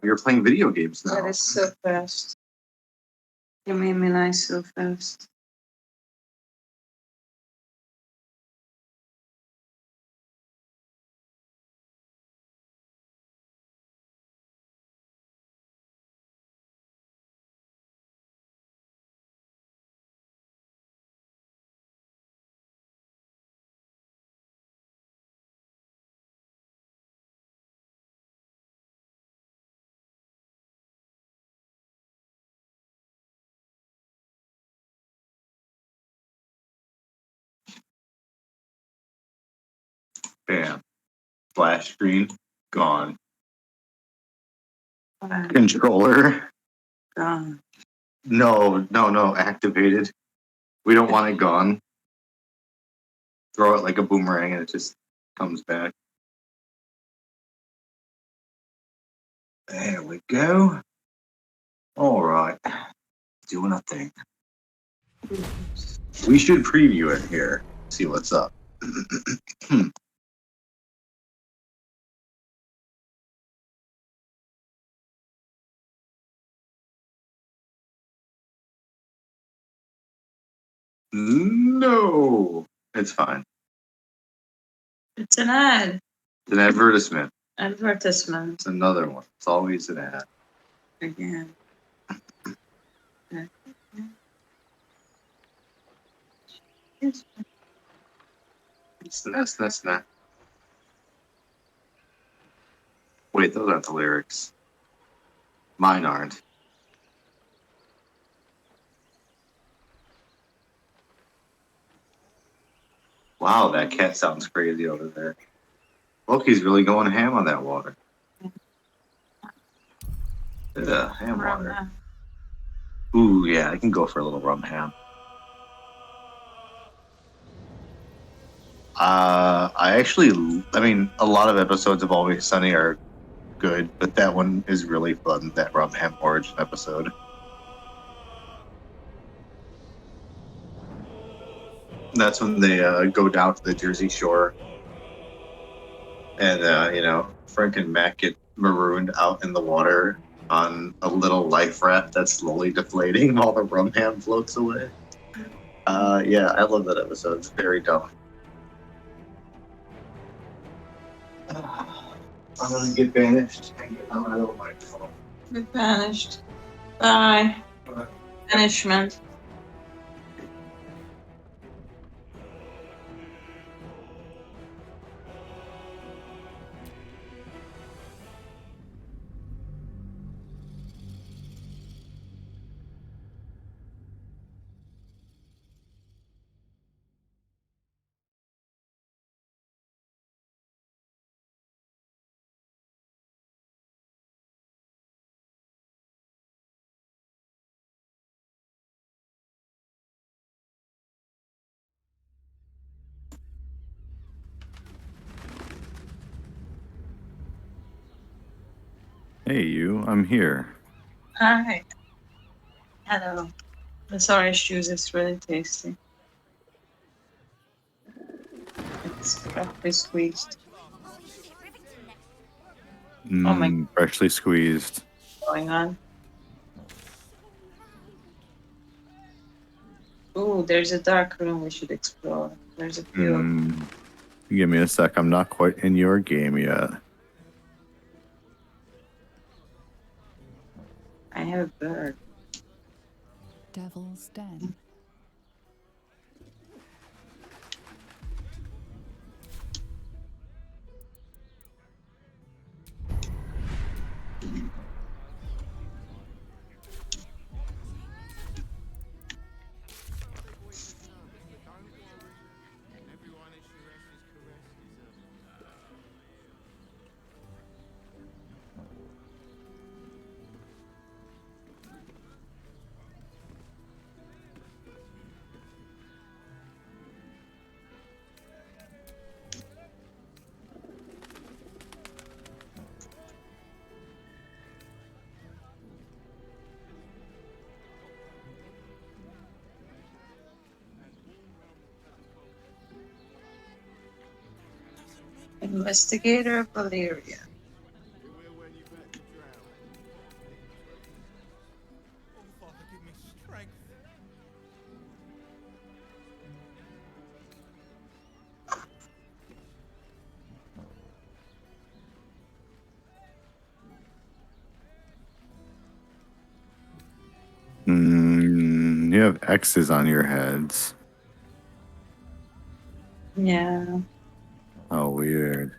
you're playing video games now. That is so fast. You made me lie so fast. Bam. Flash screen. Gone. Fine. Controller. Gone. No. Activated. We don't want it gone. Throw it like a boomerang and it just comes back. There we go. All right. Doing a thing. We should preview it here. See what's up. No. It's fine. It's an ad. It's an advertisement. Advertisement. It's another one. It's always an ad. Again. That's not. Wait, those aren't the lyrics. Mine aren't. Wow, that cat sounds crazy over there. Loki's really going ham on that water. Yeah, ham water. Ooh, yeah, I can go for a little rum ham. I mean, a lot of episodes of Always Sunny are good, but that one is really fun, that rum ham origin episode. That's when they go down to the Jersey Shore and, Frank and Mac get marooned out in the water on a little life raft that's slowly deflating while the rum ham floats away. Yeah, I love that episode. It's very dumb. I'm gonna get banished. I'm gonna go microphone. Get banished. Bye. Banishment. Hey, you. I'm here. Hi. Hello. This orange juice is really tasty. It's freshly squeezed. Oh my. Freshly squeezed. What's going on? Ooh, there's a dark room we should explore. There's a few. Give me a sec. I'm not quite in your game yet. I have a bird. Devil's Den. Investigator Valeria. You have X's on your heads. Yeah. Oh, weird.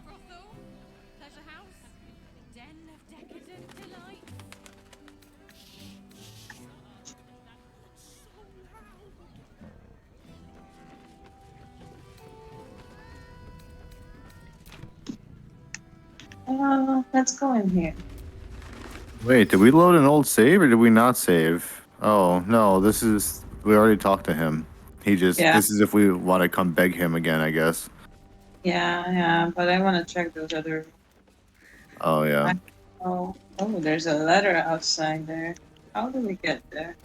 Brothel, pleasure house, den of decadent delight. So loud. Let's go in here. Wait, did we load an old save or did we not save? Oh, no, this is. We already talked to him. He just. Yeah. This is if we want to come beg him again, I guess. Yeah, but I want to check those other. Oh, yeah. Oh, there's a letter outside there. How do we get there?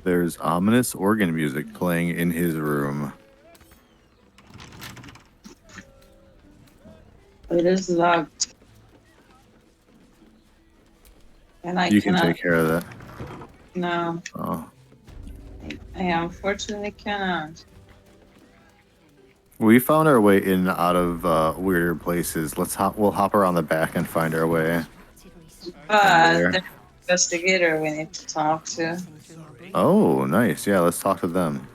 There's ominous organ music playing in his room. It is locked. And I You can cannot. take care of that. No, Oh. I unfortunately cannot. We found our way in and out of weirder places. We'll hop around the back and find our way. But There. the investigator we need to talk to. Oh, nice. Yeah, let's talk to them.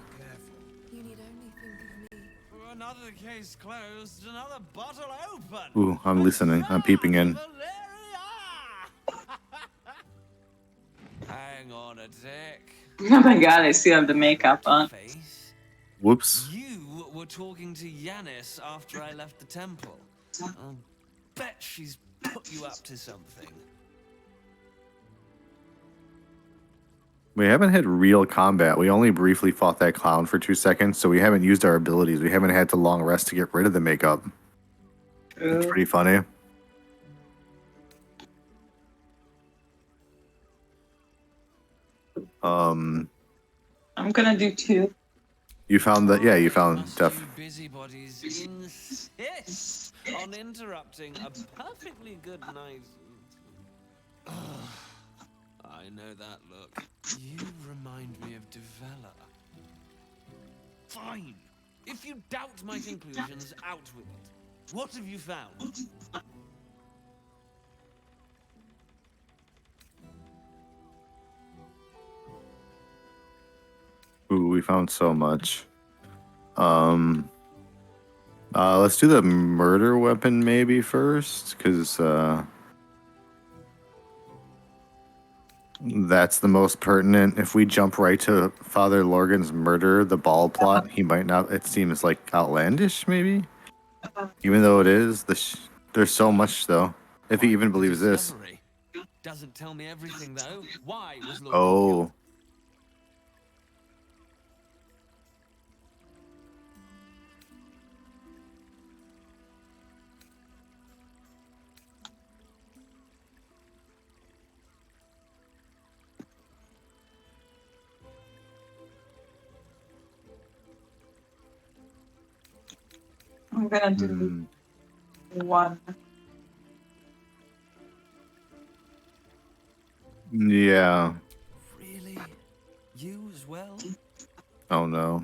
You need only think of me. Another case closed, another bottle open. Ooh, I'm listening. I'm peeping in. Hang on a tick. Oh my god, I still have the makeup on. Face. Whoops. You were talking to Yanis after I left the temple. I'll bet she's put you up to something. We haven't had real combat. We only briefly fought that clown for 2 seconds, so we haven't used our abilities. We haven't had to long rest to get rid of the makeup. It's True. pretty funny. I'm gonna do 2. You found that? Yeah, you found Must Def. you busybodies insist on interrupting a perfectly good night? Ugh, I know that look. You remind me of Devella. Fine. If you doubt my conclusions, out with it. What have you found? Ooh, we found so much. Let's do the murder weapon maybe first, because that's the most pertinent. If we jump right to Father Lorgan's murder, the ball plot, he might not. It seems like outlandish, maybe. Even though it is, there's so much though. If he even Quite the believes this. discovery. Doesn't tell me everything though. Why was Lorgan Oh. killed? I'm gonna do Hmm. 1. Yeah. Really? You as well? Oh no.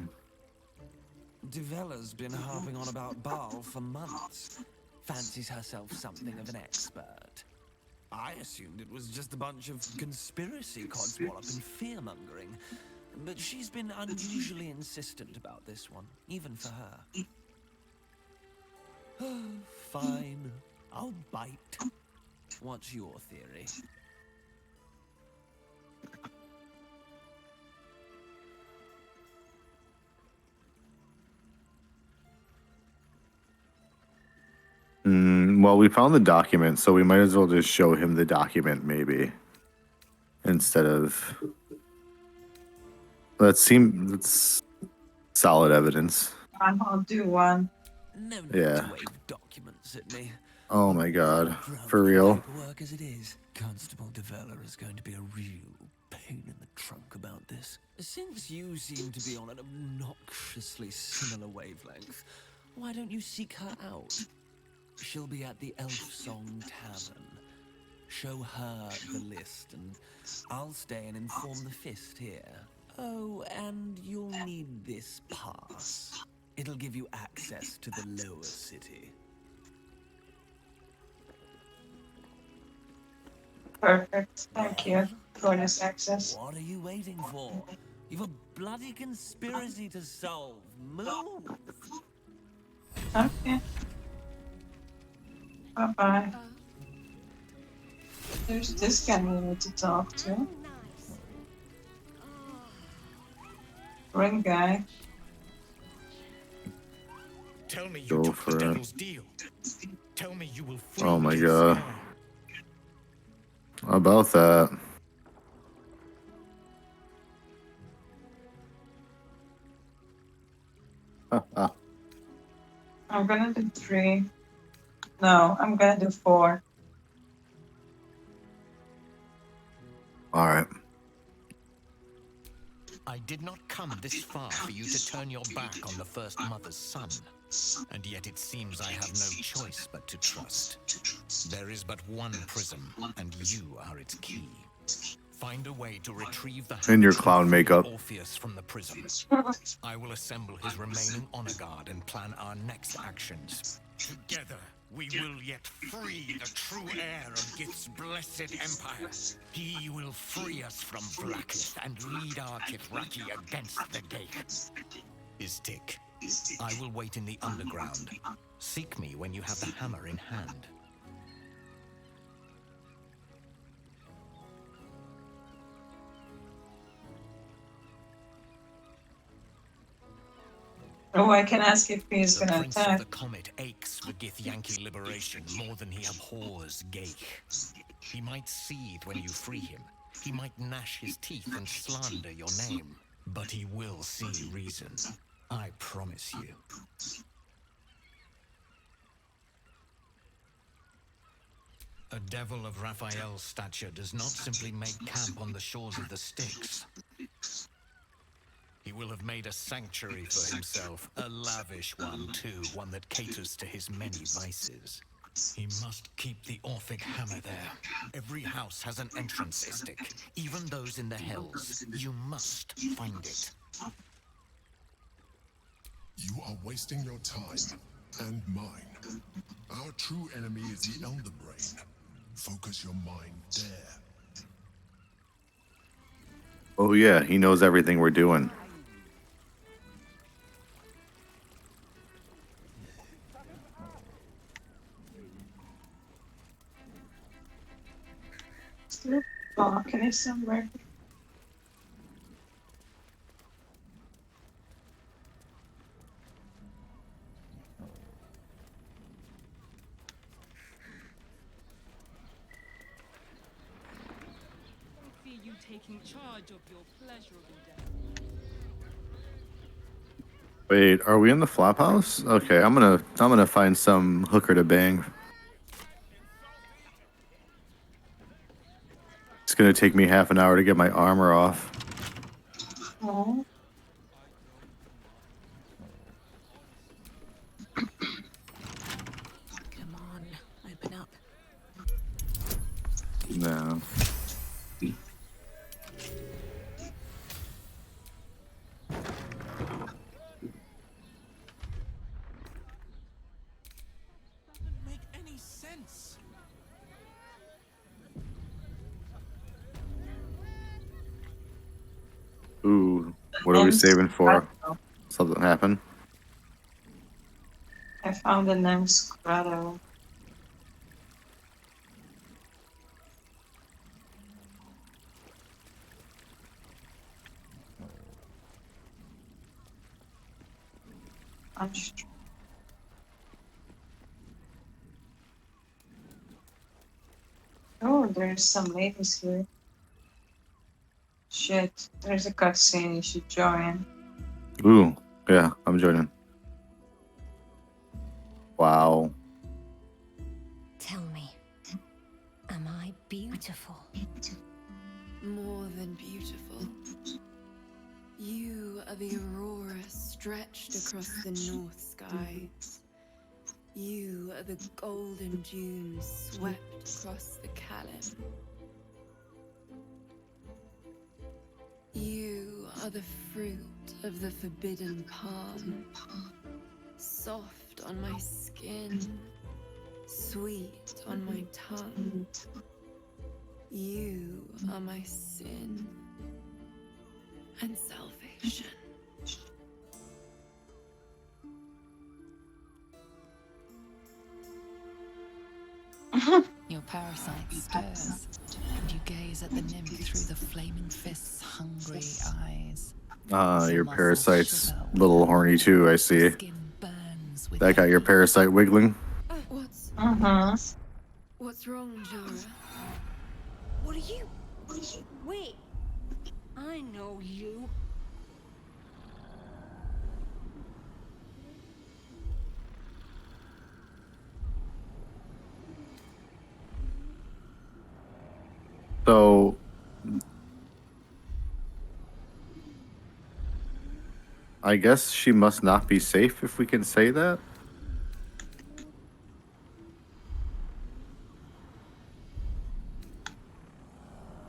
Devella's been harping on about Baal for months. Fancies herself something of an expert. I assumed it was just a bunch of conspiracy codswallop and fear-mongering. But she's been unusually insistent about this one, even for her. Fine. I'll bite. What's your theory? Well, we found the document, so we might as well just show him the document, maybe, instead of. That's solid evidence. I'll do 1. No need Yeah. to wave documents at me. Oh my god, Drunk for with real. paperwork as it is. Constable Devella is going to be a real pain in the trunk about this. Since you seem to be on an obnoxiously similar wavelength, why don't you seek her out? She'll be at the Elf Song Tavern. Show her the list, and I'll stay and inform the Fist here. Oh, and you'll need this pass. It'll give you access to the lower city. Perfect. Thank you Well, for this access. what are you waiting for? You've a bloody conspiracy to solve. Move! Okay. Bye bye. Uh, There's this guy we need to talk to. nice. Ring guy. Tell me you Go took the for it. devil's deal. Tell me you will free Oh my Kid god. Scar. About that. I'm gonna do 3. No, I'm gonna do 4. All right. I did not come this far for you to turn your back on the first mother's son. And yet it seems I have no choice but to trust. There is but one prism, and you are its key. Find a way to retrieve the In your hammer clown and free makeup. Orpheus from the prism. I will assemble his remaining honor guard and plan our next actions. Together, we will yet free the true heir of Gith's blessed empire. He will free us from Blackith and lead our Kithraki against the Ghaik. Istik, I will wait in the underground. Seek me when you have the hammer in hand. Oh, I can ask if he's The gonna Prince of attack. the Comet aches for Githyanki liberation more than he abhors Ghaik. He might seethe when you free him. He might gnash his teeth and slander your name. But he will see reason. I promise you. A devil of Raphael's stature does not simply make camp on the shores of the Styx. He will have made a sanctuary for himself, a lavish one too, one that caters to his many vices. He must keep the Orphic hammer there. Every house has an entrance, Istik, even those in the hells. You must find it. You are wasting your time and mine. Our true enemy is the Elder Brain. Focus your mind there. Oh yeah, he knows everything we're doing. Still balcony somewhere. See you taking charge of your pleasurable day. Wait, are we in the flop house? Okay, I'm gonna find some hooker to bang. It's gonna take me half an hour to get my armor off. Oh, Come on, open up. No. Doesn't make any sense. Ooh, what are we saving for? Something happen? I found the name Scrado. Oh, there's some ladies here. Shit, there's a cutscene, you should join. Ooh, yeah, I'm joining. Wow. Tell me, am I beautiful? More than beautiful. You are the aurora stretched across the north sky. You are the golden dunes swept across the Calym. You are the fruit of the forbidden palm, soft on my skin, sweet on my tongue. You are my sin and salvation. Your parasite stirs, and you gaze at the nymph through the flaming fist's hungry eyes. Your parasite's a little horny too, I see. That got your parasite wiggling. What's wrong, Jara? What are you? Wait. I know you. So, I guess she must not be safe, if we can say that.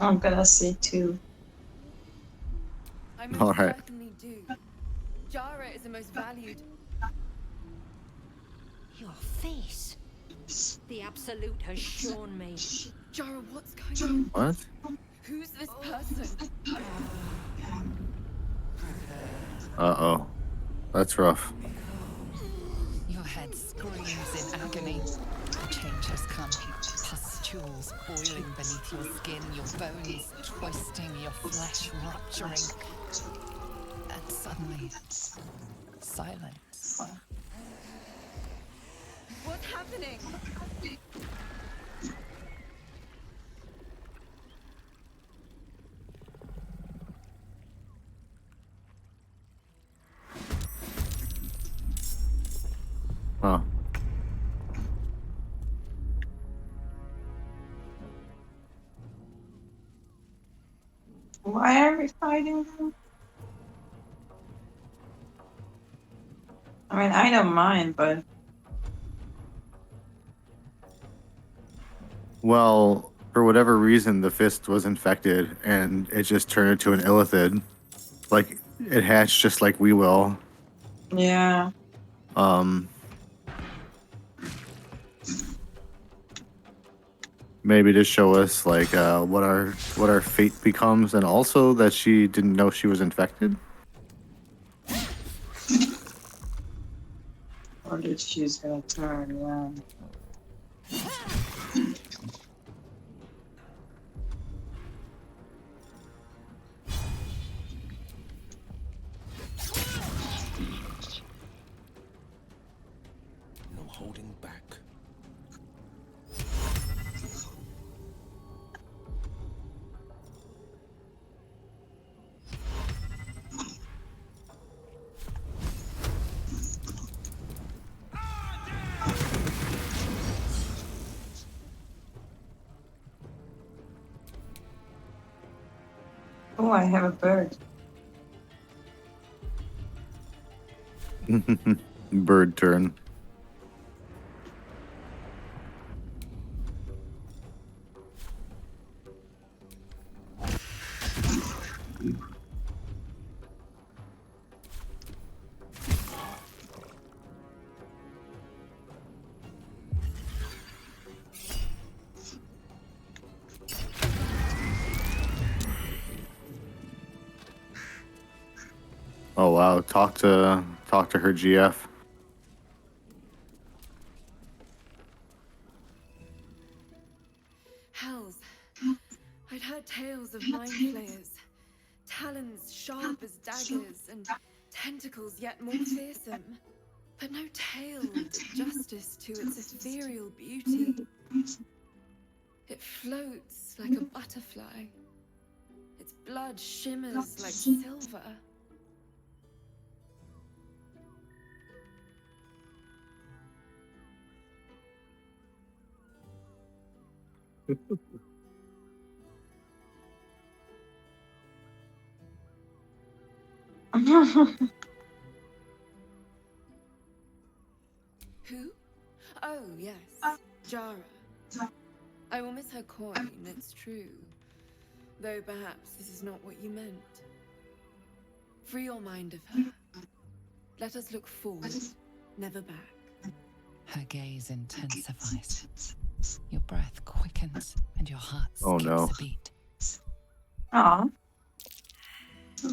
I'm gonna say 2. I most All right. certainly do. Jara is the most valued. Your face. The Absolute has shown me. Jara, what's going What? on? Who's this person? Uh-oh. That's rough. Your head screams in agony. The change has come. Pustules boiling beneath your skin, your bones twisting, your flesh rupturing. And suddenly, silence. What's happening? Huh. Why are we fighting them? I mean, I don't mind, but Well, for whatever reason, the fist was infected, and it just turned into an illithid. Like, it hatched just like we will. yeah. Maybe to show us like what our fate becomes, and also that she didn't know she was infected. Or that she's gonna turn around. No holding back. Oh, I have a bird. Bird turn. Oh wow! Talk to her GF. Hells. I'd heard tales of mind flayers. Talons sharp as daggers and tentacles yet more fearsome. But no tale did justice to its ethereal beauty. It floats like a butterfly. Its blood shimmers like silver. Who? Oh, yes. Jara. I will miss her coin, it's true. Though perhaps this is not what you meant. Free your mind of her. Let us look forward, never back. Her gaze intensifies. Your breath quickens and your heart Oh, skips no. a beat. Aw.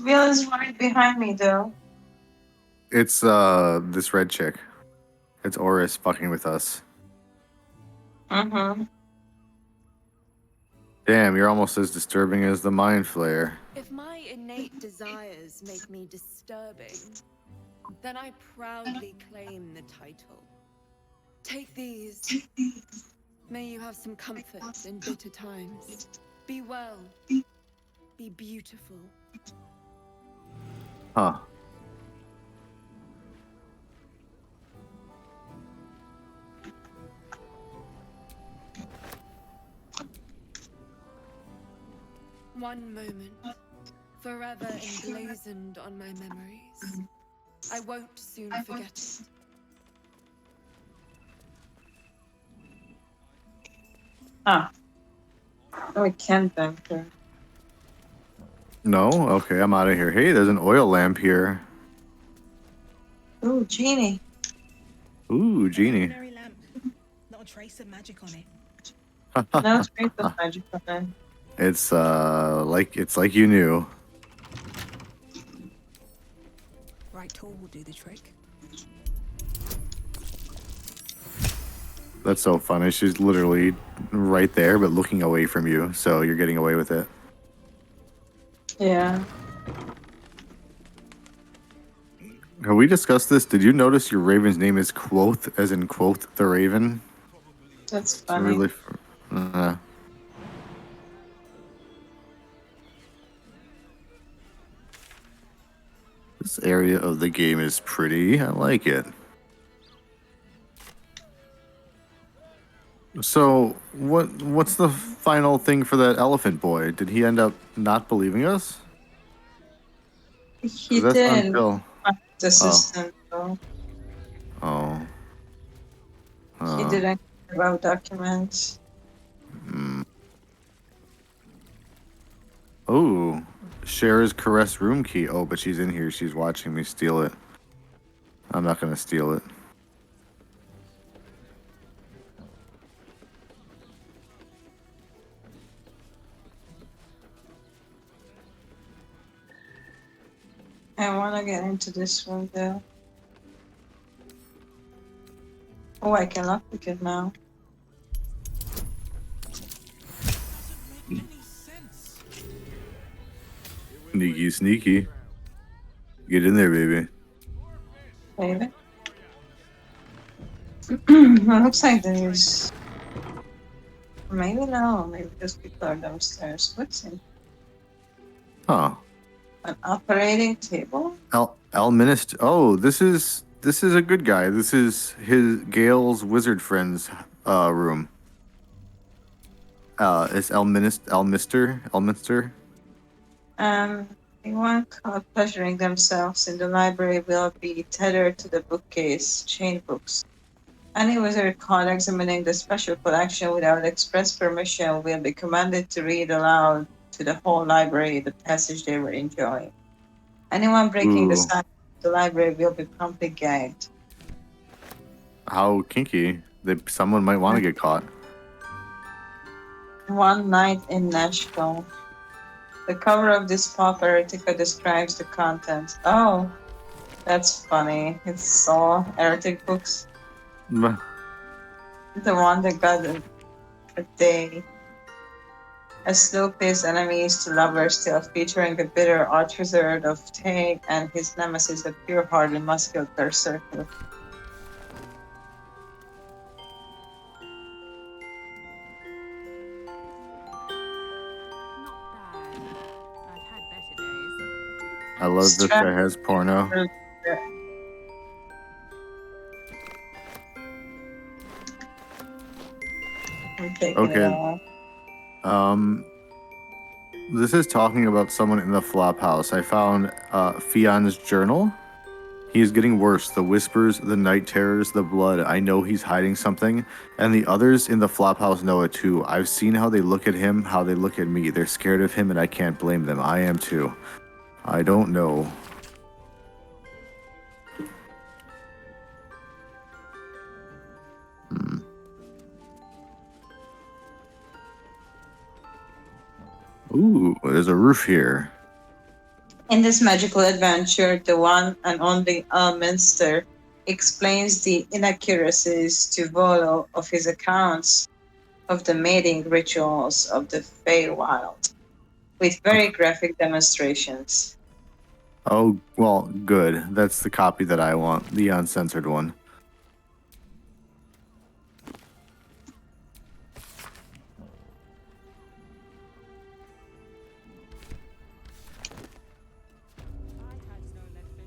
Will is right behind me, though. It's this red chick. It's Oris fucking with us. Mm-hmm. Damn, you're almost as disturbing as the Mind Flayer. If my innate desires make me disturbing, then I proudly claim the title. Take these. May you have some comfort in bitter times. Be well. Be beautiful. Huh. One moment, forever emblazoned on my memories. I won't soon forget it. Ah. Oh, we can't enter. No? Okay, I'm out of here. Hey, there's an oil lamp here. Ooh, genie. Ooh, genie. Ordinary lamp. Not a trace of magic on it. No trace of magic on it. It's like you knew. Right tool will do the trick. That's so funny. She's literally right there, but looking away from you, so you're getting away with it. Yeah. Have we discussed this? Did you notice your raven's name is Quoth, as in Quoth the Raven? That's It's funny. really. This area of the game is pretty. I like it. So, what's the final thing for that elephant boy? Did he end up not believing us? He That's did. until. The system, though. Oh. He didn't care about documents. Oh, Cher's caress room key. Oh, but she's in here. She's watching me steal it. I'm not gonna steal it. I want to get into this one, though. Oh, I can lockpick it now. Sneaky, sneaky. Get in there, baby. Maybe. It looks like there's... Maybe no. Maybe just people are downstairs. What's in? Huh. An operating table? El Minister. Oh, this is a good guy. This is his Gale's wizard friend's room. Is Elminster? Anyone caught pleasuring themselves in the library will be tethered to the bookcase, chain books. Any wizard caught examining the special collection without express permission will be commanded to read aloud to the whole library the passage they were enjoying. Anyone breaking the Ooh. silence of the library will be promptly gagged. How kinky. Someone might want to get caught. One night in Nashville. The cover of this pop erotica describes the contents. Oh, that's funny. It's all erotic books. Meh. The one that got a day. A slow-paced enemies to lovers tale featuring the bitter arch-wizard of Tay and his nemesis, a pure-hearted muscular berserker. I love this guy has porno. Okay. This is talking about someone in the flop house. I found Fion's journal. He's getting worse. The whispers, the night terrors, the blood. I know he's hiding something. And the others in the flop house know it too. I've seen how they look at him, how they look at me. They're scared of him, and I can't blame them. I am too. I don't know. Ooh, there's a roof here. In this magical adventure, the one and only Elminster explains the inaccuracies to Volo of his accounts of the mating rituals of the Feywild, with very graphic demonstrations. Oh, well, good. That's the copy that I want, the uncensored one.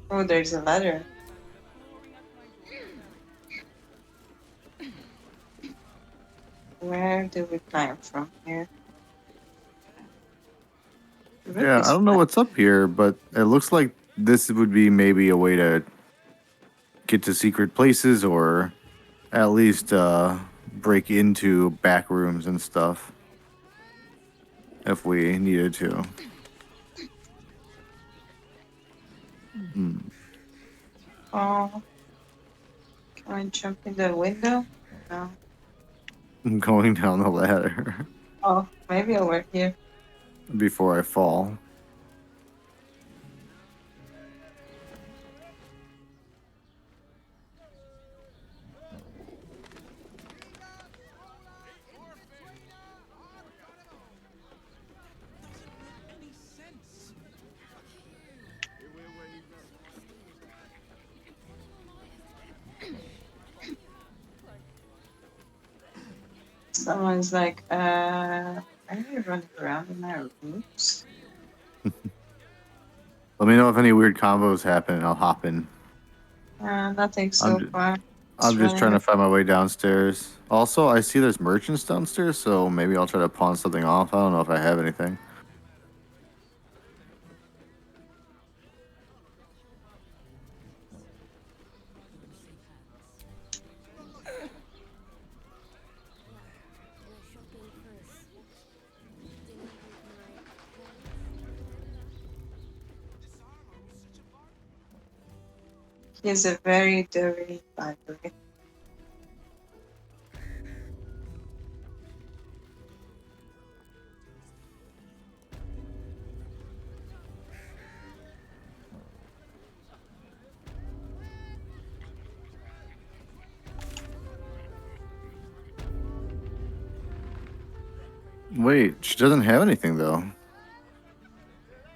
Oh, there's a letter. Where do we climb from here? The roof Yeah, is I don't know flat. what's up here, but it looks like this would be maybe a way to get to secret places or at least break into back rooms and stuff if we needed to. Hmm. Oh, can I jump in the window? No. I'm going down the ladder Oh, maybe over here. before I fall. Someone's like, are you running around in my rooms? Let me know if any weird combos happen and I'll hop in. Nothing I'm so just, far. I'm Just just trying running. to find my way downstairs. Also, I see there's merchants downstairs, so maybe I'll try to pawn something off. I don't know if I have anything. He's a very dirty library. Wait, she doesn't have anything though.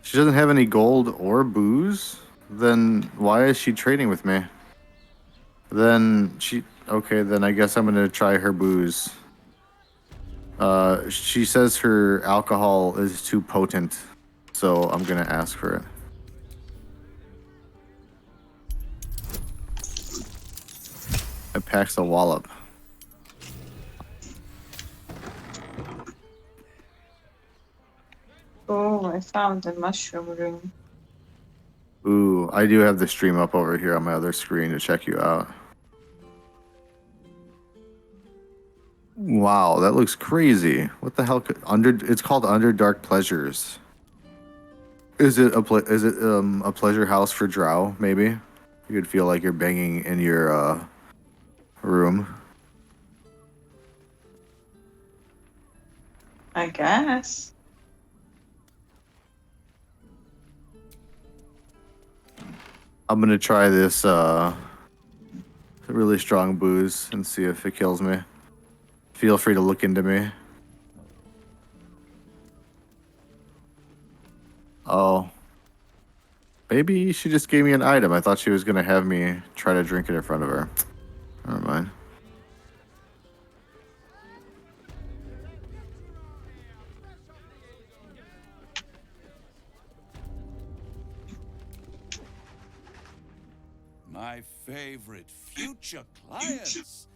She doesn't have any gold or booze? Then why is she trading with me? Okay, then I guess I'm gonna try her booze. She says her alcohol is too potent, so I'm gonna ask for it. It packs a wallop. Oh, I found the mushroom room. Ooh, I do have the stream up over here on my other screen to check you out. Wow, that looks crazy. What the hell? It's called Underdark Pleasures. Is it a pleasure house for drow? Maybe you could feel like you're banging in your room. I guess. I'm gonna try this really strong booze and see if it kills me. Feel free to look into me. Oh. Maybe she just gave me an item. I thought she was gonna have me try to drink it in front of her. Never mind. My favorite future clients.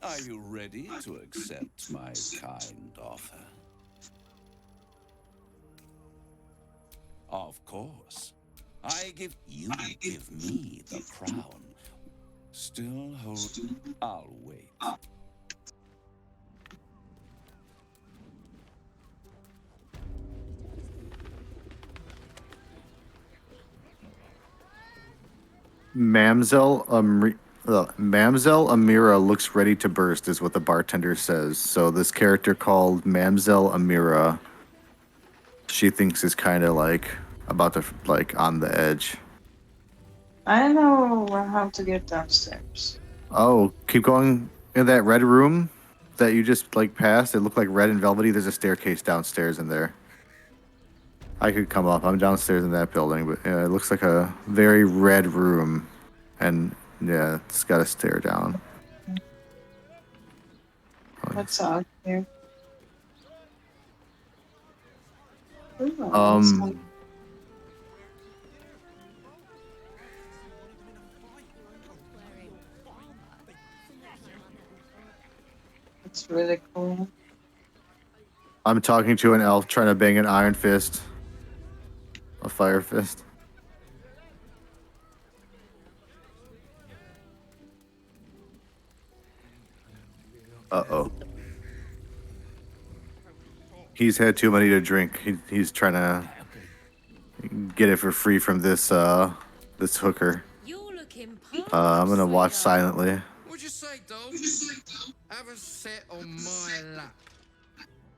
Are you ready to accept my kind offer? Of course. You give me the crown. Still hold. I'll wait. Mamselle Amira looks ready to burst, is what the bartender says. So this character called Mamselle Amira she thinks is kind of like about to like on the edge. I don't know how to get downstairs. Oh, keep going in that red room that you just like passed. It looked like red and velvety. There's a staircase downstairs in there. I could come up. I'm downstairs in that building, but yeah, it looks like a very red room, and yeah, it's got a stair down. What's out here? Ooh, Um, it's really cool. I'm talking to an elf trying to bang an iron fist, a fire fist. Uh-oh. He's had too many to drink. He's trying to get it for free from this this hooker. I'm gonna watch silently. What'd you say, dog? Have a sit on my lap.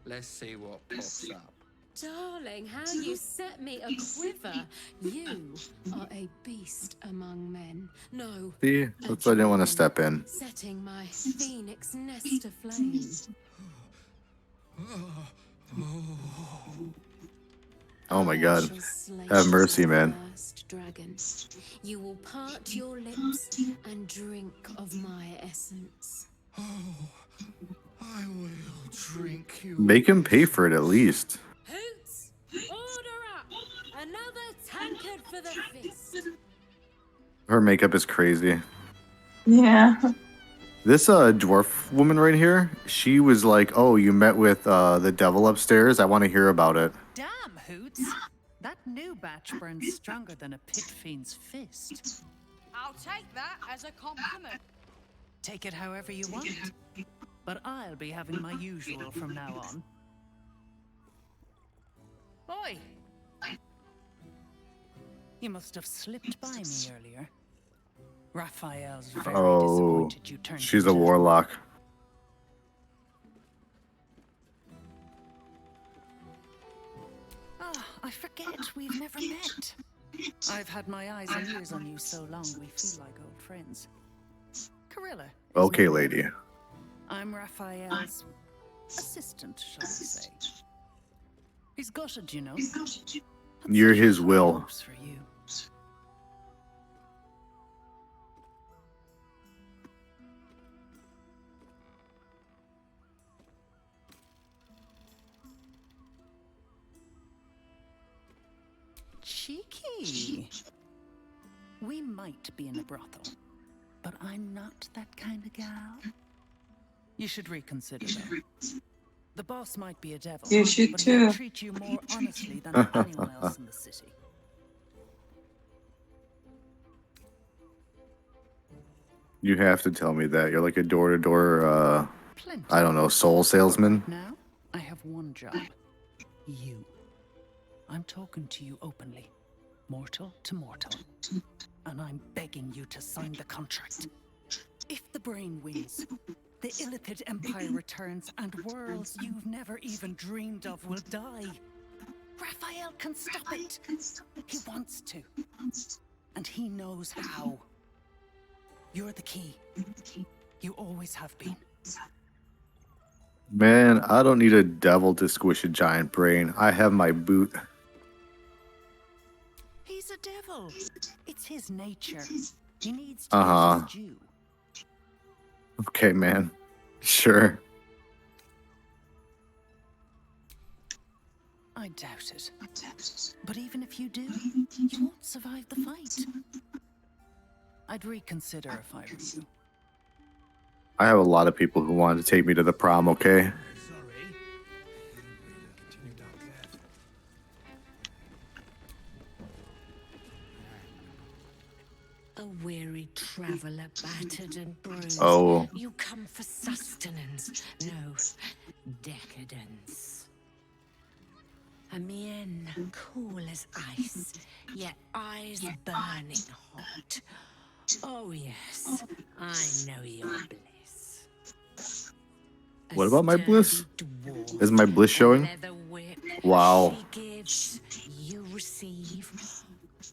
Let's see what pops up. Darling, how you set me a quiver. You are a beast among men. No, See, that's why I didn't want to step in. setting my phoenix nest aflame. Oh my God, have mercy, man. Dragon, you will part your lips and drink of my essence. I will drink you. Make him pay for it at least. Hoots, order up another tankard for the fist. Her makeup is crazy. Yeah. This dwarf woman right here, she was like, "Oh, you met with the devil upstairs. I want to hear about it." Damn, Hoots. That new batch burns stronger than a pit fiend's fist. I'll take that as a compliment. Take it however you want. But I'll be having my usual from now on. Oi! You must have slipped by me earlier. Raphael's very Oh, disappointed you turned she's a into- warlock. Ah, I forget we've never met. I've had my eyes and ears on you so long we feel like old friends. Carilla. Okay, lady. I'm Raphael's assistant, shall we say. He's gutted, you know. You're his will. Hopes for you. Cheeky. We might be in a brothel, but I'm not that kind of gal. You should reconsider that. The boss might be a devil, You should but he'll too. treat you more honestly than anyone else in the city. You have to tell me that. You're like a door-to-door, I don't know, soul salesman. Now, I have one job. You. I'm talking to you openly, mortal to mortal. And I'm begging you to sign the contract. If the brain wins, the Illithid Empire returns and worlds you've never even dreamed of will die. Raphael can stop it. He wants to. And he knows how. You're the key. You always have been. Man, I don't need a devil to squish a giant brain. I have my boot. He's a devil. It's his nature. He needs to Uh-huh. get his due. Okay, man. Sure. I doubt it. But even if you do, you won't survive the fight. I'd reconsider if I were you. I have a lot of people who wanted to take me to the prom, okay? A weary traveller, battered and bruised. Oh. You come for sustenance, no decadence. A mien cool as ice, yet eyes burning hot. Oh yes, I know your bliss. What about my bliss? Is my bliss showing? Wow. gifts you receive?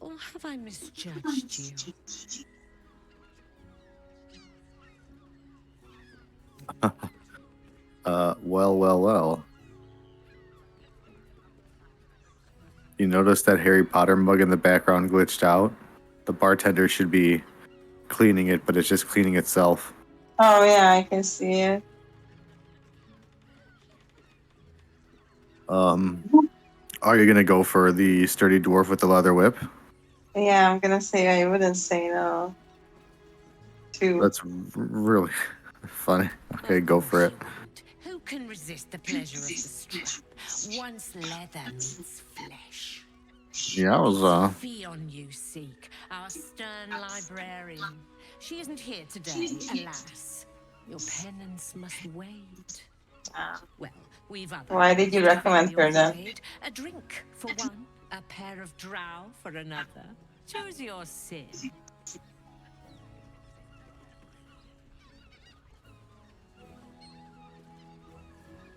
Or have I misjudged you? Well. You notice that Harry Potter mug in the background glitched out? The bartender should be cleaning it, but it's just cleaning itself. Oh yeah, I can see it. Are you gonna go for the sturdy dwarf with the leather whip? Yeah, I'm gonna say I wouldn't say no. That's really funny. Okay, go for it. Who can resist the pleasure of the strap once leather meets flesh? Yeah, I was Fionn you seek, our stern librarian. She isn't here today, alas. Your penance must wait. Well, we've others. Why did you recommend her then? Void. A drink for one, a pair of drow for another. Choose your sin.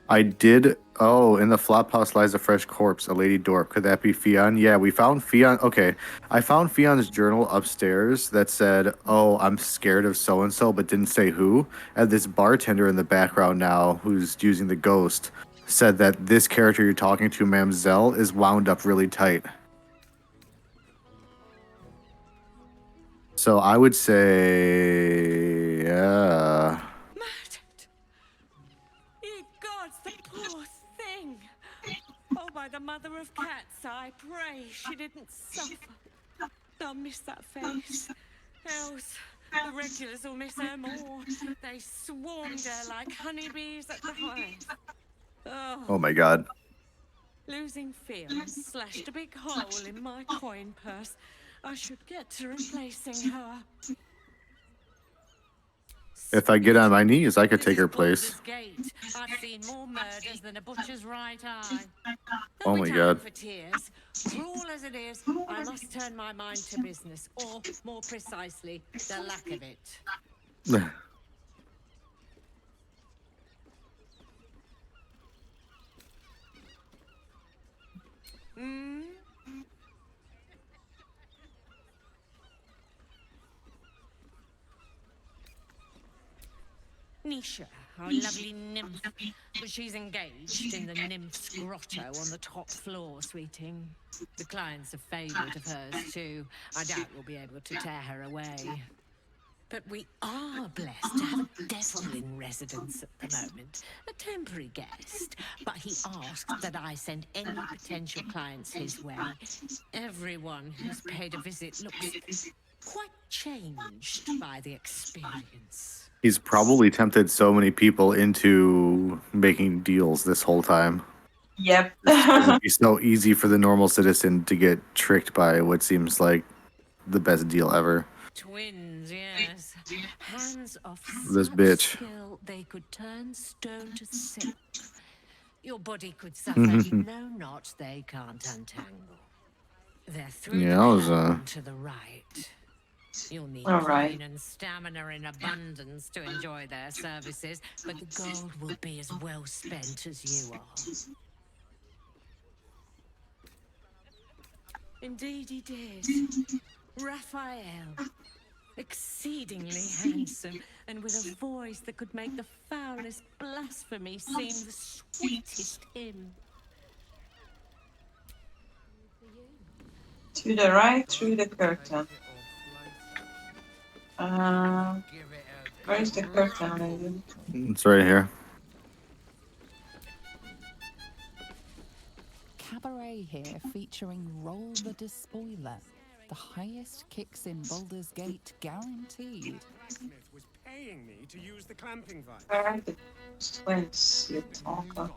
I did. Oh, in the flop house lies a fresh corpse, a lady dwarf. Could that be Fionn? Yeah, we found Fionn. Okay, I found Fionn's journal upstairs that said, "Oh, I'm scared of so and so," but didn't say who. And this bartender in the background now, who's using the ghost, said that this character you're talking to, Mamzelle, is wound up really tight. So I would say, yeah. Ye gods, the poor thing! Oh, by the mother of cats, I pray she didn't suffer. I'll miss that face. Else, the regulars will miss her more. They swarmed her like honeybees at the hive. Oh my god. Losing Fionn slashed a big hole in my coin purse. I should get to replacing her. If I get on my knees, I could take her place. Gate. I've seen more murders than a butcher's right eye. Oh my god. For tears. Cruel as it is, I must turn my mind to business, or more precisely, the lack of it. Hmm? Nisha, our lovely nymph, but she's engaged in the nymph's grotto on the top floor, sweeting. The client's a favourite of hers, too. I doubt we'll be able to tear her away. But we are blessed to have a devil in residence at the moment. A temporary guest. But he asked that I send any potential clients his way. Everyone who's paid a visit looks quite changed by the experience. He's probably tempted so many people into making deals this whole time. Yep. It'd be so easy for the normal citizen to get tricked by what seems like the best deal ever. Twins, yes. Hands of This such bitch. skill they could turn stone to silk. Your body could suffer no knot they can't untangle. They're through Yeah, the I was, crown to the right. You'll need All right. coin and stamina in abundance to enjoy their services, but the gold will be as well spent as you are. Indeed he did. Raphael. Exceedingly handsome, and with a voice that could make the foulest blasphemy seem the sweetest hymn. To the right, through the curtain. Where's the curtain, lady? It's right here. Cabaret here featuring Roll the Despoiler. The highest kicks in Baldur's Gate guaranteed. Blacksmith was paying me to use the clamping vine. Where are the twins, you talker?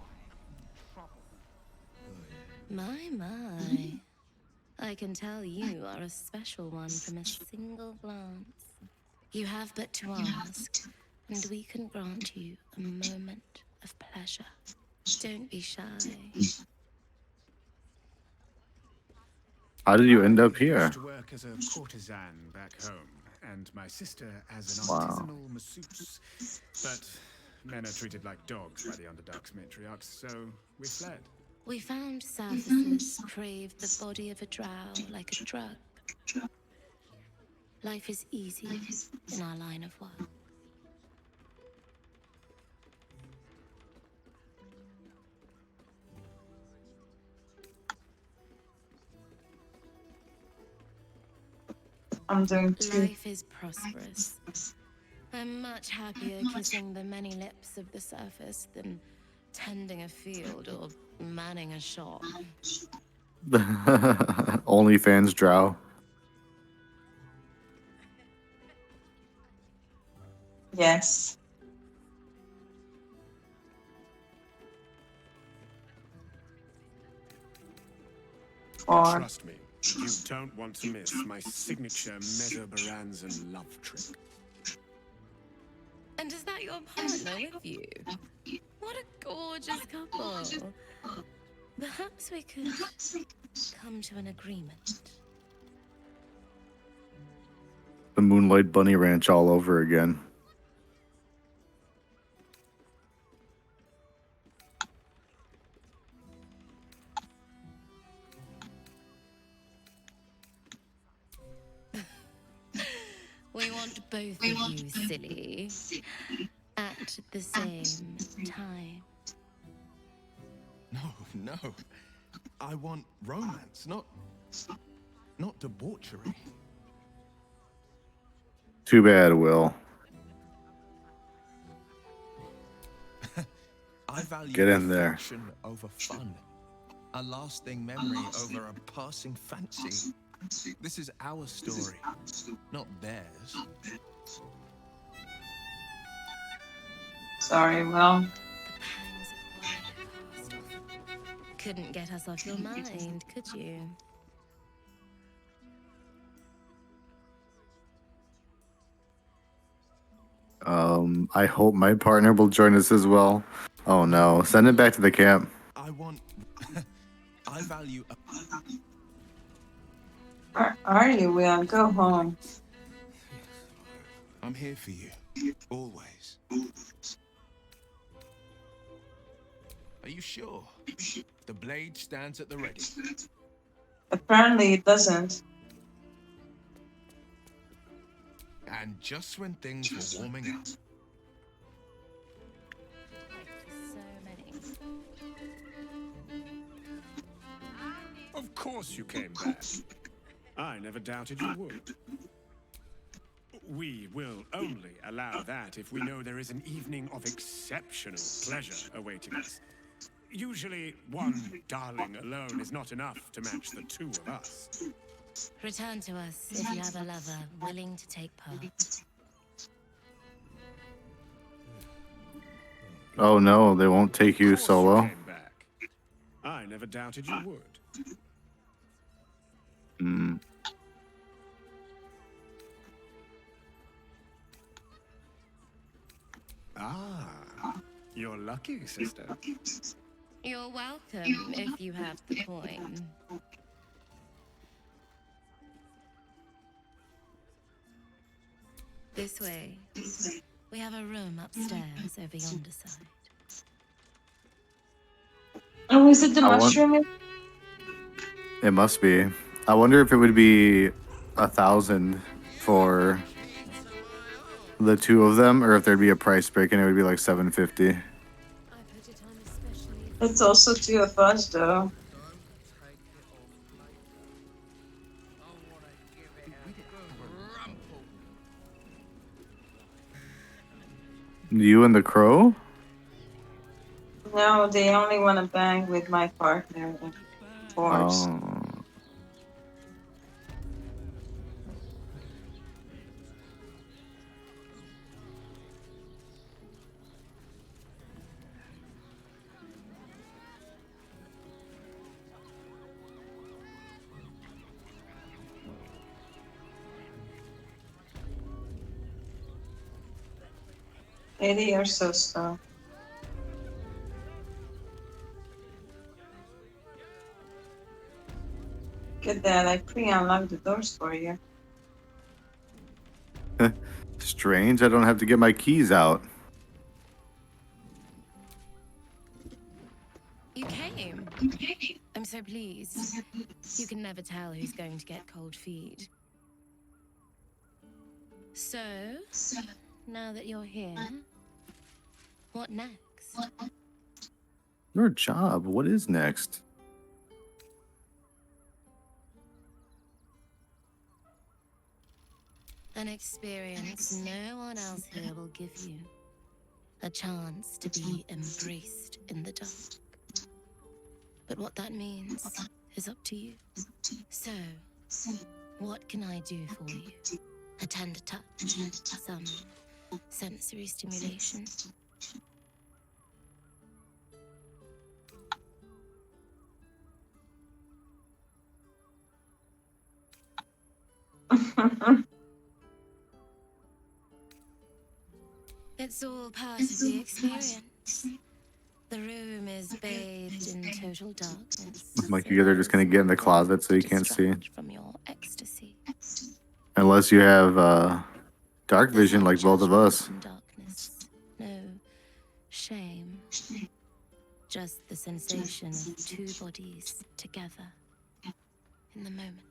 My. I can tell you are a special one from a single glance. You have but to ask, and we can grant you a moment of pleasure. Don't be shy. How did you end up I here? used to work as a courtesan back home, and my sister as an artisanal masseuse. But men are treated like dogs by the Underdark's matriarchs, so we fled. We found surfaces craved the body of a drow like a drug. Life is easy in our line of work. I'm doing too. Life is prosperous. I'm much happier kissing the many lips of the surface than tending a field or manning a shop. OnlyFans drow. Yes. Or Trust me, you don't want to miss my signature Mesobaranzan love trick. And is that your partner with you? What a gorgeous couple. Perhaps we could come to an agreement. The Moonlight Bunny Ranch all over again. We want both of you, silly, at the same time. No. I want romance, not debauchery. Too bad, Will. I value Get in there. affection over fun. A lasting memory over a passing fancy. This is our story, not theirs. sorry, well, Couldn't get us off your mind, could you? I hope my partner will join us as well. Oh no, send it back to the camp. I value. where are you, Will? Go home. I'm here for you, always. Are you sure? The blade stands at the ready. Apparently it doesn't. And just when things were warming up. Of course you came back. I never doubted you would. We will only allow that if we know there is an evening of exceptional pleasure awaiting us. Usually, one darling alone is not enough to match the two of us. Return to us if you have a lover willing to take part. Oh no, they won't take you solo. Came back. I never doubted you would. Hmm. Ah, you're lucky, sister. You're welcome if you have the coin. This way. We have a room upstairs over yonder side. Oh, is it the I want- mushroom? It must be. I wonder if it would be 1,000 for the two of them, or if there'd be a price break and it would be like 750. It's also two of us, though. You and the crow? No, they only want to bang with my partner, of course. Oh. Lady, you're so slow. Get that, I pre-unlocked the doors for you. Strange, I don't have to get my keys out. You came. never tell who's going to get cold feet. So, now that you're here, what next? Your job. What is next? An experience no one else here will give you. A chance to be embraced in the dark. But what that means is up to you. So, what can I do for you? A tender touch, some sensory stimulation. It's all part of the experience. The room is bathed in total darkness. Like you guys are just gonna get in the closet so you can't see. From your ecstasy. Unless you have dark vision like both of us. Darkness. No shame. Just the sensation of two bodies together in the moment.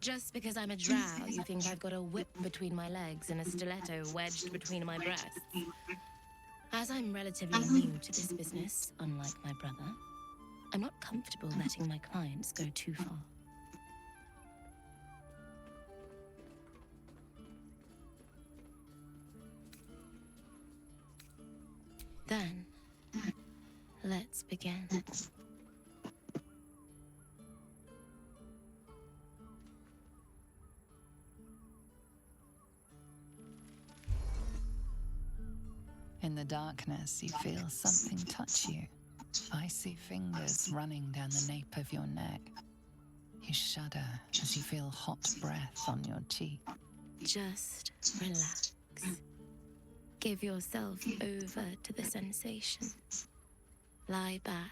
Just because I'm a drow, you think I've got a whip between my legs and a stiletto wedged between my breasts. As I'm relatively new to this business, unlike my brother, I'm not comfortable letting my clients go too far. Then, let's begin. In the darkness, you feel something touch you. Icy fingers running down the nape of your neck. You shudder as you feel hot breath on your cheek. Just relax. Give yourself over to the sensation. Lie back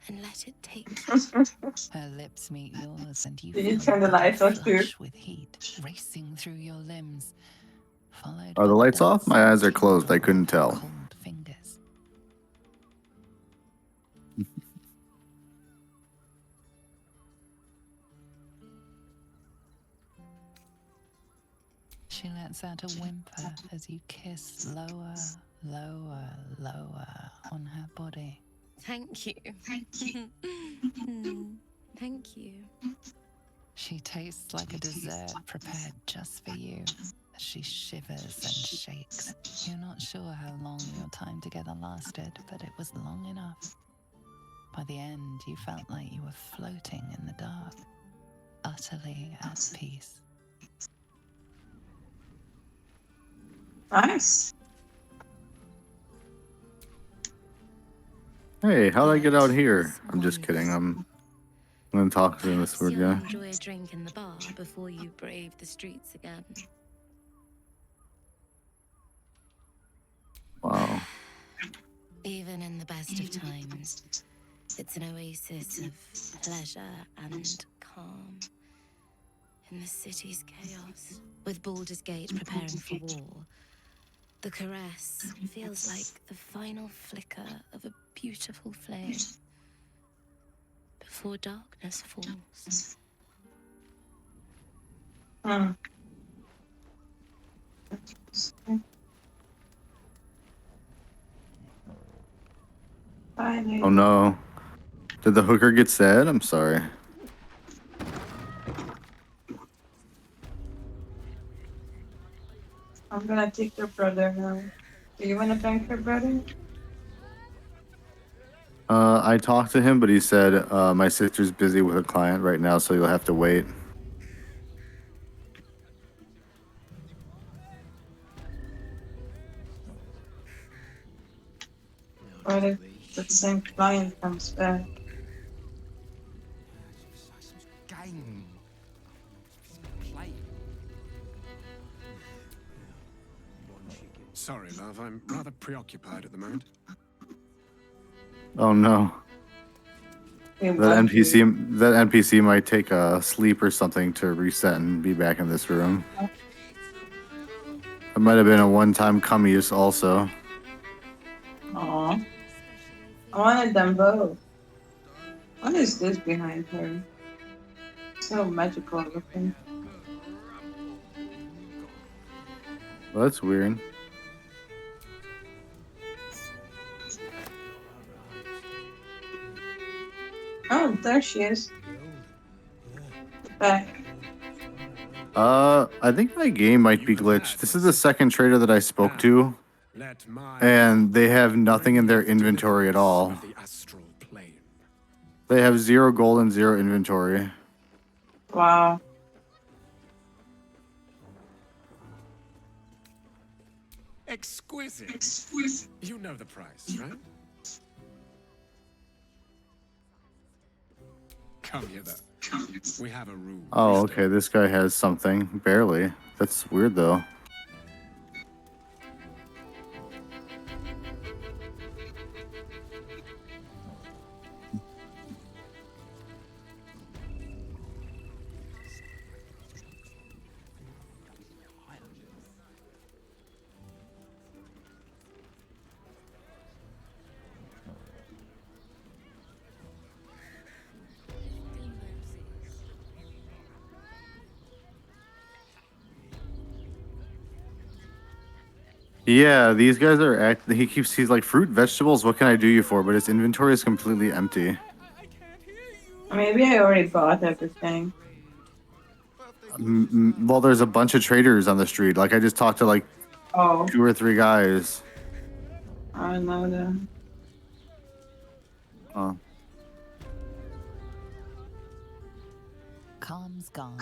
and let it take you. Her lips meet yours and you Did you feel turn the lights off too? flush with heat racing through your limbs. Followed Are the by lights off? My eyes are closed. I couldn't tell. cold fingers. She lets out a whimper as you kiss lower, lower, lower on her body. Thank you. Thank you. She tastes like a dessert prepared just for you. As she shivers and shakes. You're not sure how long your time together lasted, but it was long enough. By the end, you felt like you were floating in the dark, utterly at peace. Nice. Hey, how'd I get out here? I'm just kidding. I'm gonna talk to this weird You'll guy. enjoy a drink in the bar before you brave the streets again. Wow. Even in the best of times, it's an oasis of pleasure and calm. In the city's chaos, with Baldur's Gate preparing for war, the caress feels like the final flicker of a beautiful flame before darkness falls. Oh no. Did the hooker get sad? I'm sorry. I'm gonna take your brother now. Do you wanna thank your brother? I talked to him, but he said my sister's busy with a client right now, so you'll have to wait. What if the same client comes back? Game. Play. Sorry, love. I'm rather preoccupied at the moment. Oh no. That NPC might take a sleep or something to reset and be back in this room. It might have been a one-time cum use also. Aw. I wanted them both. What is this behind her? So magical looking. Well, that's weird. Oh, there she is. Back. I think my game might be glitched. This is the second trader that I spoke to, and they have nothing in their inventory at all. They have 0 gold and 0 inventory. Wow. Exquisite. You know the price, right? Come hither. We have a rule. Oh, okay. This guy has something. Barely. That's weird, though. Yeah, these guys are he's like, fruit, vegetables, what can I do you for? But his inventory is completely empty. Maybe I already bought everything. Well, there's a bunch of traders on the street. Like, I just talked to like 2 or 3 guys. I know that. Oh. Calm's gone.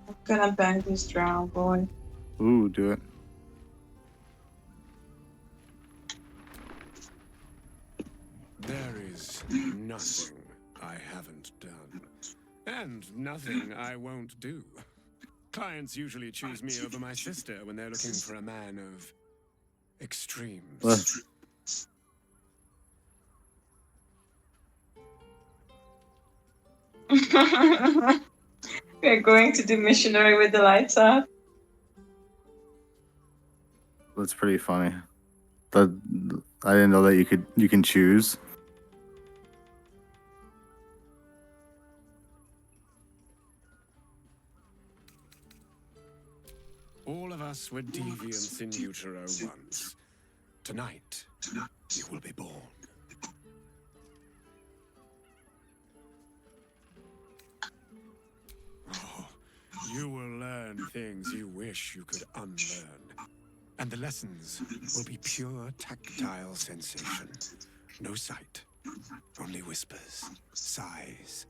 I'm gonna bang this drown boy. Ooh, do it. There is nothing I haven't done, and nothing I won't do. Clients usually choose me over my sister when they're looking for a man of extremes. We're going to do missionary with the lights off. That's pretty funny. I didn't know that you can choose. All of us were deviants in utero once. Tonight, you will be born. Oh, you will learn things you wish you could unlearn. And the lessons will be pure tactile sensation. No sight, only whispers, sighs,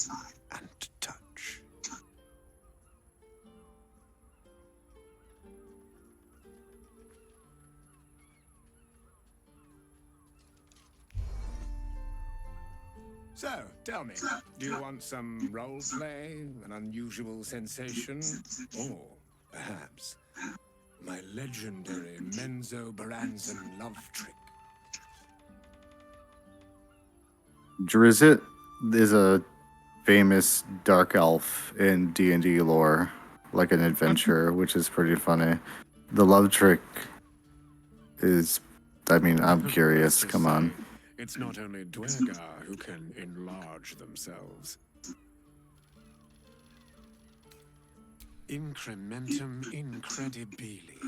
and touch. So, tell me, do you want some role play, an unusual sensation, or perhaps my legendary Menzo-Baranzan love trick? Drizzt is a famous dark elf in D&D lore, like an adventurer, which is pretty funny. The love trick is, I mean, I'm curious. Come on. It's not only Dwergar who can enlarge themselves. Incrementum incredibili.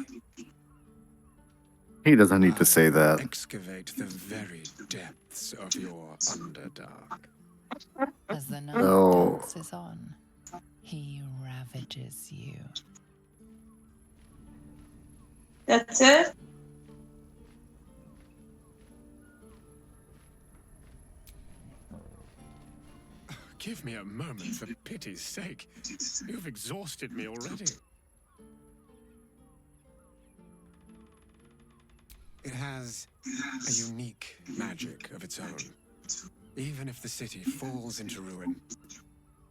He doesn't need to say that. Excavate the very depths of your Underdark. As the night No. dances on, he ravages you. That's it? Give me a moment, for pity's sake. You've exhausted me already. It has a unique magic of its own. Even if the city falls into ruin,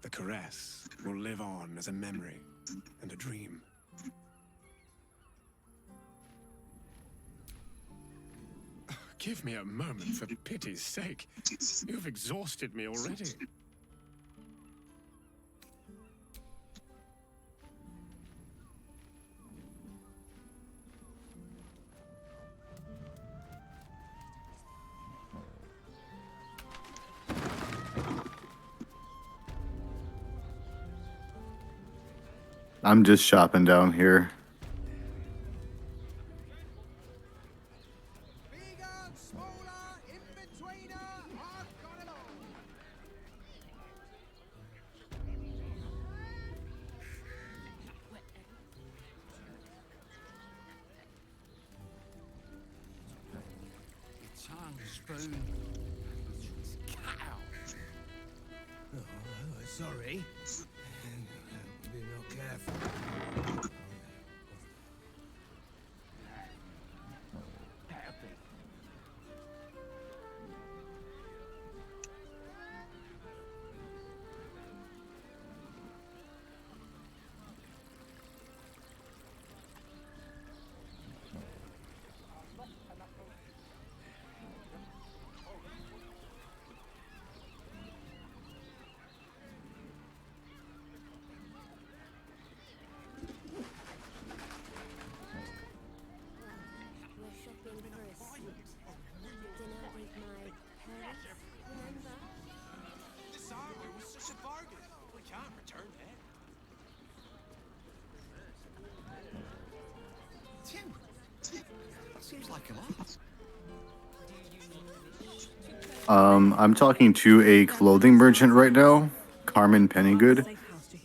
the caress will live on as a memory and a dream. Give me a moment, for pity's sake. You've exhausted me already. I'm just shopping down here. Tongue, spoon. Cut out. Oh, sorry. Be not careful. This armor was such a bargain. We can't return it. Seems like a lot. I'm talking to a clothing merchant right now, Carmen Pennygood,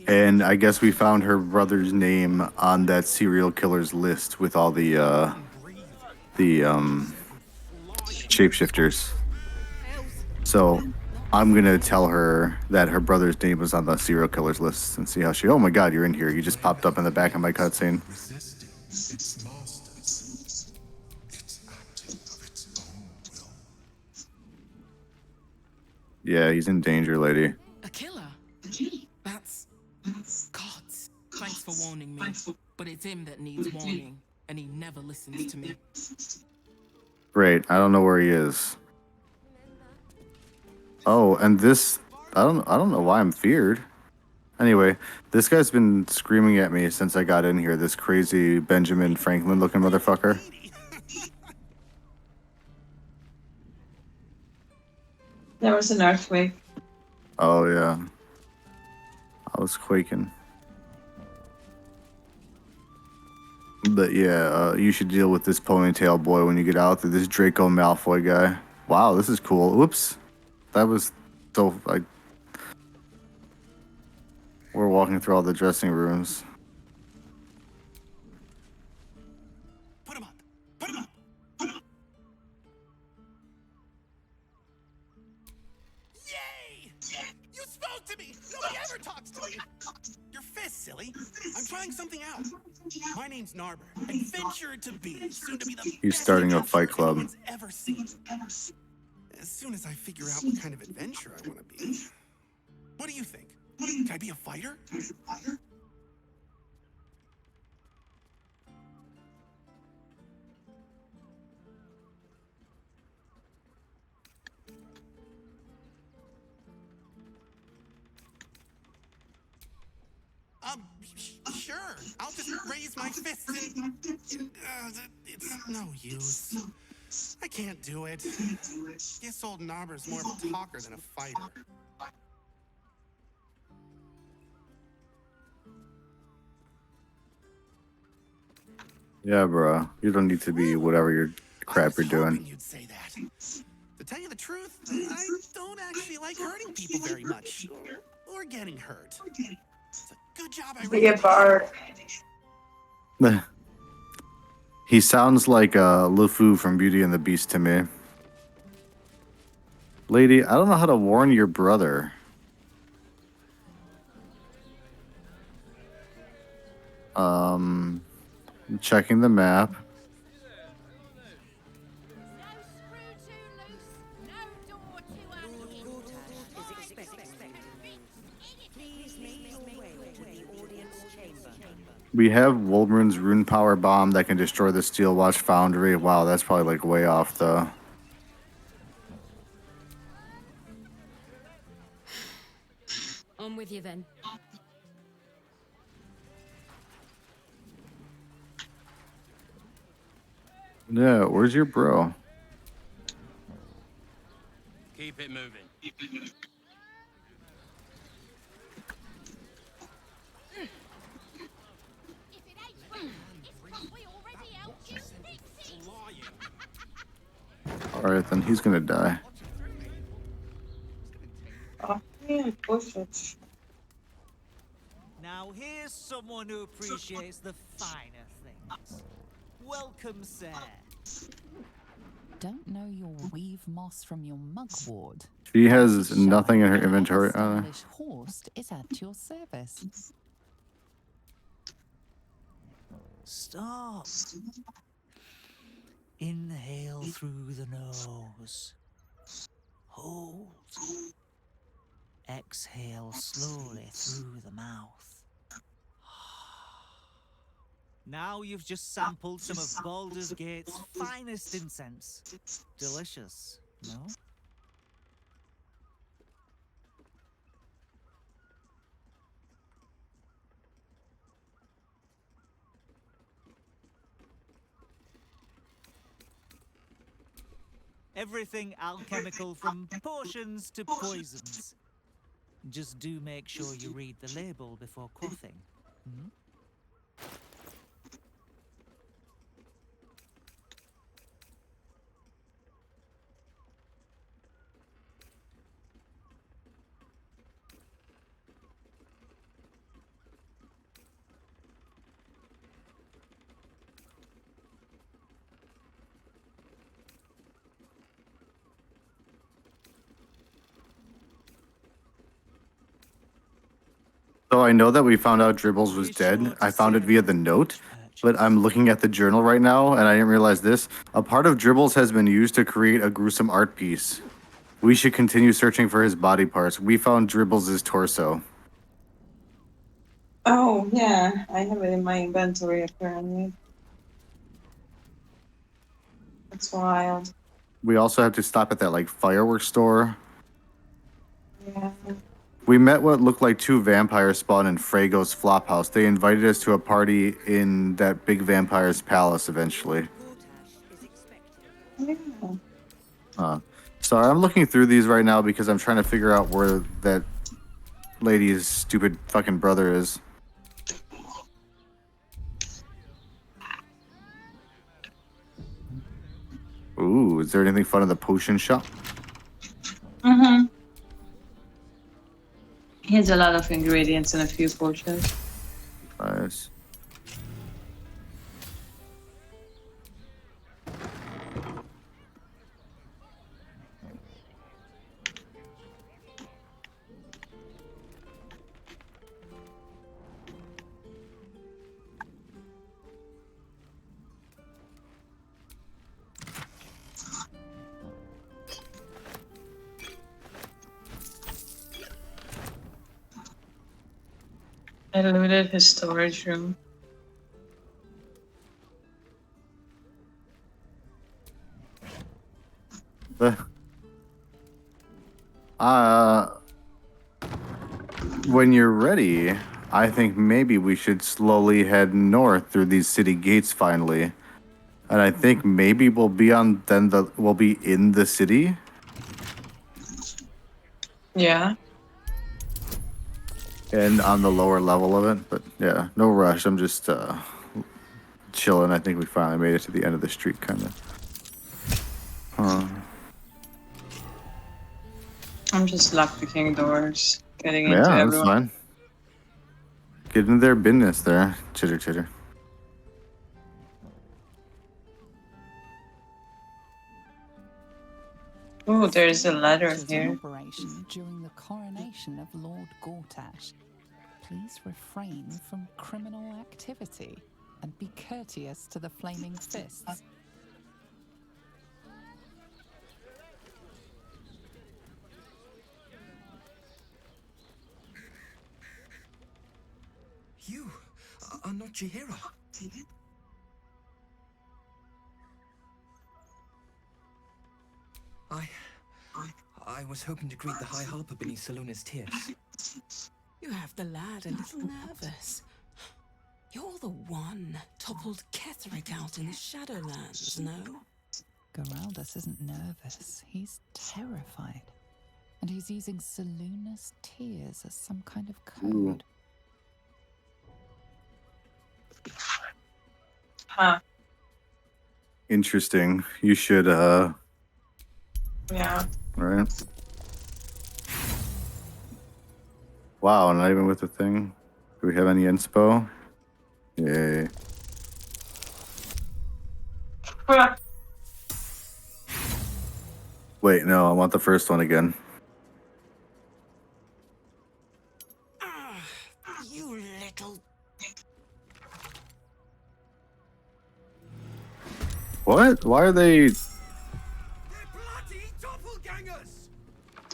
and I guess we found her brother's name on that serial killer's list with all the shapeshifters. So I'm gonna tell her that her brother's name was on the serial killer's list and see how she. Oh my God, you're in here! You just popped up in the back of my cutscene. Resisting its masters. It's acting of its own will. Yeah, he's in danger, lady. A killer? That's gods. Thanks for warning me. But it's him that needs warning, and he never listens to me. Great. I don't know where he is. Oh, and this. I don't know why I'm feared. Anyway, this guy's been screaming at me since I got in here. This crazy Benjamin Franklin looking motherfucker. There was an earthquake. Oh yeah. I was quaking. But yeah, you should deal with this ponytail boy when you get out there. This Draco Malfoy guy. Wow, this is cool. Whoops. That was so like. We're walking through all the dressing rooms. Yay! You spoke to me! Nobody ever talks to me! Your fist, silly. I'm trying something out. My name's Narber. Adventurer to be, soon to be the He's starting a fight club. anyone's ever seen. As soon as I figure out what kind of adventurer I want to be. What do you think? Can I be a fighter? Sure. I'll just raise my fist and it's no use. I can't do it. Guess old Narber's more of a talker than a fighter. Yeah, bro. You don't need to be whatever your crap you're doing. You'd say that. To tell you the truth, I don't actually like hurting people very much. Or getting hurt. It's a good job I Be a bard. He sounds like Lufu from Beauty and the Beast to me. Lady, I don't know how to warn your brother. Checking the map. We have Wolverines Rune Power Bomb that can destroy the Steel Watch Foundry. Wow, that's probably like way off the with you then. Yeah, where's your bro? Keep it moving. Alright, then he's gonna die. Oh, yeah, push it. Now here's someone who appreciates the finer things. Welcome, sir. Don't know your weave moss from your mugwort. She has nothing in her inventory. Stylish horse is at your service. Stop. Inhale through the nose. Hold. Exhale slowly through the mouth. Now you've just sampled some of Baldur's Gate's finest incense. Delicious, no? Everything alchemical from potions to poisons. Just do make sure you read the label before quaffing. Hmm? So I know that we found out Dribbles was dead. I found it via the note, but I'm looking at the journal right now, and I didn't realize this. A part of Dribbles has been used to create a gruesome art piece. We should continue searching for his body parts. We found Dribbles' torso. Oh, yeah, I have it in my inventory apparently. That's wild. We also have to stop at that like fireworks store. Yeah. We met what looked like two vampires spawn in Frago's flophouse. They invited us to a party in that big vampire's palace eventually. Yeah. Sorry, I'm looking through these right now because I'm trying to figure out where that lady's stupid fucking brother is. Ooh, is there anything fun in the potion shop? Mm-hmm. He has a lot of ingredients and a few potions. Nice. I looted his storage room. When you're ready, I think maybe we should slowly head north through these city gates finally. And I think maybe we'll be we'll be in the city. Yeah. And on the lower level of it, but yeah, no rush. I'm just chilling. I think we finally made it to the end of the street, kind of. I'm just lockpicking doors, getting into Yeah, that's everyone. fine. Get into their business there. Chitter, chitter. Oh, there's a letter here. Operation during the coronation of Lord Gortash. Please refrain from criminal activity and be courteous to the Flaming Fists. You are not Chihira. I was hoping to greet the High Harper beneath Salona's tears. You have the lad a little nervous. You're the one toppled Ketherick out in the Shadowlands, no? Geraldus isn't nervous. He's terrified. And he's using Seluna's tears as some kind of code. Huh. Interesting. You should, Yeah. right? Wow, not even with the thing. Do we have any inspo? Yay. Wait, no, I want the first one again. You little... What? Why are they...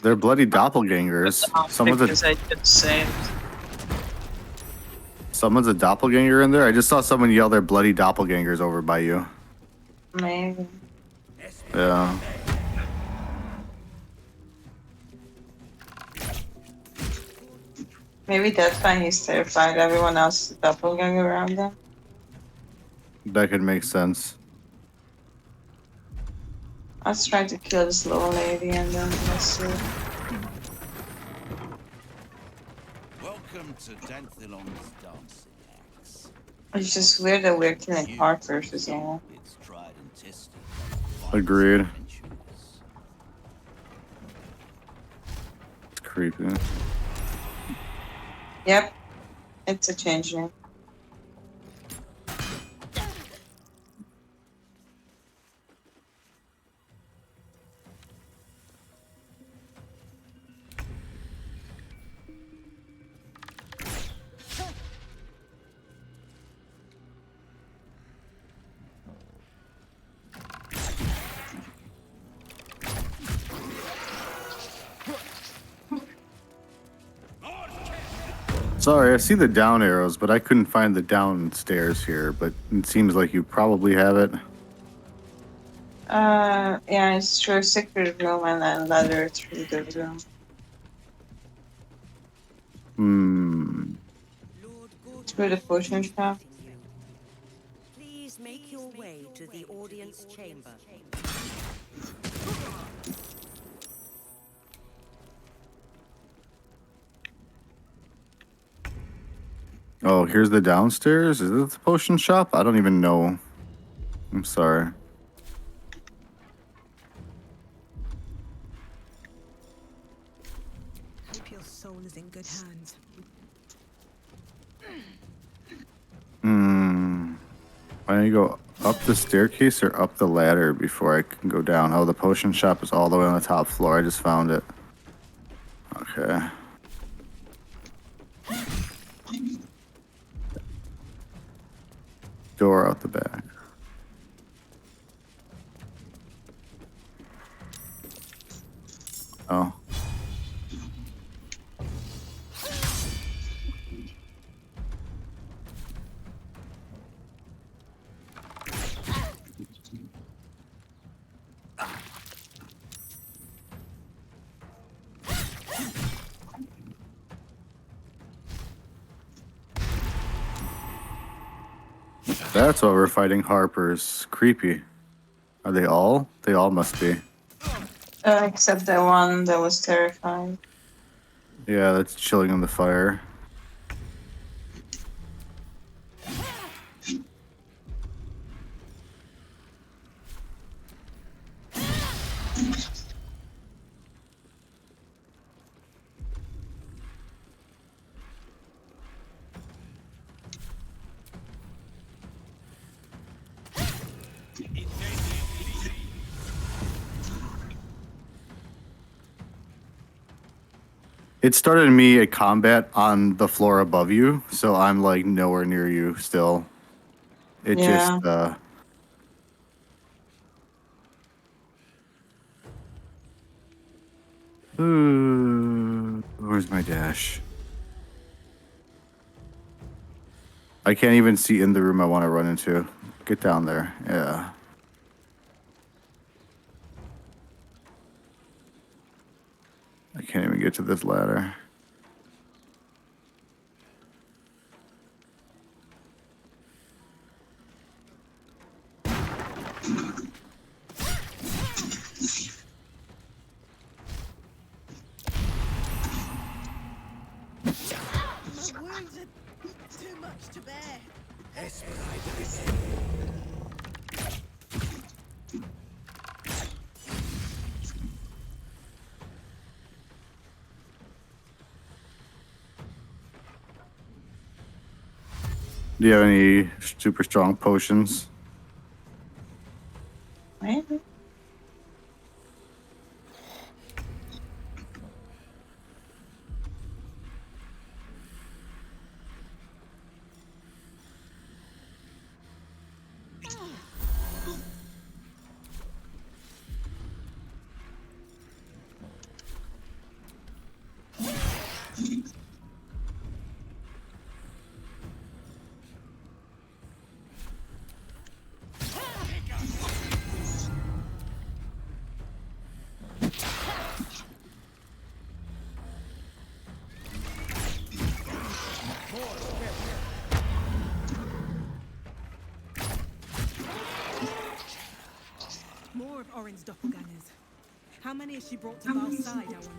They're bloody doppelgangers. Because I did say Someone's a doppelganger in there? I just saw someone yell they're bloody doppelgangers over by you. maybe. Yeah. Maybe that's why he's terrified. Everyone else is doppelganger around him. That could make sense. Let's try to kill this little lady and then let's see. Welcome to Danthilon's dancing acts. It's just weird that we're killing Harpers as well. It's tried and tested. Agreed. It's creepy. Yep. It's a changeling. Sorry, I see the down arrows, but I couldn't find the downstairs here, but it seems like you probably have it. Yeah, it's through a secret room and then ladder through the room. Through the potion shop. Please make your way to the audience chamber. Oh, here's the downstairs? Is it the potion shop? I don't even know. I'm sorry. Hope your soul is in good hands. Why don't you go up the staircase or up the ladder before I can go down? Oh, the potion shop is all the way on the top floor. I just found it. Okay. Door out the back. Oh. That's why we're fighting Harpers. Creepy. Are they all? They all must be. Except the one that was terrified. Yeah, that's chilling in the fire. It started me a combat on the floor above you, so I'm like nowhere near you still. It Yeah. just where's my dash? I can't even see in the room I want to run into. Get down there. Yeah. I can't even get to this ladder. much to bear. Do you have any super strong potions? Maybe. More of Orin's doppelgangers. How many has she brought to Val's side, I wonder?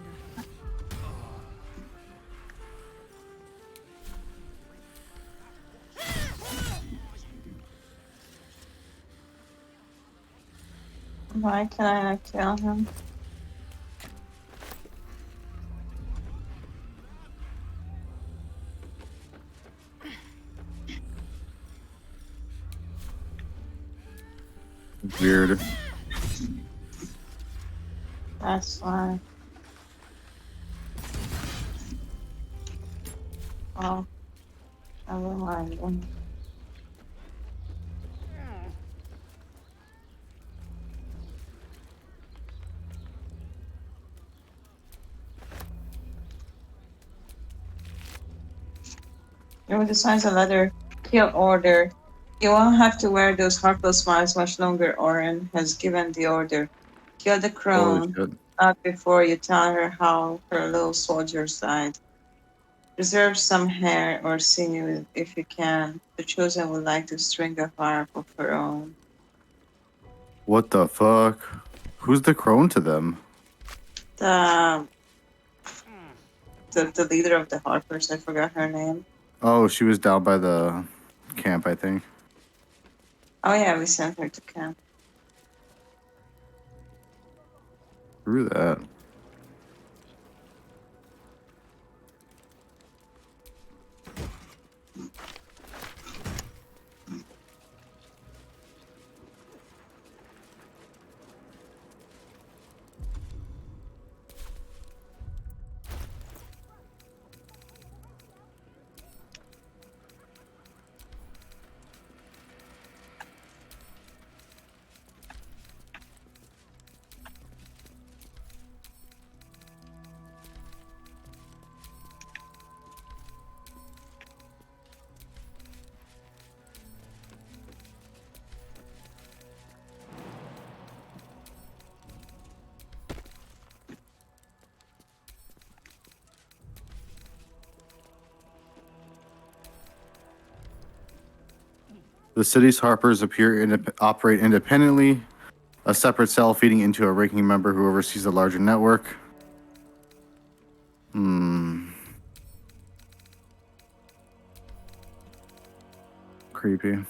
Why can I not kill him? Weird. That's why. Oh, never mind then. Here with the signs of leather, kill order. You won't have to wear those heartless smiles much longer. Orin has given the order. Kill the Holy crone, shit. not before you tell her how her little soldiers died. Reserve some hair or sinew if you can. The chosen would like to string a harp of her own. What the fuck? Who's the crone to them? The, the leader of the harpers, I forgot her name. Oh, she was down by the camp, I think. Oh yeah, we sent her to camp. Through that. The city's harpers operate independently, a separate cell feeding into a ranking member who oversees a larger network. Creepy.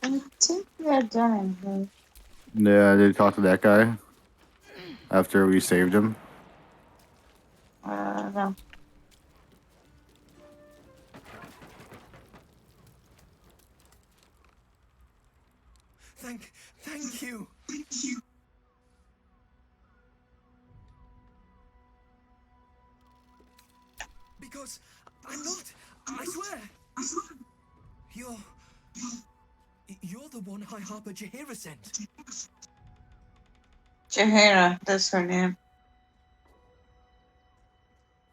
I think we are done here. Yeah, I did talk to that guy after we saved him. No. Thank you. Because I'm not, I swear. You're the one High Harper Jaheira sent. Jaheira, that's her name.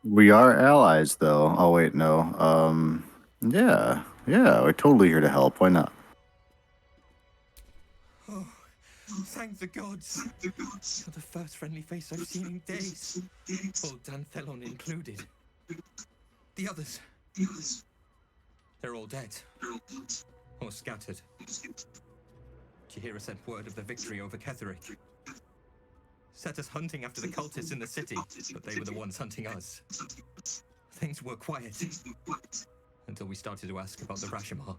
We are allies, though. Oh, wait, no. Yeah, we're totally here to help. Why not? Oh, Thank the gods. You're the first friendly face I've seen in days. Old Dan Thelon included. The others. They're all dead. Or scattered. Chihira sent word of the victory over Ketheric. Set us hunting after the cultists in the city, but they were the ones hunting us. Things were quiet. Until we started to ask about the Rashomar.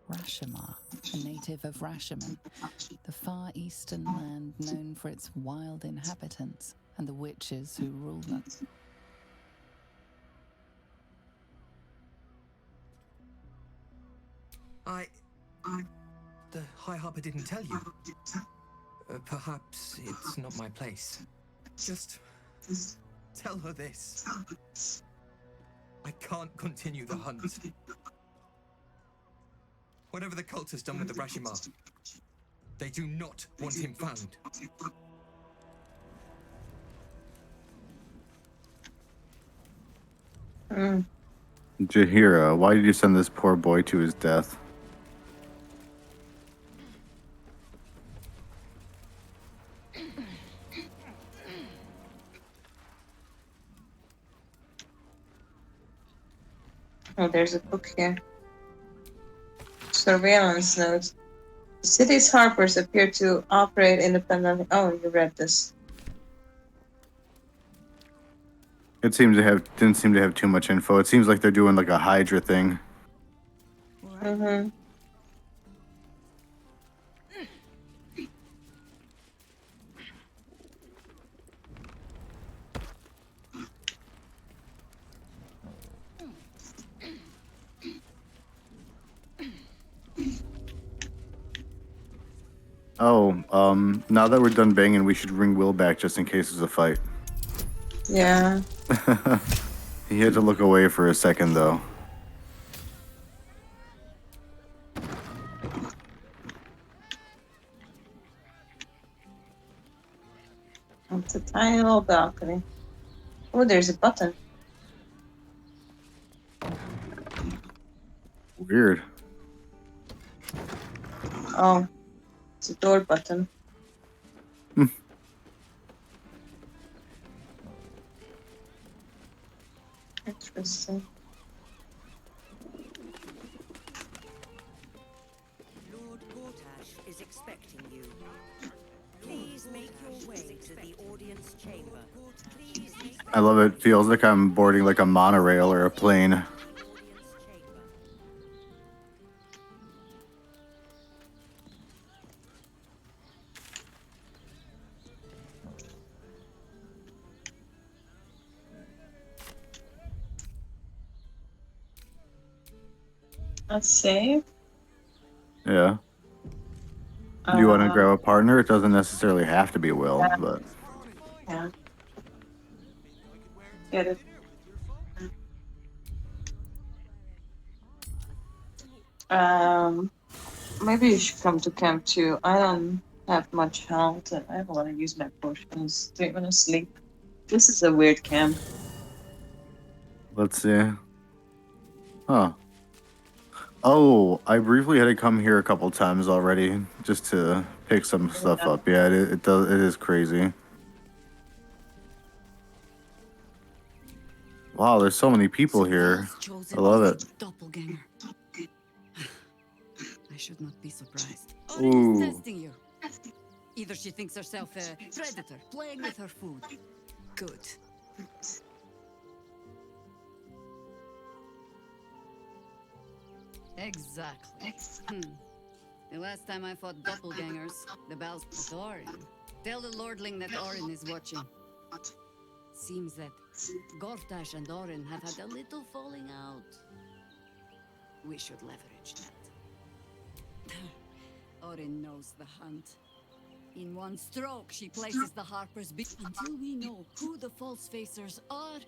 Rashomar, a native of Rashomon, the far eastern land known for its wild inhabitants and the witches who rule them. The High Harper didn't tell you. Perhaps it's not my place. Just tell her this. I can't continue the hunt. Whatever the cult has done with the Rashomar, they do not want him found. Chihira, why did you send this poor boy to his death? Oh, there's a book here. Surveillance notes. The city's harpers appear to operate independently. Oh, you read this. It didn't seem to have too much info. It seems like they're doing like a Hydra thing. Mm-hmm. Oh, now that we're done banging, we should bring Will back just in case there's a fight. Yeah. He had to look away for a second, though. It's a tiny little balcony. Oh, there's a button. Weird. Oh, it's a door button. Interesting. Lord Gortash is expecting you. Please make your way to the audience chamber. Please make I love it. Feels like I'm boarding like a monorail or a plane. Let's save. Yeah. Do you want to grab a partner? It doesn't necessarily have to be Will, but... Yeah. Get it. Maybe you should come to camp too. I don't have much health and I don't want to use my potions. Don't want to sleep. This is a weird camp. Let's see. Huh. Oh, I briefly had to come here a couple times already just to pick some stuff up. Yeah, it does. It is crazy. Wow, there's so many people here. I love it. Doppelganger. I should not be surprised. Ooh. Orin is testing you. Either she thinks herself a predator, playing with her food. Good. Exactly. The last time I fought doppelgangers, the bells of Orin. Tell the lordling that Orin is watching. Seems that Gortash and Orin have had a little falling out. We should leverage that. Orin knows the hunt. In one stroke, she places the Harpers until we know who the false facers are.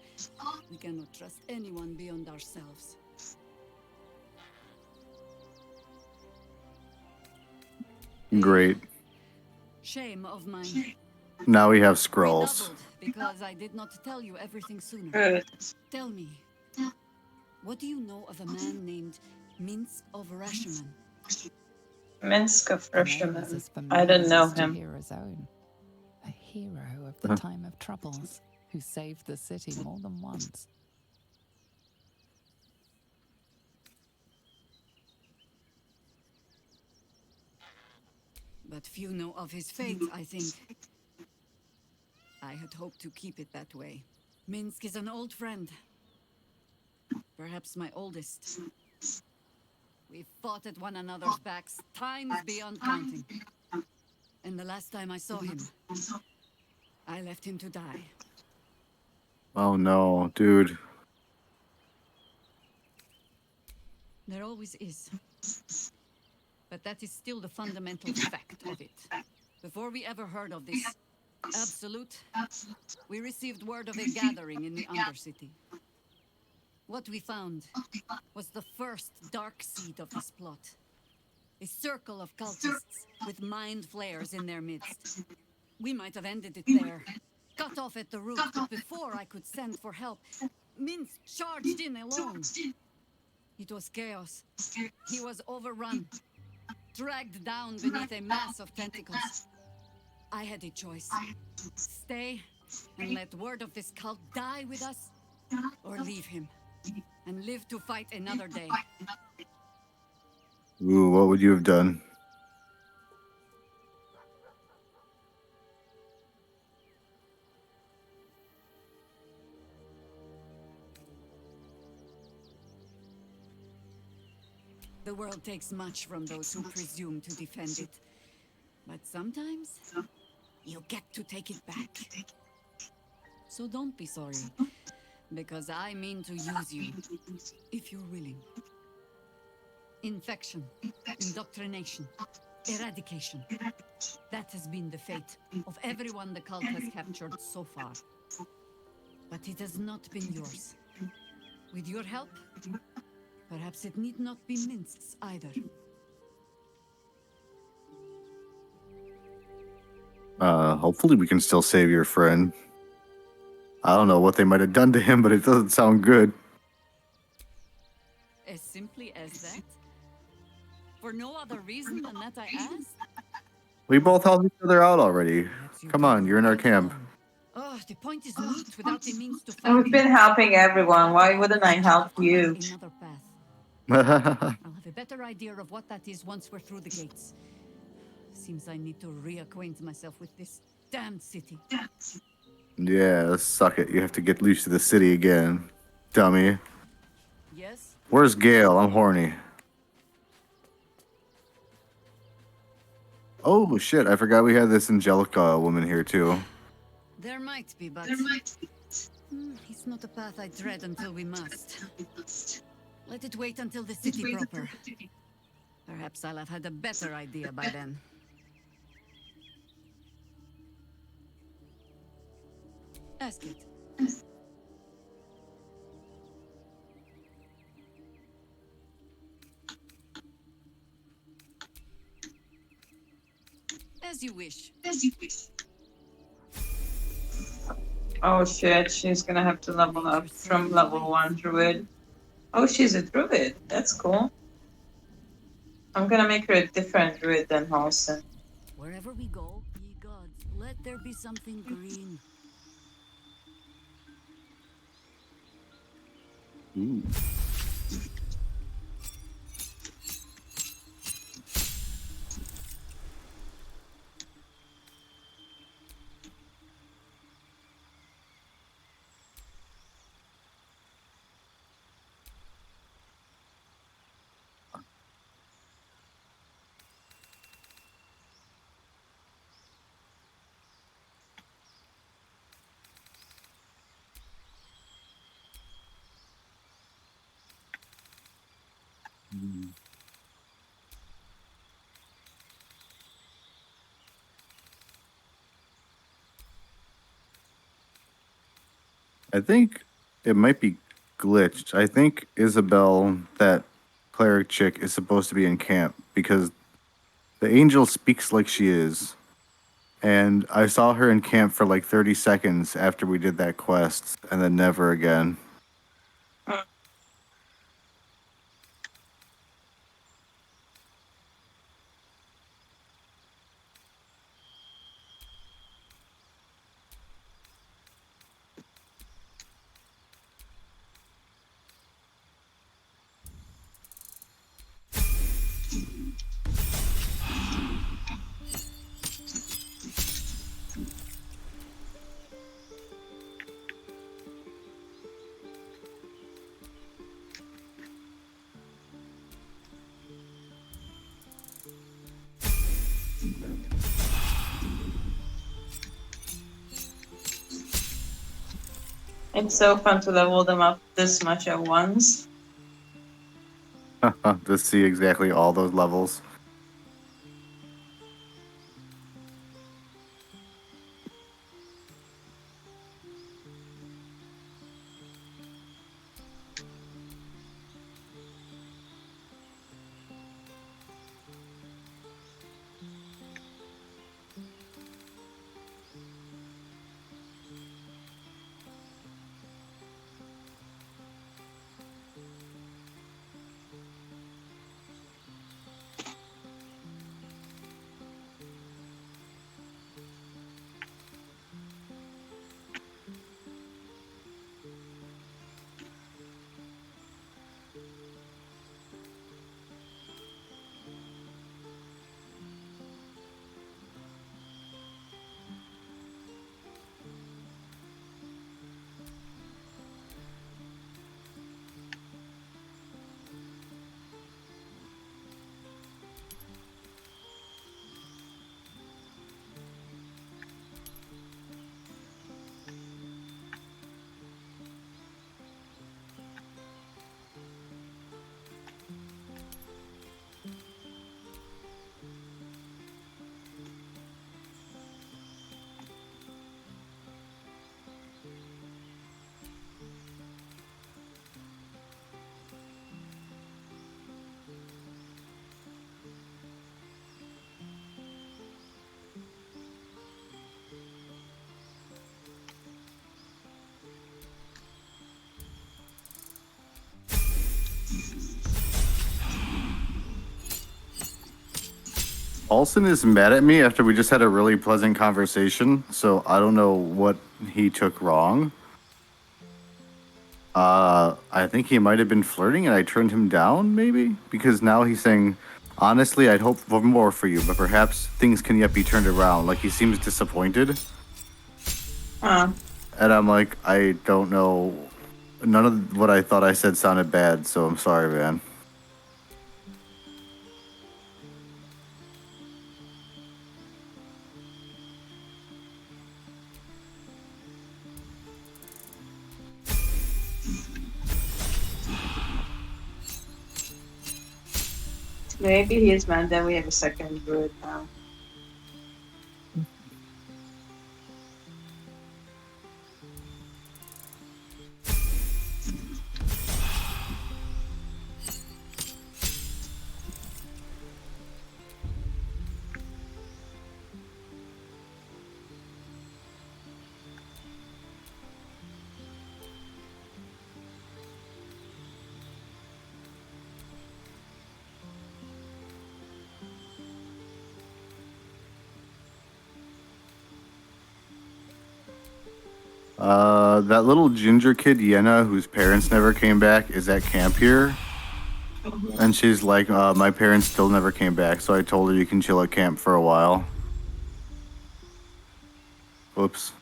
We cannot trust anyone beyond ourselves. Great. Shame of mine. Now we have scrolls. Because I did not tell you everything sooner. Tell me, what do you know of a man named Mince of Rashomon? Minsk of The name is Fisherman. as I familiar don't know as him. Tahira's own. A hero of the Huh. time of troubles who saved the city more than once. But few know of his fate, I think. I had hoped to keep it that way. Minsk is an old friend. Perhaps my oldest. We fought at one another's backs, times beyond counting. And the last time I saw him, I left him to die. Oh no, dude. There always is. But that is still the fundamental fact of it. Before we ever heard of this absolute, we received word of a gathering in the Undercity. What we found was the first dark seed of this plot. A circle of cultists with mind flayers in their midst. We might have ended it there, cut off at the root, but before I could send for help, Minsk charged in alone. It was chaos. He was overrun, dragged down beneath a mass of tentacles. I had a choice. Stay and let word of this cult die with us, or leave him and live to fight another day. Ooh, what would you have done? The world takes much from those who presume to defend it. But sometimes, you get to take it back. So don't be sorry, because I mean to use you, if you're willing. Infection, indoctrination, eradication. That has been the fate of everyone the cult has captured so far. But it has not been yours. With your help, perhaps it need not be Minsk's either. Hopefully we can still save your friend. I don't know what they might have done to him, but it doesn't sound good. As simply as that? For no other reason than that I asked? We both helped each other out already. Come on, you're in our camp. Oh, the point is moot without the means to And fight we've been him. helping everyone. Why wouldn't I help you? Another path. I'll have a better idea of what that is once we're through the gates. Seems I need to reacquaint myself with this damned city. Yeah, suck it. You have to get loose to the city again. Dummy. Yes? Where's Gale? I'm horny. Oh shit, I forgot we had this Angelica woman here too. There might be, but... it's not a path I tread until we must. Let it wait until the city proper. Perhaps I'll have had a better idea by then. Ask it. As you wish. As you wish. Oh shit, she's gonna have to level up from level 1 druid. Oh, she's a druid. That's cool. I'm gonna make her a different druid than Halson. Wherever we go, ye gods, let there be something green. Ooh. I think it might be glitched. I think Isabel, that cleric chick, is supposed to be in camp because the angel speaks like she is. And I saw her in camp for like 30 seconds after we did that quest, and then never again. It's so fun to level them up this much at once. To see exactly all those levels. Olsen is mad at me after we just had a really pleasant conversation, so I don't know what he took wrong. I think he might have been flirting and I turned him down, maybe? Because now he's saying, honestly, I'd hope for more for you, but perhaps things can yet be turned around. Like, he seems disappointed. And I'm like, I don't know. None of what I thought I said sounded bad, so I'm sorry, man. Maybe he is mad that we have a second druid now. That little ginger kid, Yenna, whose parents never came back, is at camp here. And she's like, my parents still never came back, so I told her you can chill at camp for a while. Whoops.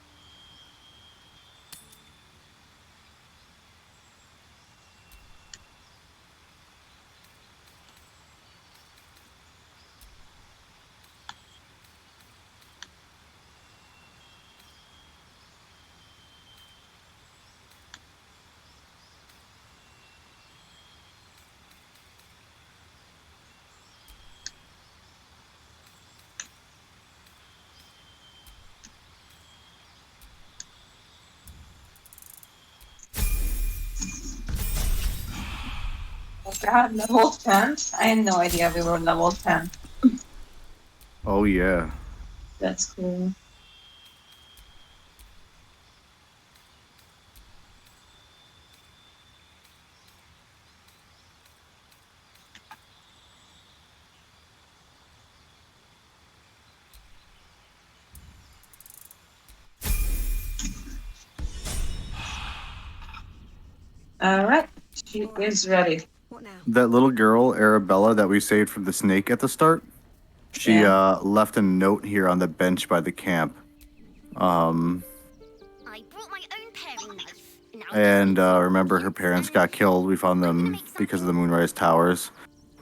Oh god, level 10? I had no idea we were level 10. Oh, yeah. That's cool. Alright, she is ready. That little girl, Arabella, that we saved from the snake at the start, she left a note here on the bench by the camp. And remember, her parents got killed. We found them because of the Moonrise Towers.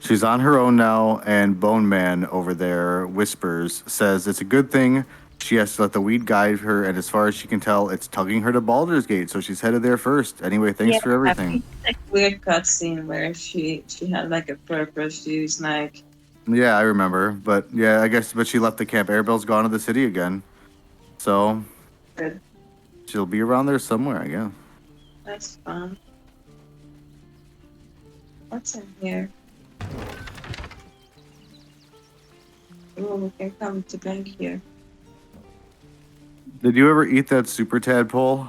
She's on her own now, and Bone Man over there whispers, says it's a good thing she has to let the weed guide her, and as far as she can tell, it's tugging her to Baldur's Gate, so she's headed there first. Anyway, thanks Yeah, for everything. like weird cutscene where she had like a purpose. She was like, Yeah, I remember. But yeah, I guess, but she left the camp. Arabelle's gone to the city again. So good. she'll be around there somewhere, I guess. That's fun. What's in here? Oh, we can come to bank here. Did you ever eat that super tadpole?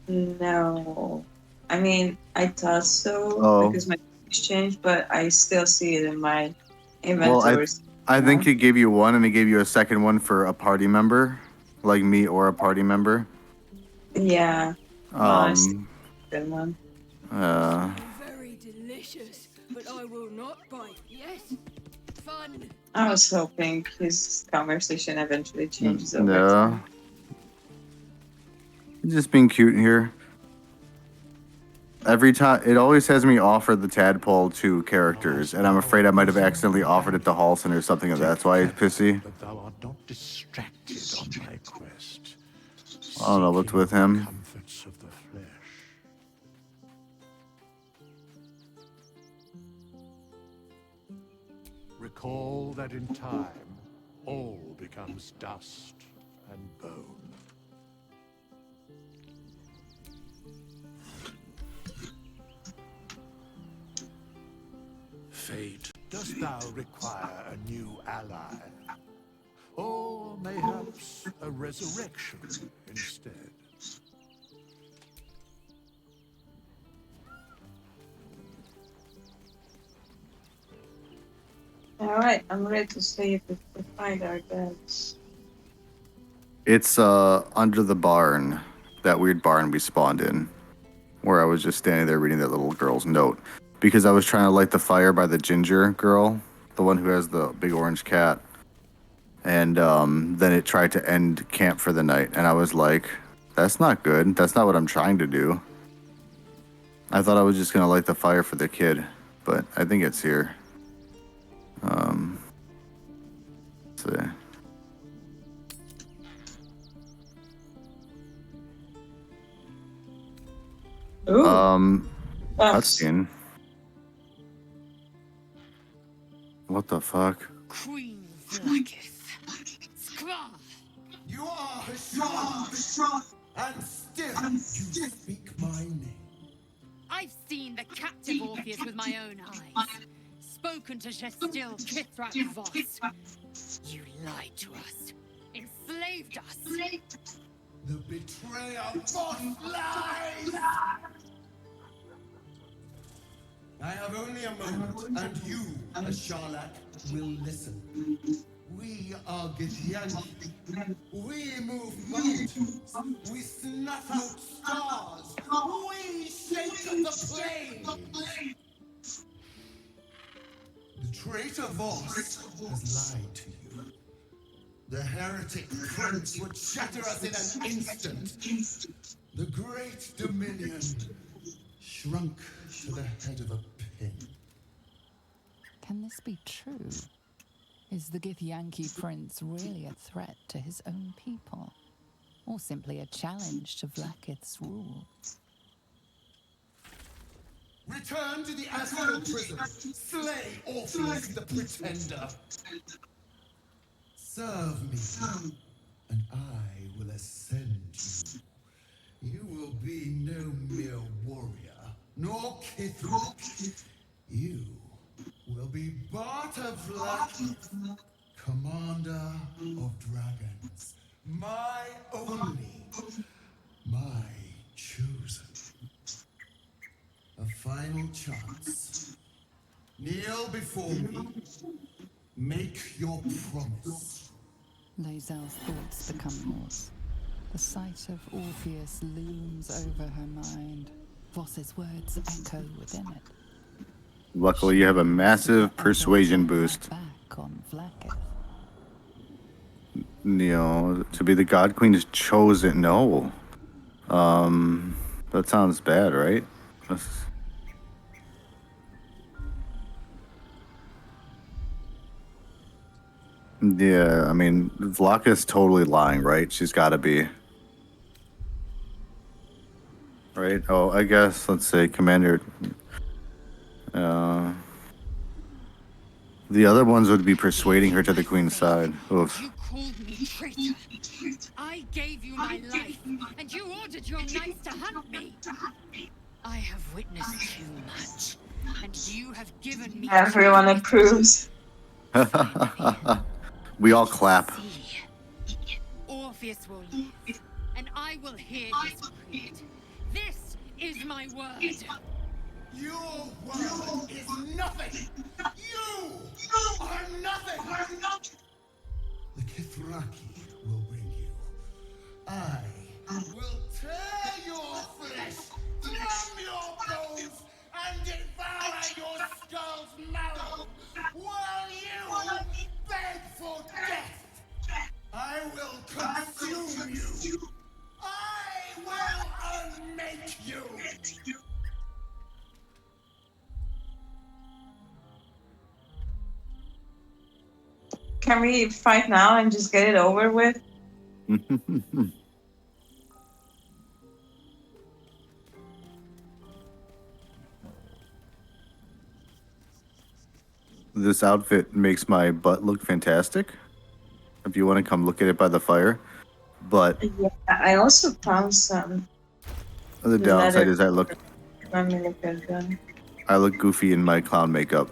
No. I mean, I thought so Oh. because my face changed, but I still see it in my Well, inventory. I think it gave you one, and it gave you a second one for a party member, like me or a party member. Yeah. Good one. Very delicious, but I will not bite. Yes? Fun. I was hoping his conversation eventually changes over No. time. Just being cute here. Every time, it always has me offer the tadpole to characters, and I'm afraid I might have accidentally offered it to Halson or something, and that's why he's pissy. But thou art not distracted on thy quest. I don't know what's with him. Comforts of the flesh. Recall that in time, all becomes dust and bone. Fate, dost thou require a new ally? Or mayhaps a resurrection instead? Alright, I'm ready to see if we can find our beds. It's under the barn, that weird barn we spawned in, where I was just standing there reading that little girl's note. Because I was trying to light the fire by the ginger girl, the one who has the big orange cat. And then it tried to end camp for the night. And I was like, that's not good. That's not what I'm trying to do. I thought I was just going to light the fire for the kid. But I think it's here. Let's see. Ooh. Cutscene. What the fuck? Queen Blacketh. Skra! You are Hashar, and still you speak my name. I've seen the captive Orpheus with my own eyes. Spoken to Gestil Kithrak Voss. You lied to us. Enslaved us. The betrayer Voss lies! I have only a moment, and you, Asharlak, will listen. We are Githyanki. We move mountains. We snuff out stars. We shake the plains. The traitor Voss has lied to you. The heretic prince would shatter us in an instant. The great dominion shrunk to the head of a pin. Can this be true? Is the Githyanki prince really a threat to his own people? Or simply a challenge to Vlaakith's rule? Return to the astral prison. Slay Orpheus the pretender. Serve me, and I will ascend you. You will be no mere warrior, nor Kithrak. You will be Barta Vlaakith, commander of dragons. My only, my chosen. A final chance. Kneel before me. Make your promise. Lae'zel's thoughts become yours. The sight of Orpheus looms over her mind. Voss's words echo within it. Luckily, you have a massive persuasion boost. Back on Vlaakith. You know, to be the God Queen is chosen. No. That sounds bad, right? Yeah, I mean, Vlaka's totally lying, right? She's got to be. Right? Oh, I guess, let's say, Commander. Uh, the other ones would be persuading her to the Queen's side. Oof. You called me traitor. I gave you my life, and you ordered your knights to hunt me. I have witnessed too much, and you have given me Everyone too approves. We all clap. See. Orpheus will live, and I will hear his creed. This is my word. Your word is nothing! You are nothing! The Kithraki will bring you. I will tear your flesh from your bones and devour your skull's marrow while you beg for death. I will consume you. I will unmake you. Can we fight now and just get it over with? This outfit makes my butt look fantastic. If you want to come look at it by the fire. But Yeah, I also found some the downside leather is I look gun. goofy in my clown makeup.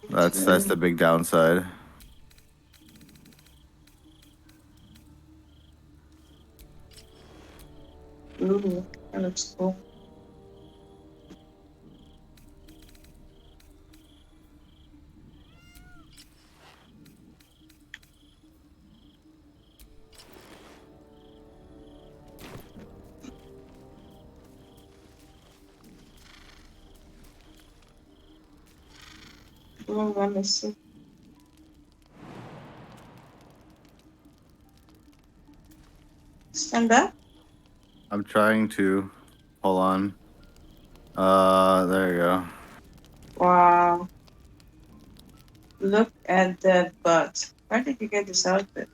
That's the big downside. Ooh, that looks cool. Oh, let me see. Stand up. I'm trying to. Hold on. There you go. Wow. Look at that butt. Where did you get this outfit?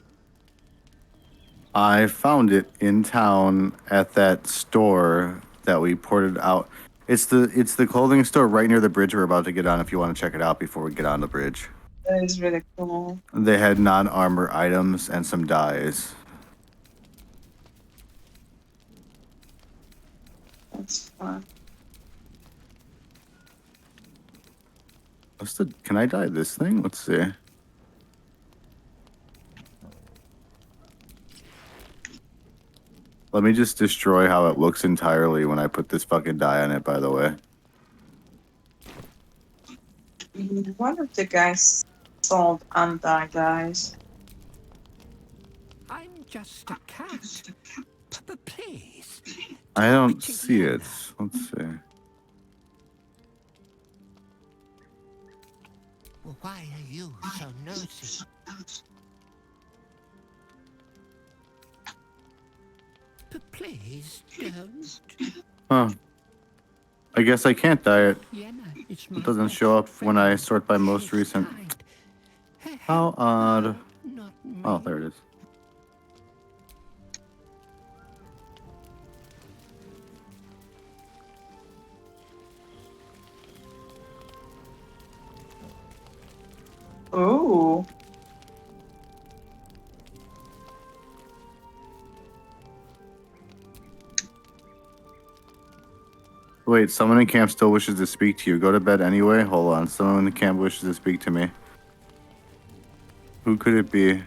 I found it in town at that store that we ported out. It's the clothing store right near the bridge we're about to get on if you want to check it out before we get on the bridge. That is really cool. They had non-armor items and some dyes. That's fun. Can I dye this thing? Let's see. Let me just destroy how it looks entirely when I put this fucking dye on it, by the way. One of the guys sold undyed dyes. I'm just a cat. Please. I don't see it. Let's see. Well, why are you so nosy? Please don't. Huh. I guess I can't dye it. Yeah, no, it's It doesn't show up when I sort by most recent. How odd. Oh, there it is. Ooh. Wait, someone in camp still wishes to speak to you. Go to bed anyway? Hold on. Someone in the camp wishes to speak to me. Who could it be?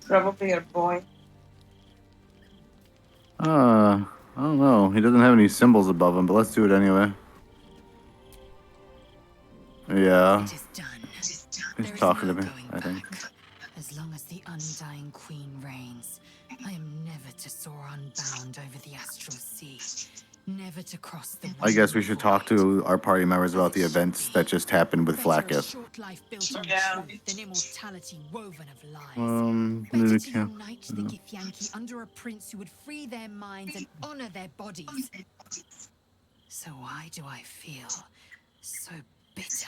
Probably your boy. I don't know. He doesn't have any symbols above him, but let's do it anyway. Yeah. It is done. He's There is talking no to me, going I think. back. As long as the undying queen reigns, I am never to soar unbound over the astral sea. Never to cross the I guess we should talk to our party members about the events that just happened with better a Flaketh. short life built on truth than immortality woven of lies. New Better to camp. unite the Githyanki under a prince who would free their minds and honor their bodies. So why do I feel so bitter?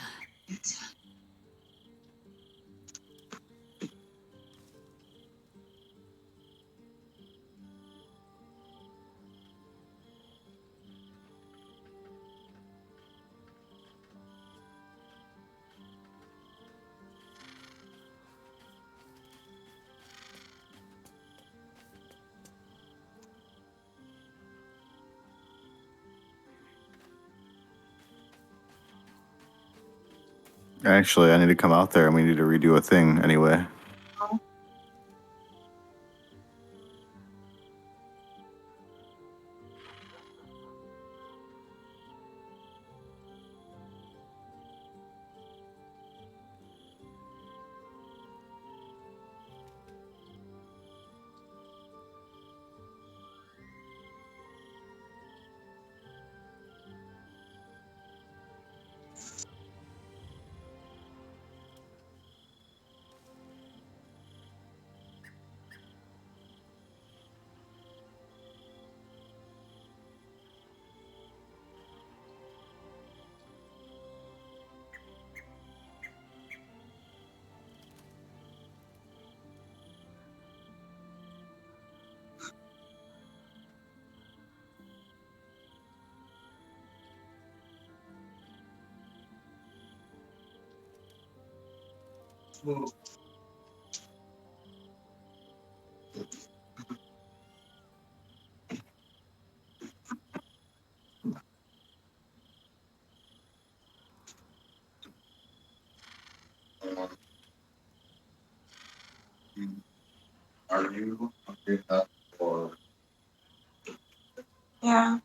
Actually, I need to come out there and we need to redo a thing anyway. Are you hungry enough for? Yeah.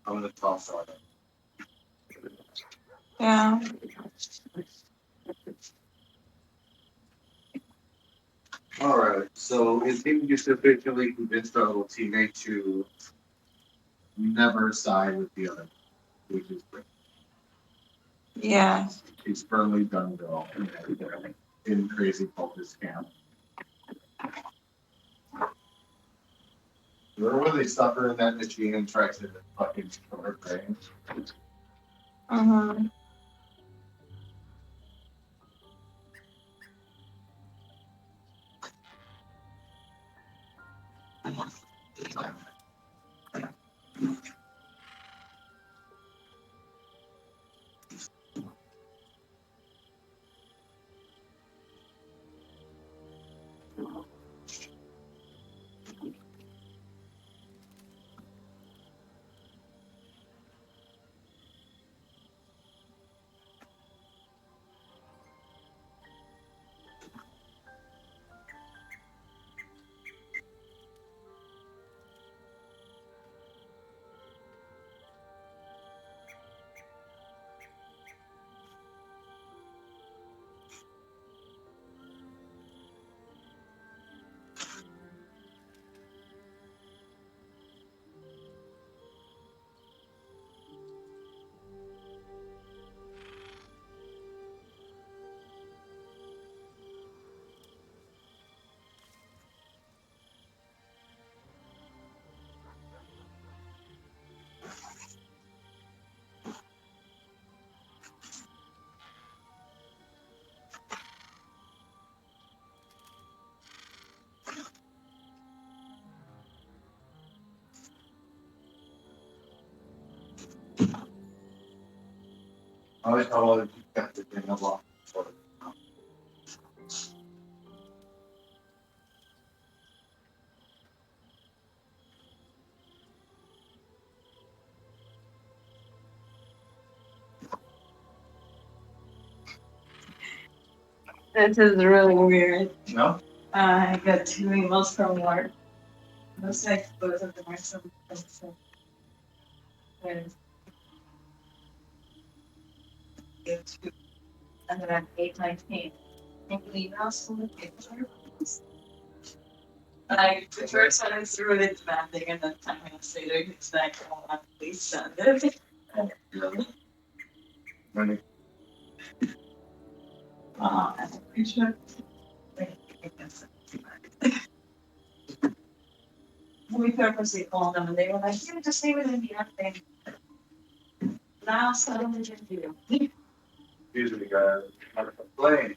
I'm gonna toss on it. Yeah. All right. So it seems you sufficiently convinced our little teammate to never side with the other, which is great. Yeah. He's firmly done though in crazy cultist camp. Remember when they suffer in that machine and tries to fucking kill her brain? Uh-huh. I always thought you kept the thing unlocked. This is really weird. No? I got 2 emails from work. Looks like both of them are some and and then at 8:19. Emails from the picture. I the first time I threw it into mapping and then 10 minutes later he's like, oh, please send it. Ready? I'm pretty sure. We purposely called them and they were like, you just leave it in the update. Now suddenly just do. Usually guys, I'm playing.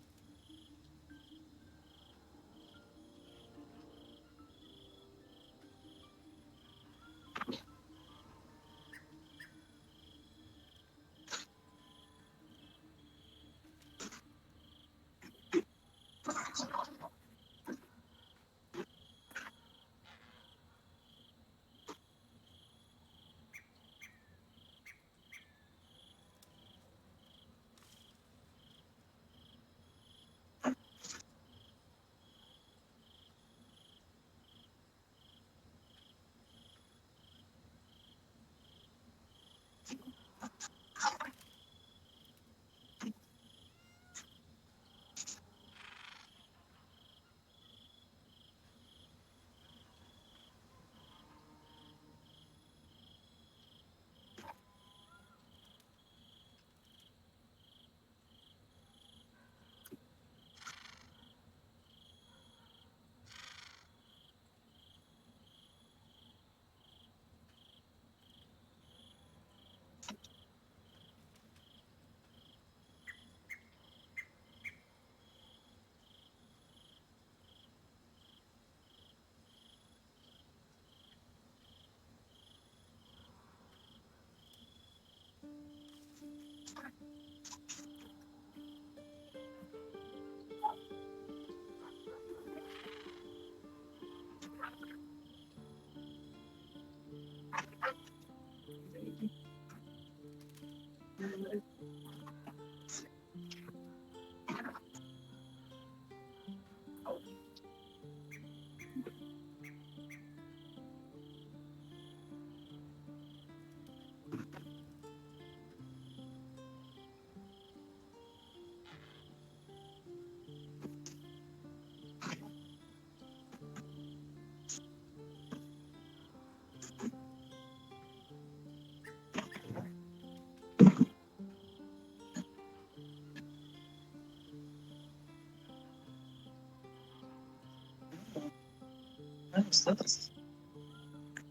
What is this?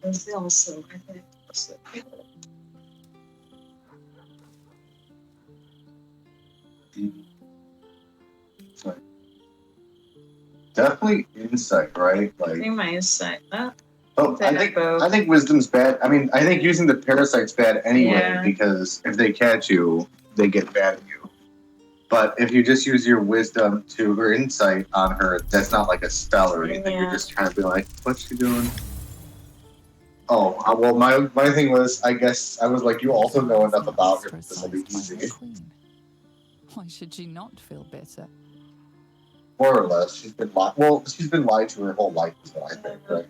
It's also, I think, Like, definitely insight, right? I Like, think my insight. oh, I think wisdom's bad. I mean, I think using the parasite's bad anyway Yeah. because if they catch you, they get bad at you. But if you just use your wisdom to or insight on her, that's not like a spell or anything. You're just trying to be like, what's she doing? Oh, well, my thing was, I guess I was like, you also know enough about her. This will be easy. Why should she not feel bitter? More or less, she's been lied. Well, she's been lied to her whole life, is what I think, right?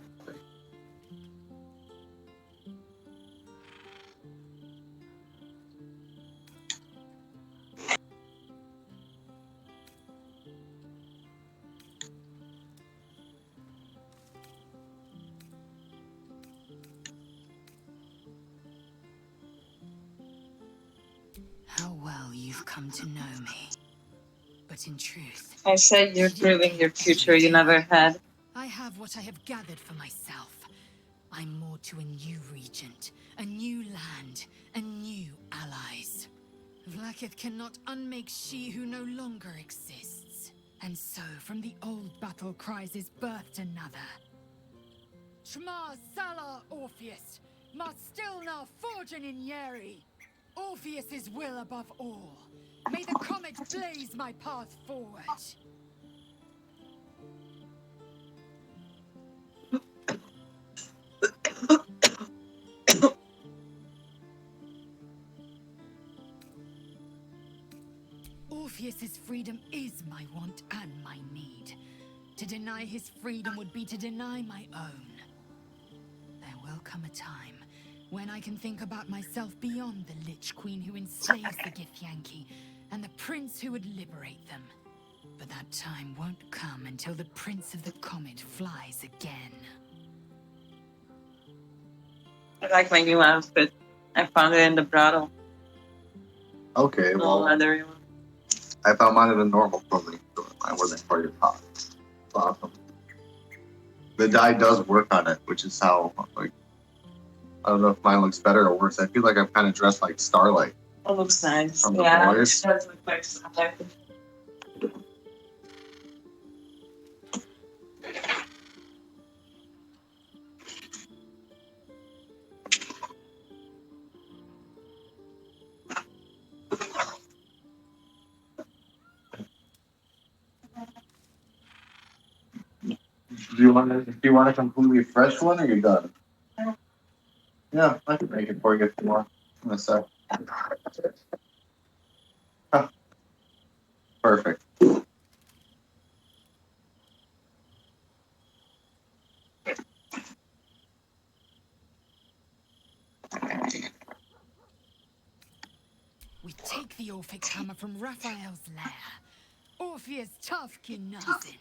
How well you've come to know me. But in truth, I said you're proving your future you never had. I have what I have gathered for myself. I'm more to a new regent, a new land, and new allies. Vlaakith cannot unmake she who no longer exists. And so, from the old battle cries is birthed another. Shema Salar Orpheus, Mastilna Forgin in Yeri. Orpheus's will above all. May the comet blaze my path forward. Orpheus's freedom is my want and my need. To deny his freedom would be to deny my own. There will come a time when I can think about myself beyond the Lich Queen who enslaves the Githyanki and the prince who would liberate them. But that time won't come until the Prince of the Comet flies again. I like my new outfit. I found it in the brothel. Okay, well, Leathery one. I found mine in a normal clothing store. I wasn't part of your pot. It's awesome. The dye does work on it, which is how, like, I don't know if mine looks better or worse. I feel like I'm kind of dressed like Starlight. It looks nice. From the Yeah, it boys. does look like Starlight. Do you want a completely fresh one, or you done? Yeah, I can make it for you if you want. In a sec. Huh. Perfect. We take the Orphic hammer from Raphael's lair. Orpheus tough Kinazin.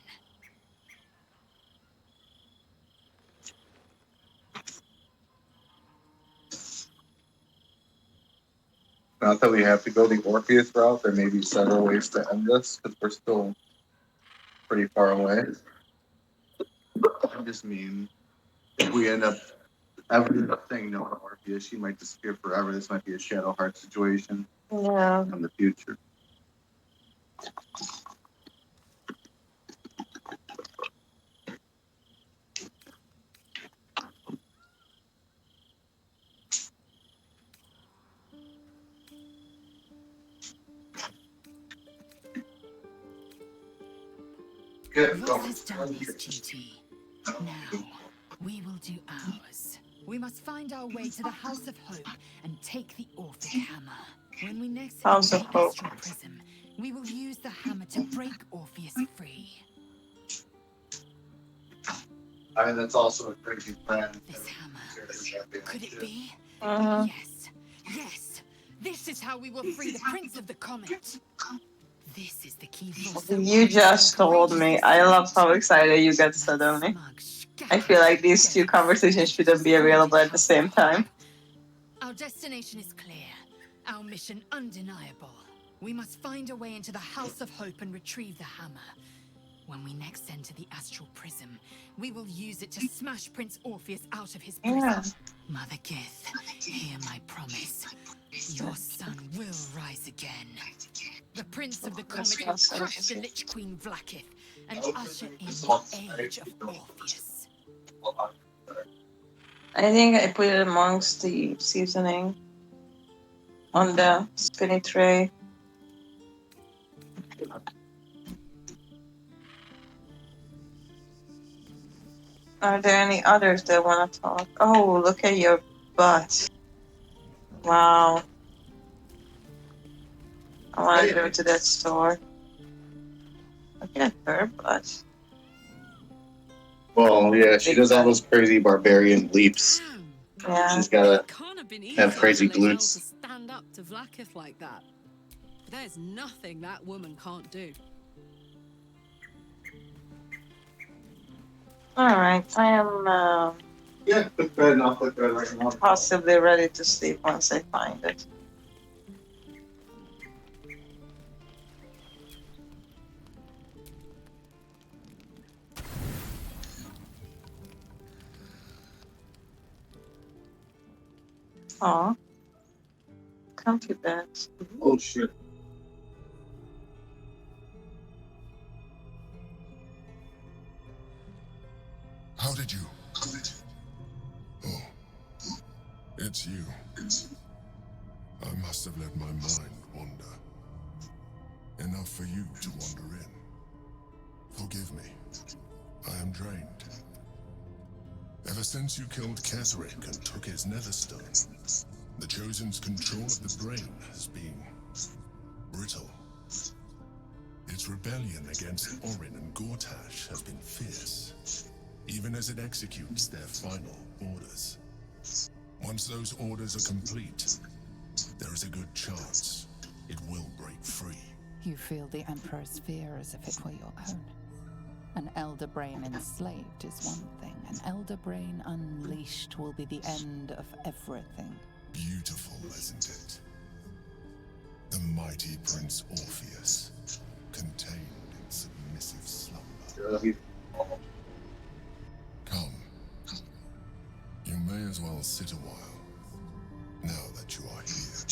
Not that we have to go the Orpheus route. There may be several ways to end this, because we're still pretty far away. I just mean, if we end up ever saying no to Orpheus, she might disappear forever. This might be a Shadow Heart situation Yeah. in the future. Ross has done his duty. Now, we will do ours. We must find our way to the House of Hope and take the Orphic Hammer. When we next House enter of the Hope. Astral Prism, we will use the hammer to break Orpheus free. I mean, that's also a crazy plan. This hammer. Could it be? Uh-huh. Yes. Yes. This is how we will free the Prince of the Comet. This is the key for You just told me. I love how excited you get suddenly. I feel like these two conversations shouldn't be available at the same time. Our destination is clear. Our mission undeniable. We must find a way into the House of Hope and retrieve the hammer. When we next enter the Astral Prism, we will use it to smash Prince Orpheus out of his prison. Yeah. Mother Gith, hear my promise. Your son will rise again. The Prince of the Comet will crush the Lich Queen Vlaakith and usher in the age of Orpheus. I think I put it amongst the seasoning on the spinning tray. Are there any others that want to talk? Oh, look at your butt. Wow. I want to go to that store. Look at her butt. Well, yeah, she does all those crazy barbarian leaps. Yeah. She's gotta Can't have been easy have crazy telling Elle glutes. to stand up to Vlaakith like that. There's nothing that woman can't do. Alright, I am Yeah, put bed and I'll put bed right now. possibly ready to sleep once I find it. Aw. Comfy bed. Oh shit. How did you? Oh, it's you. I must have let my mind wander. Enough for you to wander in. Forgive me. I am drained. Ever since you killed Ketherick and took his netherstone, the Chosen's control of the brain has been brittle. Its rebellion against Orin and Gortash has been fierce, even as it executes their final orders. Once those orders are complete, there is a good chance it will break free. You feel the Emperor's fear as if it were your own. An elder brain enslaved is one thing. An elder brain unleashed will be the end of everything. Beautiful, isn't it? The mighty Prince Orpheus, contained in submissive slumber. Come. You may as well sit a while, now that you are here.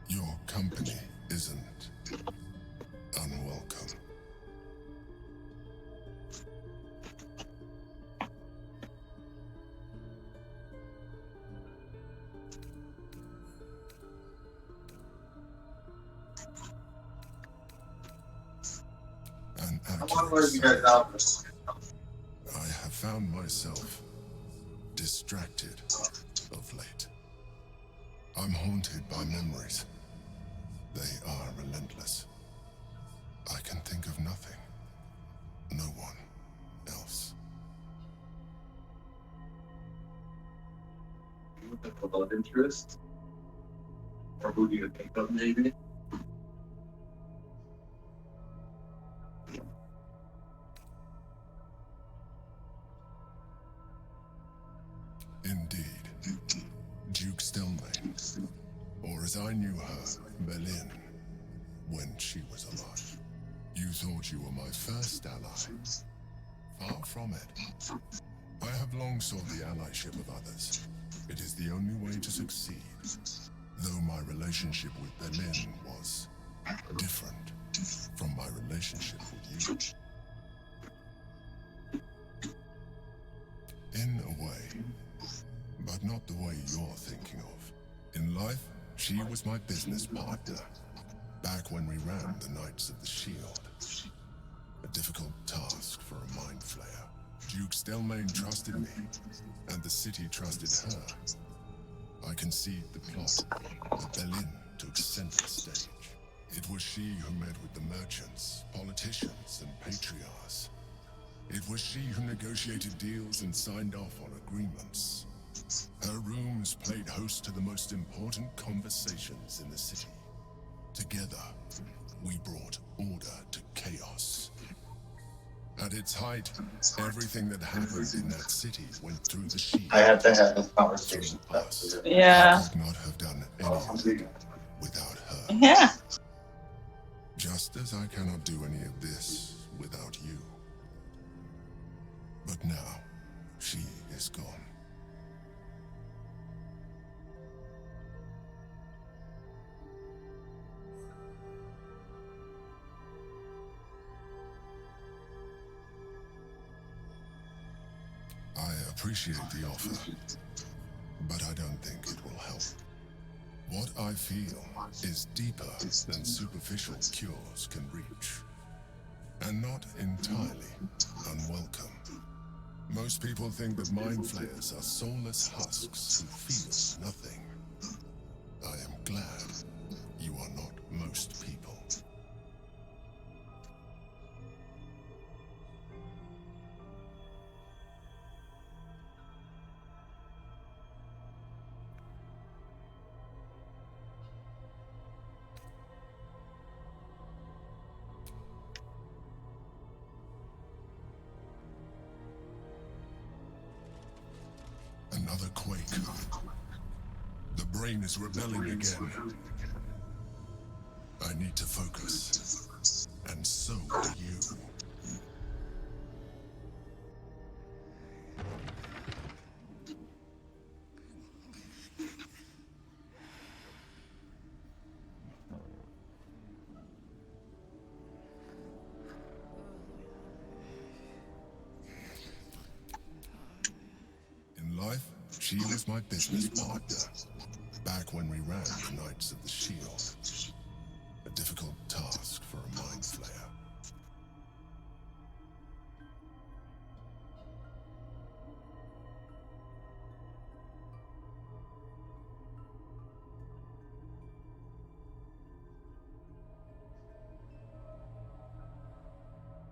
Your company isn't unwelcome. An accurate summary. I have found myself distracted of late. I'm haunted by memories. They are relentless. I can think of nothing. No one else. A love interest? Or who do you think of, maybe? Indeed. Duke Stelmane. Or as I knew her, Belin, when she was alive. You thought you were my first ally. Far from it. I have long sought the allyship of others. It is the only way to succeed. Though my relationship with Belin was different from my relationship with you. In a way, but not the way you're thinking of. In life, she was my business partner, back when we ran the Knights of the Shield. A difficult task for a mind flayer. Duke Stelmane trusted me, and the city trusted her. I conceived the plot, but Berlin took center stage. It was she who met with the merchants, politicians, and patriarchs. It was she who negotiated deals and signed off on agreements. Her rooms played host to the most important conversations in the city. Together, we brought order to chaos. At its height, everything that happened in that city went through the shield. I had to have this conversation. Us. Yeah. I could not have done any of it without her. Yeah. Just as I cannot do any of this without you. But now, she is gone. I appreciate the offer, but I don't think it will help. What I feel is deeper than superficial cures can reach, and not entirely unwelcome. Most people think that mind flayers are soulless husks who feel nothing. I am glad you are not most people. Another quake. The brain is rebelling again. I need to focus. And so do you. In life, she was my business partner. Back when we ran the Knights of the Shield. A difficult task for a mind flayer.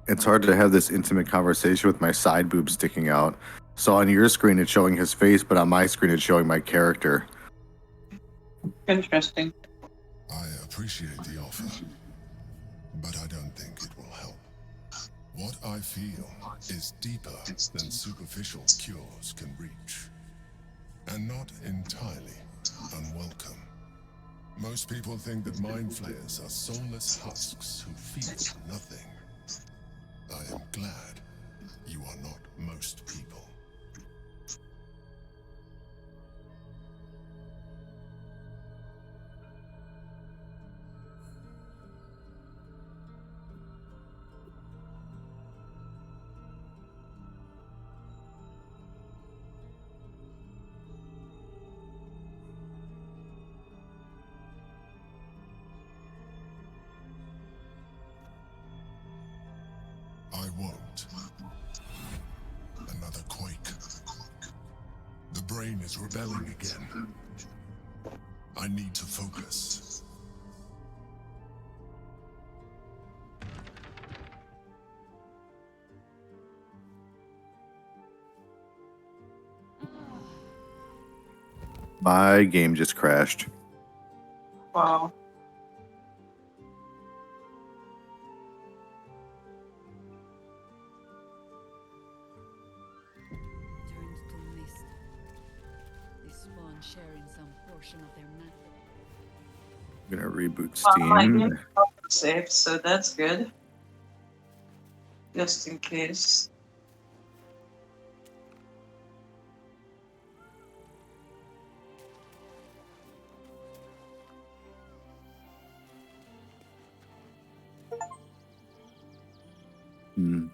It's hard to have this intimate conversation with my side boob sticking out. So on your screen it's showing his face, but on my screen it's showing my character. Interesting. I appreciate the offer, but I don't think it will help. What I feel is deeper than superficial cures can reach, and not entirely unwelcome. Most people think that mind flayers are soulless husks who feel nothing. I am glad you are not most people. I won't. Another quake. The brain is rebelling again. I need to focus. My game just crashed. Wow. Turned to mist. They spawn sharing some portion of their map. I'm gonna reboot My Steam. game saved, so that's good. Just in case. Hmm.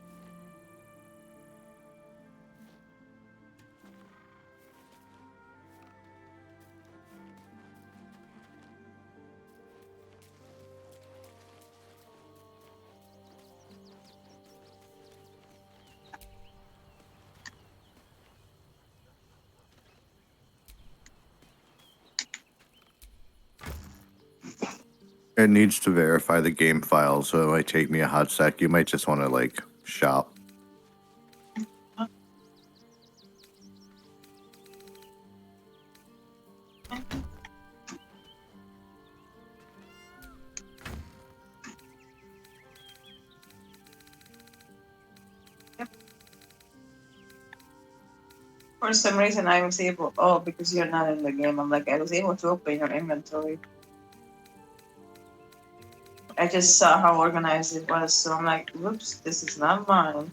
It needs to verify the game file, so it might take me a hot sec. You might just want to like shop. For some reason, I was able. Oh, because you're not in the game. I'm like, I was able to open your inventory. I just saw how organized it was, so I'm like, whoops, this is not mine.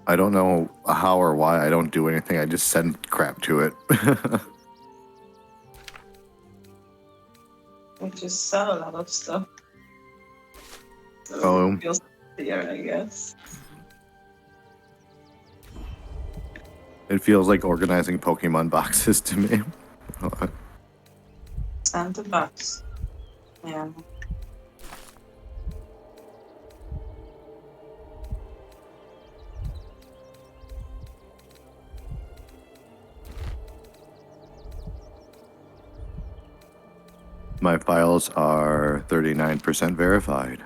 I don't know how or why I don't do anything. I just send crap to it. We just sell a lot of stuff. So Oh. it feels clear, I guess. It feels like organizing Pokemon boxes to me. Santa box. Yeah. My files are 39% verified.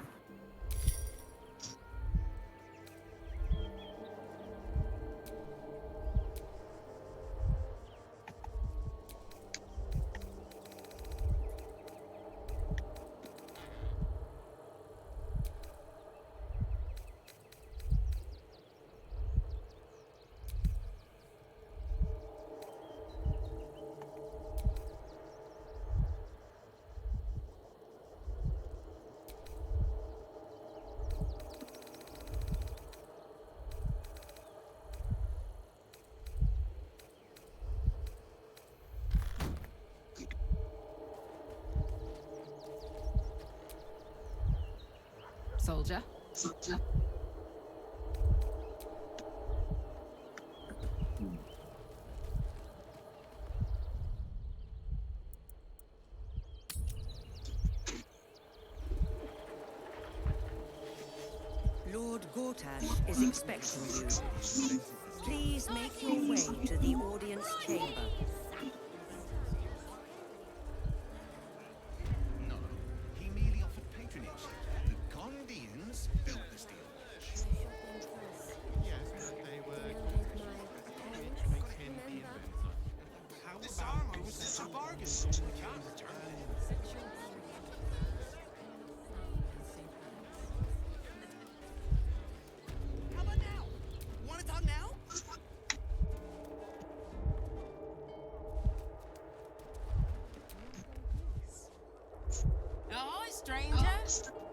Soldier. Lord Gortash is expecting you. Please make your way to the audience chamber. No, he merely offered patronage. The Gondians built the steel lodge. Yes, but they were How this armor was such a bargain. We can't return it. How about now? Want to talk now? Ahoy, stranger!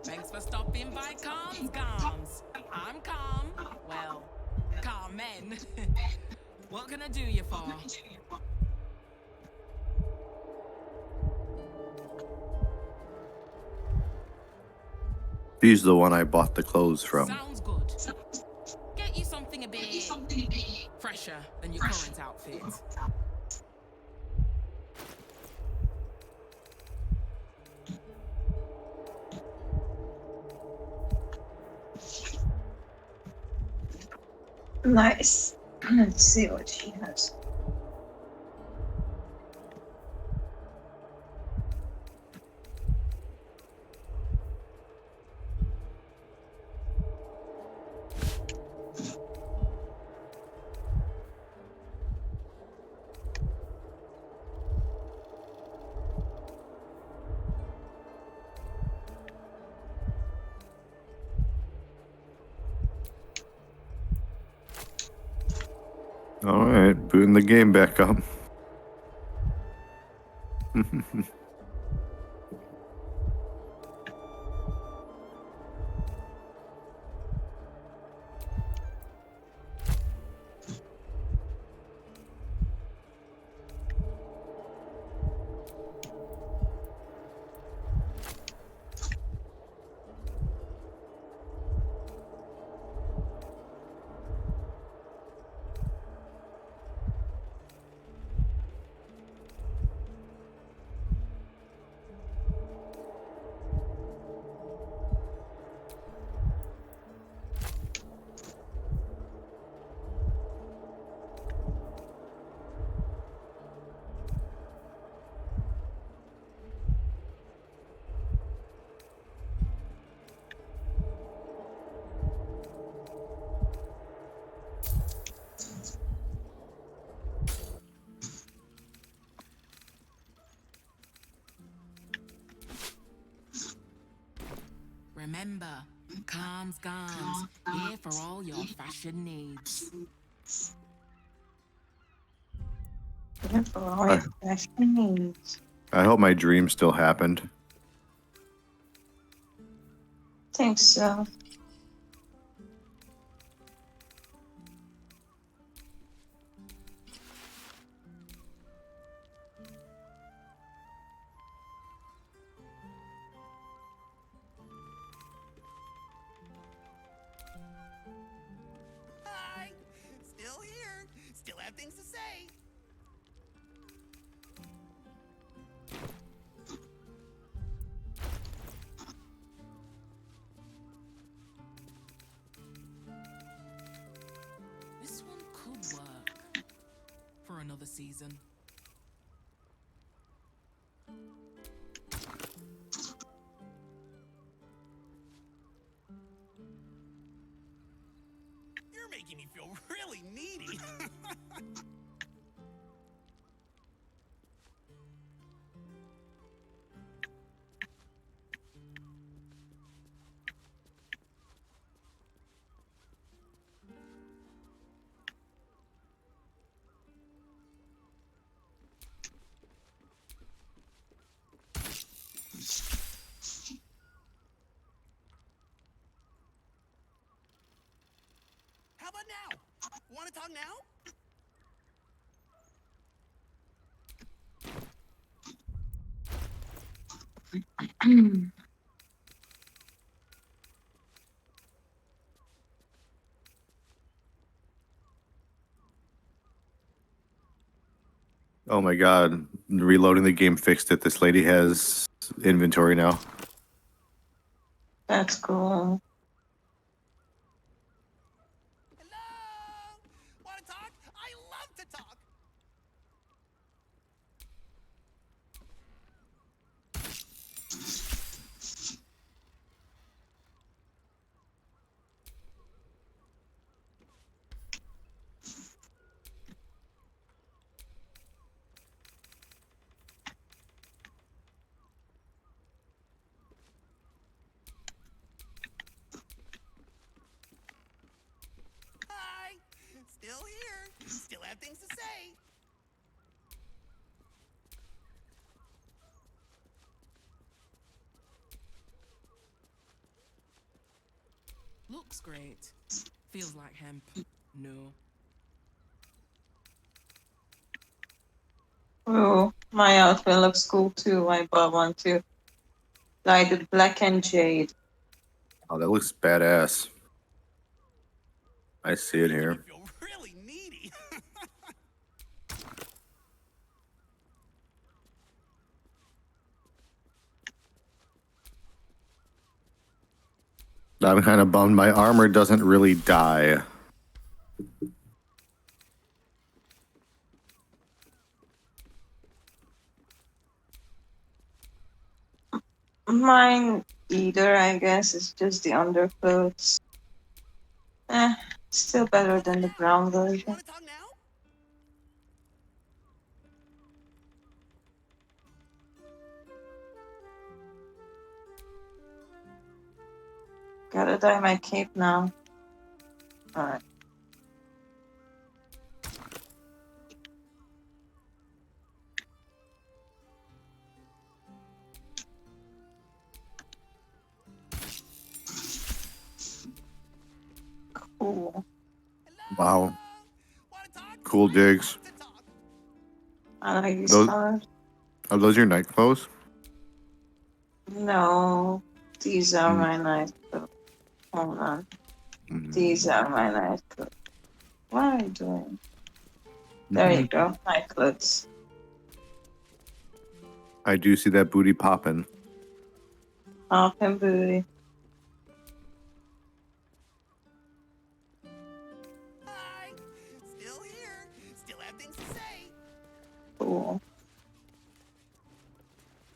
Thanks for stopping by Calm's Gums. I'm Calm. Well, Calm Men. What can I do you for? She's the one I bought the clothes from. Sounds good. Get you something a bit fresher than your current outfit. Nice. Let's see what she has. All right, booting the game back up. Remember, Calm's Gums, here for all your fashion needs. Yeah, for all your fashion needs. I hope my dream still happened. Think so. Hi! Still here. Still have things to say. This one could work for another season. You're making me feel really needy. How about now? Want to talk now? Oh my god. Reloading the game fixed it. This lady has inventory now. That's cool. Want to talk? I love to talk. Hi! Still here. Still have things to say. Looks great. Feels like hemp. No. Oh, my outfit looks cool too. I bought one too. Like the black and jade. Oh, that looks badass. I see it here. Feel really needy. I'm kind of bummed my armor doesn't really die. Mine either, I guess. It's just the underclothes. Still better than the brown version. Gotta dye my cape now. Alright. Cool. Wow. Cool digs. I like these Those, colors. are those your night clothes? No, these are my night clothes. Hold on. These are my night clothes. What are you doing? There you go, night clothes. I do see that booty popping. Poppin' booty. Still here. Still have things to say. Cool.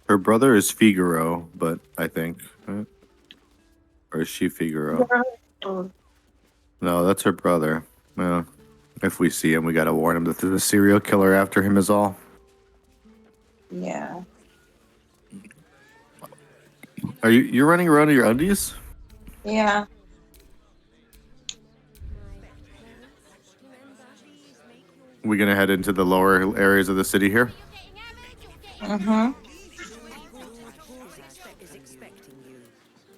Her brother is Figaro, but I think. Right? Or is she Figaro? No, that's her brother. Well, if we see him, we gotta warn him that there's a serial killer after him is all. Yeah. You're running around in your undies? Yeah. We gonna head into the lower areas of the city here. Mm-hmm. Is expecting you.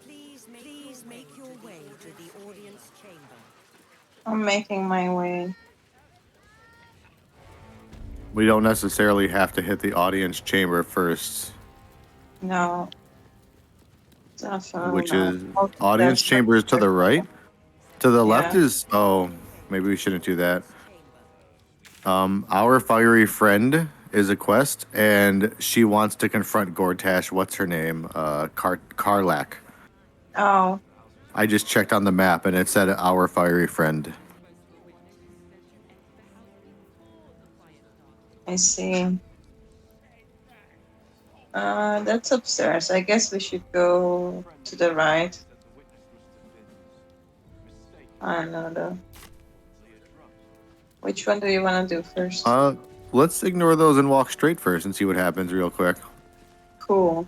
Please make your way to the audience chamber. I'm making my way. We don't necessarily have to hit the audience chamber first, No, definitely which not. is Oh, audience that's chamber is to the right. To the left yeah. is maybe we shouldn't do that. Our fiery friend is a quest, and she wants to confront Gortash. What's her name? Karlak. Oh, I just checked on the map, and it said our fiery friend. I see. That's upstairs. I guess we should go to the right. I don't know though. Which one do you want to do first? Let's ignore those and walk straight first and see what happens real quick. Cool.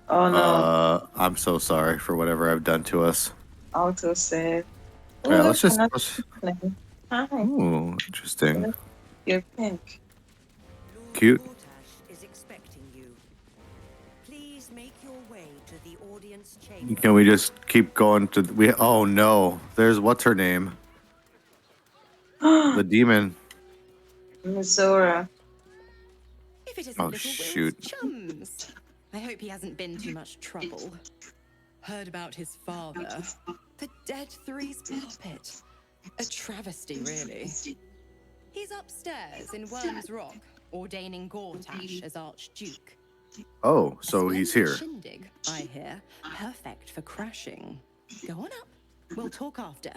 Oh no. I'm so sorry for whatever I've done to us. Auto save. Oh, Yeah, look, another let's. name. Hi. Ooh, interesting. You're pink. Cute. Is expecting you. Please make your way to the audience chamber. Can we just keep going to oh no, there's what's her name? The demon. Misora. If it isn't Oh little shoot. Will's chums. I hope he hasn't been too much trouble. Heard about his father. The Dead Three's puppet. A travesty, really. He's upstairs in Worm's Rock, ordaining Gortash as Archduke. Oh, so he's here. Shindig, I hear. Perfect for crashing. Go on up. We'll talk after.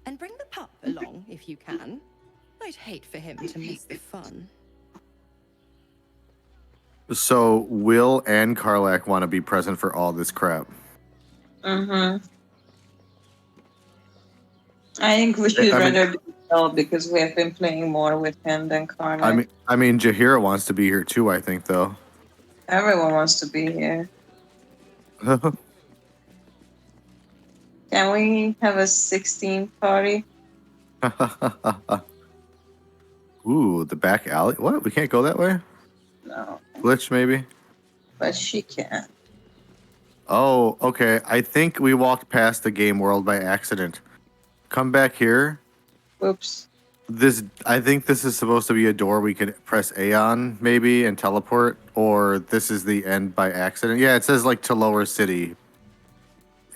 And bring the pup along, if you can. I'd hate for him to miss the fun. So Will and Karlak want to be present for all this crap. Mm-hmm. I think we should rather do Will because we have been playing more with him than Karnak. I mean, Jahira wants to be here too. I think though. Everyone wants to be here. Can we have a 16 party? Ooh, the back alley. What? We can't go that way? No. Glitch maybe. But she can. Oh, okay. I think we walked past the game world by accident. Come back here. Oops. I think this is supposed to be a door we could press A on, maybe, and teleport, or this is the end by accident. Yeah, it says like to lower city.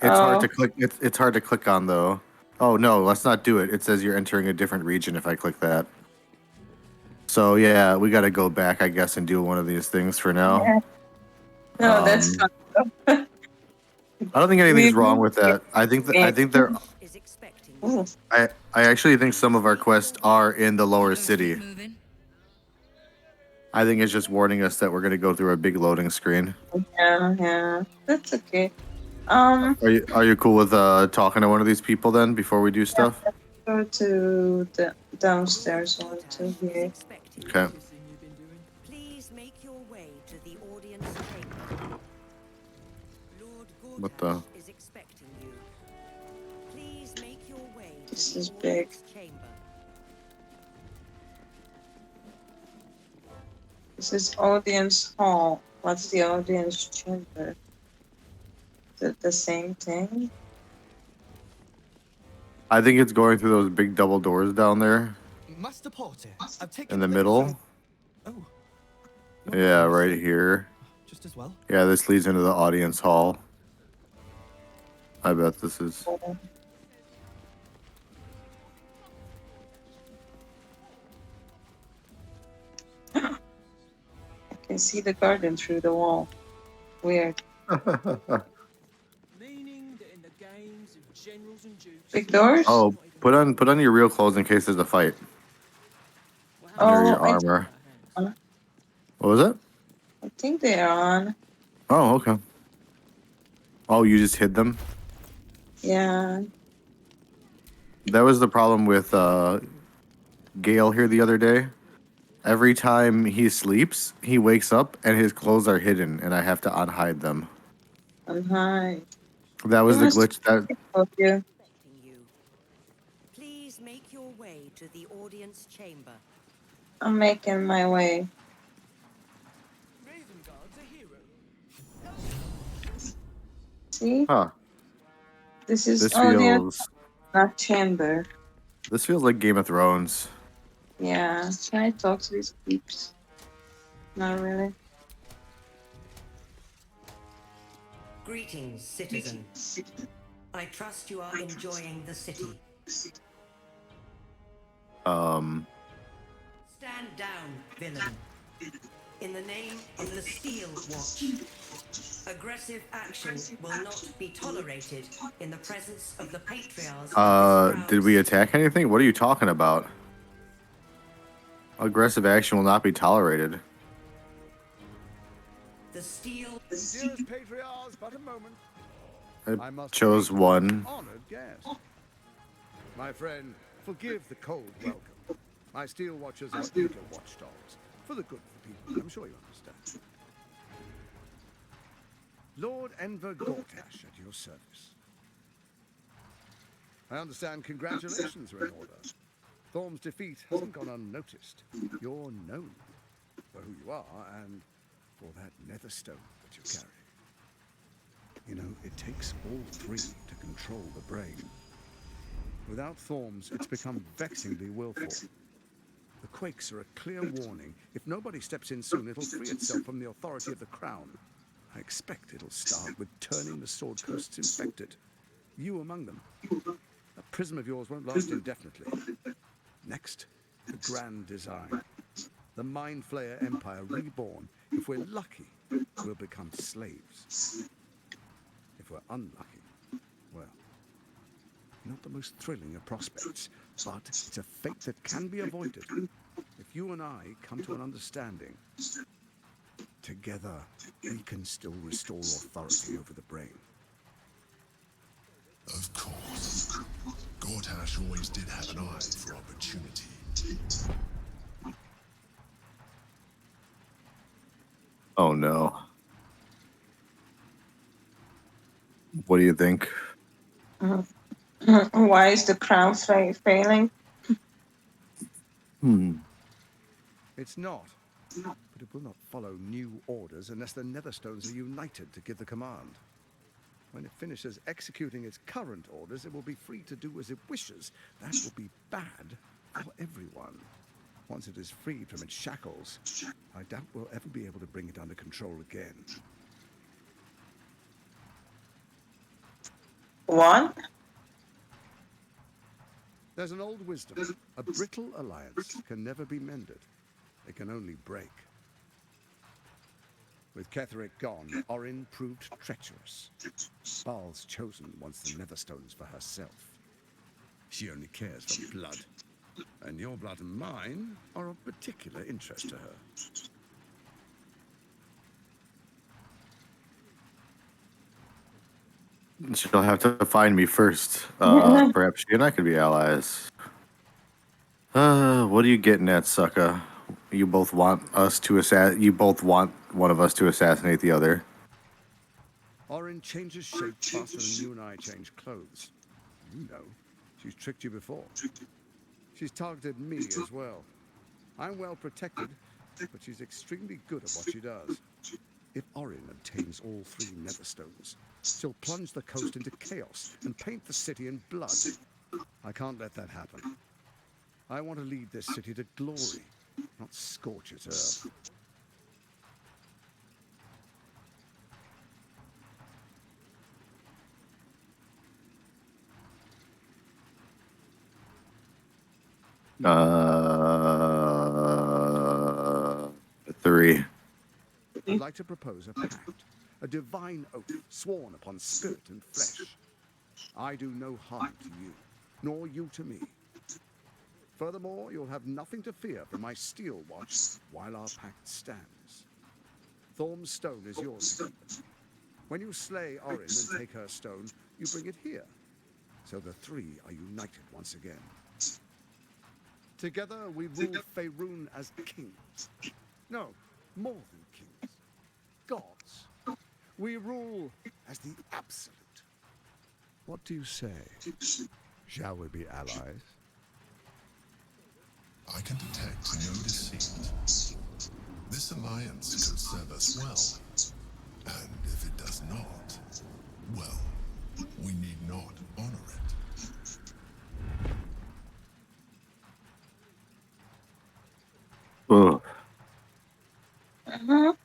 It's hard to click. It's hard to click on though. Oh no, let's not do it. It says you're entering a different region if I click that. So yeah, we got to go back, I guess, and do one of these things for now. Yeah. No, that's fine. I don't think anything's wrong with that. I think they're. I actually think some of our quests are in the lower city. I think it's just warning us that we're going to go through a big loading screen. Yeah, that's okay. Are you cool with talking to one of these people then before we do stuff? Let's go to the downstairs one to here. Okay. Please make your way to the audience chamber. Lord What the? is expecting you. Please make your way to This the is big. audience chamber. This is audience hall. What's the audience chamber? Is it the same thing? I think it's going through those big double doors down there Master Porter, I've taken in the a middle. Oh. Yeah, right here. Just as well. Yeah, this leads into the audience hall. I bet this is. I can see the garden through the wall. Weird. Big doors? Oh, put on your real clothes in case there's a fight. Under your armor. What was it? I think they are on. Oh, okay. Oh, you just hid them? Yeah. That was the problem with Gale here the other day. Every time he sleeps, he wakes up and his clothes are hidden, and I have to unhide them. Unhide. That was the glitch. That Okay. Please make your way to the audience chamber. I'm making my way. See? huh? This is This audience, feels not chamber. this feels like Game of Thrones. Yeah. Can I talk to these peeps? Not really. Greetings, citizen. I trust you are enjoying the city. Stand down, villain. In the name of the Steel Watch, aggressive action will not be tolerated in the presence of the patriarchs of this Did we attack anything? What are you talking about? Aggressive action will not be tolerated. The Steel... Dearest patriarchs, but a moment. I must chose greet you as an one. honored guest. My friend, forgive the cold welcome. My steel watchers are eager watchdogs. For the good of the people, I'm sure you understand. Lord Enver Gortash at your service. I understand congratulations are in order. Thorm's defeat hasn't gone unnoticed. You're known for who you are and for that nether stone that you carry. You know, it takes all three to control the brain. Without Thorms, it's become vexingly willful. The quakes are a clear warning. If nobody steps in soon, it'll free itself from the authority of the crown. I expect it'll start with turning the Sword Coasts infected. You among them. That prism of yours won't last indefinitely. Next, the grand design. The Mind Flayer Empire reborn. If we're lucky, we'll become slaves. If we're unlucky, well, not the most thrilling of prospects, but it's a fate that can be avoided. If you and I come to an understanding, together we can still restore authority over the brain. Of course. Gortash always did have an eye for opportunity. Oh no. What do you think? Why is the crown failing? It's not. But it will not follow new orders unless the Netherstones are united to give the command. When it finishes executing its current orders, it will be free to do as it wishes. That will be bad for everyone. Once it is freed from its shackles, I doubt we'll ever be able to bring it under control again. What? There's an old wisdom. A brittle alliance can never be mended. It can only break. With Ketheric gone, Orin proved treacherous. Baal's chosen wants the Netherstones for herself. She only cares for blood. And your blood and mine are of particular interest to her. She'll have to find me first. Perhaps she and I could be allies. What are you getting at, sucker? You both want You both want one of us to assassinate the other. Orin changes shape faster than you and I change clothes. You know, she's tricked you before. She's targeted me as well. I'm well protected, but she's extremely good at what she does. If Orin obtains all three Netherstones, she'll plunge the coast into chaos and paint the city in blood. I can't let that happen. I want to lead this city to glory, not scorch its earth. Three. I'd like to propose a pact, a divine oath sworn upon spirit and flesh. I do no harm to you, nor you to me. Furthermore, you'll have nothing to fear from my steel watch while our pact stands. Thorm's stone is yours to keep. When you slay Orin and take her stone, you bring it here. So the three are united once again. Together we rule Faerun as kings. No, more than kings. Gods. We rule as the absolute. What do you say? Shall we be allies? I can detect no deceit. This alliance could serve us well. And if it does not, well, we need not honor it. Ugh. Mhm.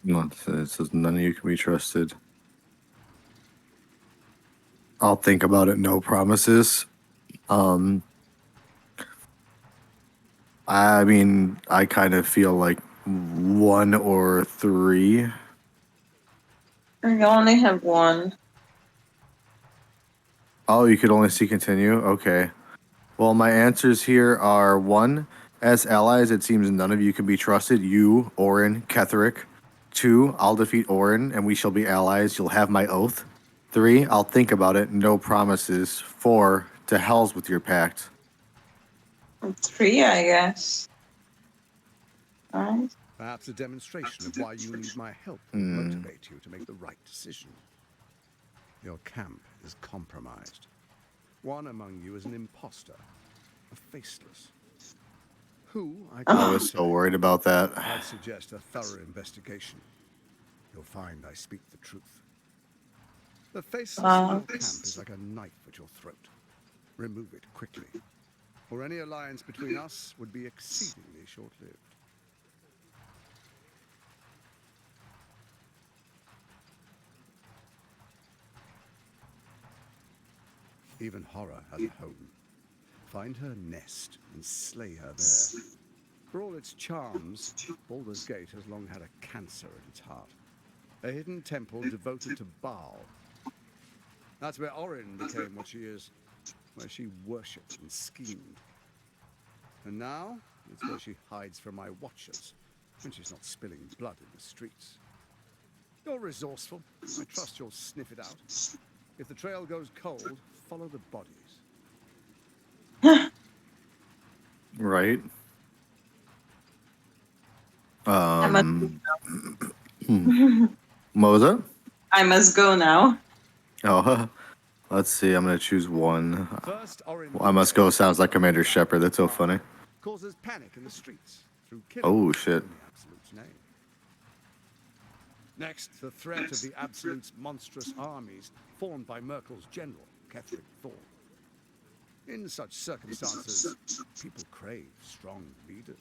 No, it says none of you can be trusted. I'll think about it. No promises. I mean, I kind of feel like 1 or 3. I only have one. Oh, you could only see continue? Okay. Well, my answers here are 1, as allies, it seems none of you can be trusted. You, Orin, Ketherick. 2, I'll defeat Orin, and we shall be allies. You'll have my oath. 3, I'll think about it. No promises. 4, to hell's with your pact. 3, I guess. Right? Perhaps a demonstration of why you need my help will motivate you to make the right decision. Your camp is compromised. One among you is an imposter, a faceless. Who I was so worried about that. I'd suggest a thorough investigation. You'll find I speak the truth. The faceless in your camp is like a knife at your throat. Remove it quickly, or any alliance between us would be exceedingly short-lived. Even horror has a home. Find her nest and slay her there. For all its charms, Baldur's Gate has long had a cancer at its heart. A hidden temple devoted to Baal. That's where Orin became what she is, where she worshipped and schemed. And now, it's where she hides from my watchers, when she's not spilling blood in the streets. You're resourceful. I trust you'll sniff it out. If the trail goes cold, follow the bodies. Right. What was it? I must go now. Oh, let's see. I'm going to choose 1. I must go sounds like Commander Shepard. That's so funny. Causes panic in the streets through killing Oh, shit. in the Absolute's name. Next, the threat of the Absolute's monstrous armies formed by Merkel's general, Ketherick Thorn. In such circumstances, people crave strong leaders.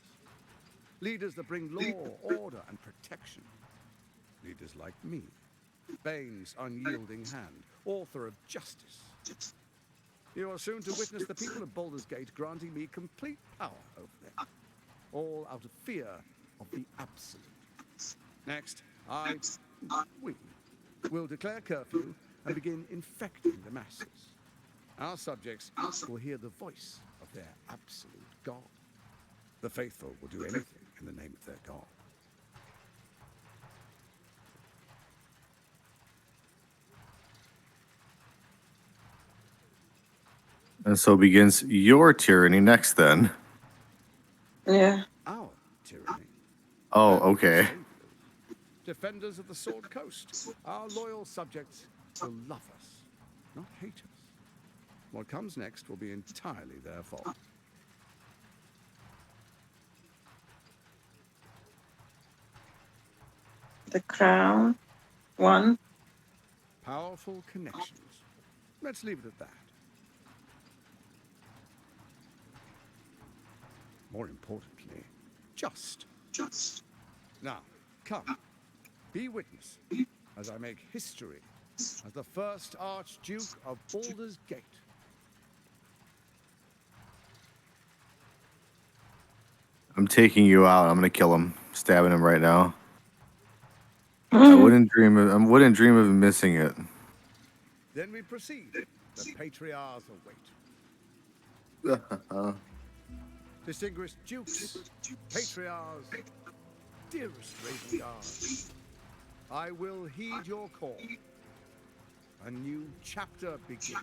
Leaders that bring law, order, and protection. Leaders like me, Bane's unyielding hand, author of justice. You are soon to witness the people of Baldur's Gate granting me complete power over them, all out of fear of the Absolute. Next, we will declare curfew and begin infecting the masses. Our subjects will hear the voice of their absolute God. The faithful will do anything in the name of their God. And so begins your tyranny next, then. Yeah. Our tyranny. Oh, okay. Defenders of the Sword Coast, our loyal subjects will love us, not hate us. What comes next will be entirely their fault. The crown. 1. Powerful connections. Let's leave it at that. More importantly, just. Now, come. Be witness as I make history as the first Archduke of Baldur's Gate. I'm taking you out. I'm going to kill him. Stabbing him right now. I wouldn't dream of missing it. Then we proceed. The patriarchs await. Distinguished dukes, patriarchs, dearest Ravengard, I will heed your call. A new chapter begins.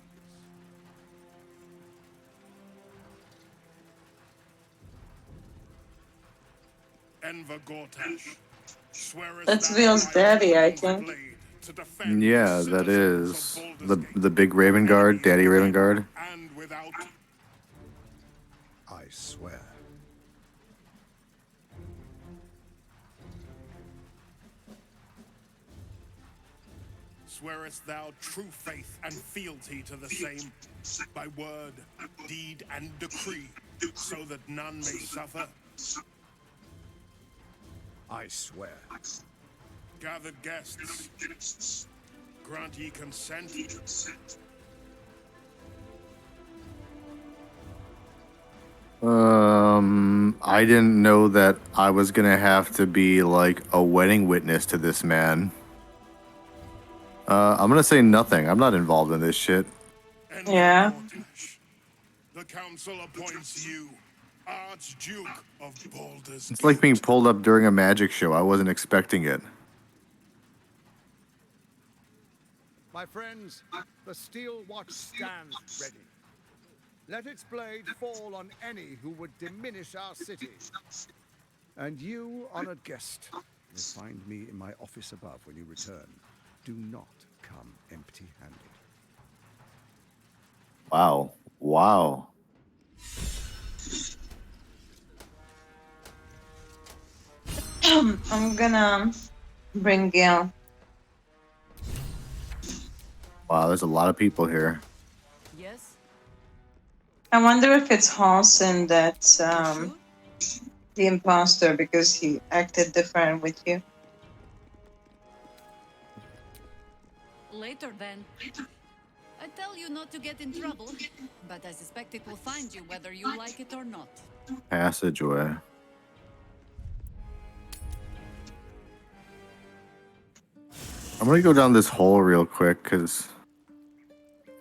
Enver Gortash, swearest That's thou Will's by daddy, I Odin's think. blade to defend Yeah, the that citizens is of Baldur's Gate, the big Raven Guard, Daddy Raven Guard. and without? I swear. Swearest thou true faith and fealty to the same, by word, deed, and decree, so that none may suffer? I swear. Gathered guests, grant ye consent? I didn't know that I was gonna have to be like a wedding witness to this man. I'm gonna say nothing. I'm not involved in this shit. Yeah. The council appoints you Archduke of Baldur's It's like being pulled up during a magic show. I wasn't expecting it. My friends, the steel watch stands ready. Let its blade fall on any who would diminish our city. And you, honored guest, will find me in my office above when you return. Do not come empty-handed. Wow. Wow. I'm gonna bring Gil. Wow, there's a lot of people here. Yes? I wonder if it's Halson that's the imposter because he acted different with you. Later then. I tell you not to get in trouble, but I suspect it will find you whether you like it or not. Passageway. I'm gonna go down this hole real quick because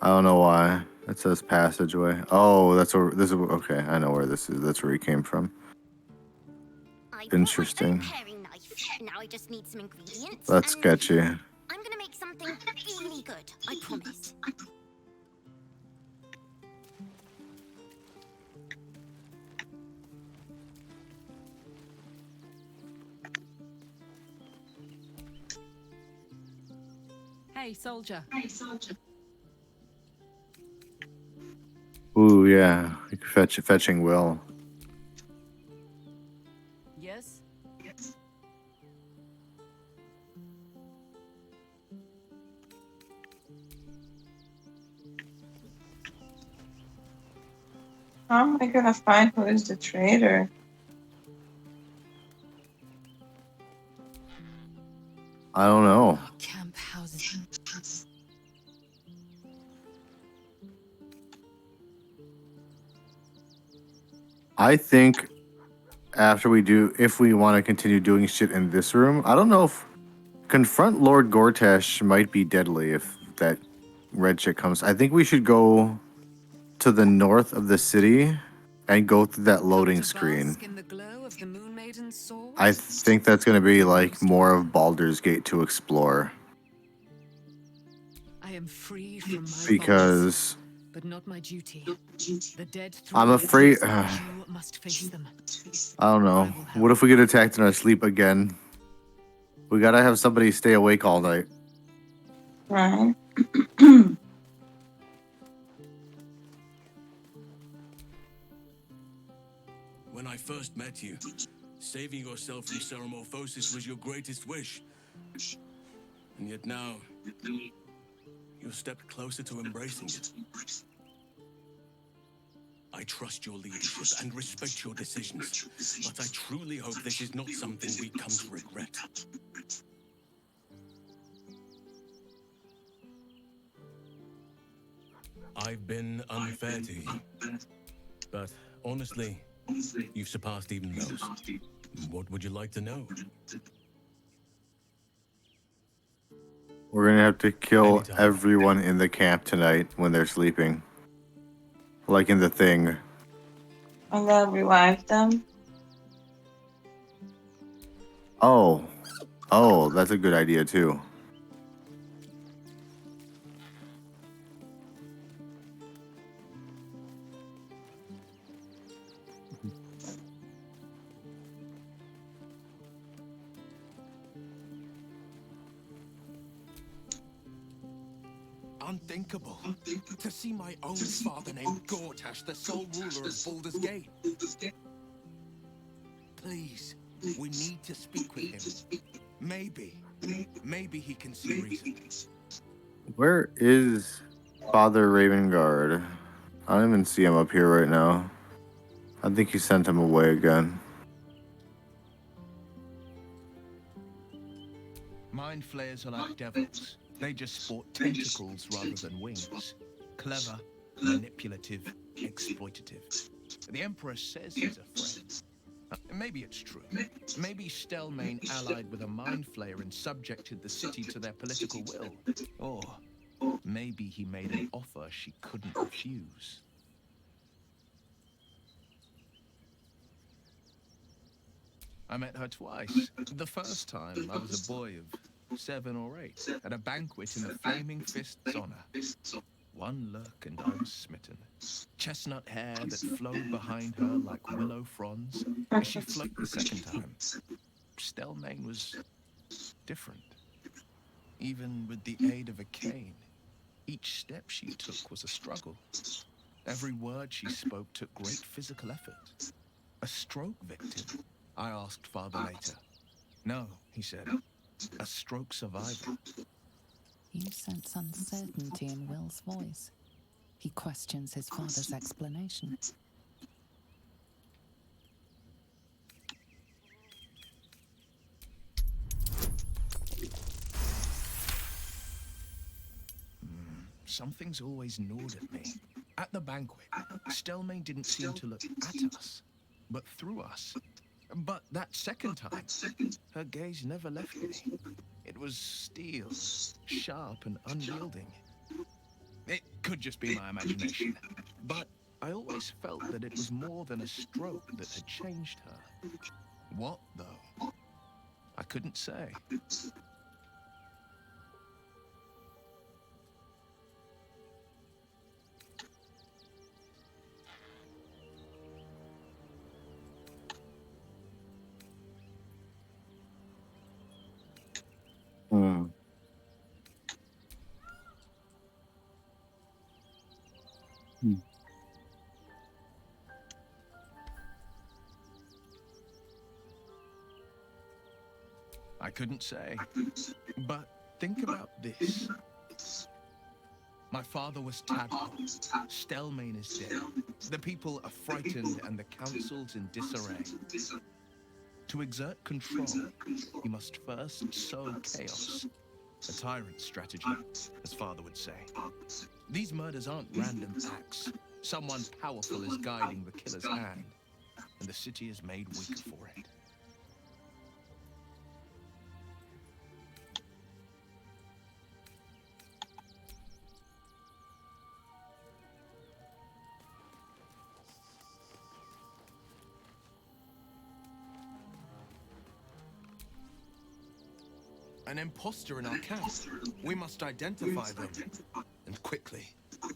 I don't know why it says passageway. Oh, that's where this is. Okay, I know where this is. That's where he came from. Interesting. Paring knife. Now I just need some ingredients. That's and sketchy. I'm gonna make something really good. I promise. Hey, soldier. Ooh, yeah. You can fetching Will. Yes? How am I gonna find who is the traitor? I don't know. Camp houses. I think after we do, if we want to continue doing shit in this room, I don't know if confront Lord Gortash might be deadly if that red shit comes. I think we should go to the north of the city and go through that loading screen. In the glow of the Moon Maiden's sword? I think that's going to be like more of Baldur's Gate to explore. I am free from my Because bonds, but not my duty. The dead I'm afraid. you must face them. I don't know. What if we get attacked in our sleep again? We gotta have somebody stay awake all night. Right. When I first met you, saving yourself from Ceramorphosis was your greatest wish. And yet now, you've stepped closer to embracing it. I trust your leadership and respect your decisions, but I truly hope this is not something we come to regret. I've been unfair to you, but honestly, you've surpassed even those. What would you like to know? We're gonna have to kill everyone in the camp tonight when they're sleeping. Like in the thing. I'm gonna revive them. Oh. Oh, that's a good idea too. unthinkable. To see my own father named Gortash, the sole ruler of Baldur's Gate. Please, we need to speak with him. Maybe he can see reason. Where is Father Ravengard? I don't even see him up here right now. I think he sent him away again. Mind flayers are like devils. They just sport tentacles rather than wings. Clever, manipulative, exploitative. The Emperor says he's a friend. Maybe it's true. Maybe Stelmane allied with a mind flayer and subjected the city to their political will. Or maybe he made an offer she couldn't refuse. I met her twice. The first time, I was a boy of 7 or 8, at a banquet in the Flaming Fist's honor. One look and I was smitten. Chestnut hair that flowed behind her like willow fronds. As she flowed the second time, Stelmane was different. Even with the aid of a cane, each step she took was a struggle. Every word she spoke took great physical effort. A stroke victim? I asked Father later. No, he said. A stroke survivor. You sense uncertainty in Will's voice. He questions his father's explanation. Something's always gnawed at me. At the banquet, Stelmane didn't seem to look at us, but through us. But that second time, her gaze never left me. It was steel, sharp and unyielding. It could just be my imagination, but I always felt that it was more than a stroke that had changed her. What, though? I couldn't say. I couldn't say. But think about this. My father was tadpole. Stelmane is dead. The people are frightened and the council's in disarray. To exert control, he must first sow chaos. A tyrant's strategy, as father would say. These murders aren't random acts. Someone powerful is guiding the killer's hand, and the city is made weaker for it. An imposter in our camp. We must identify them. And quickly.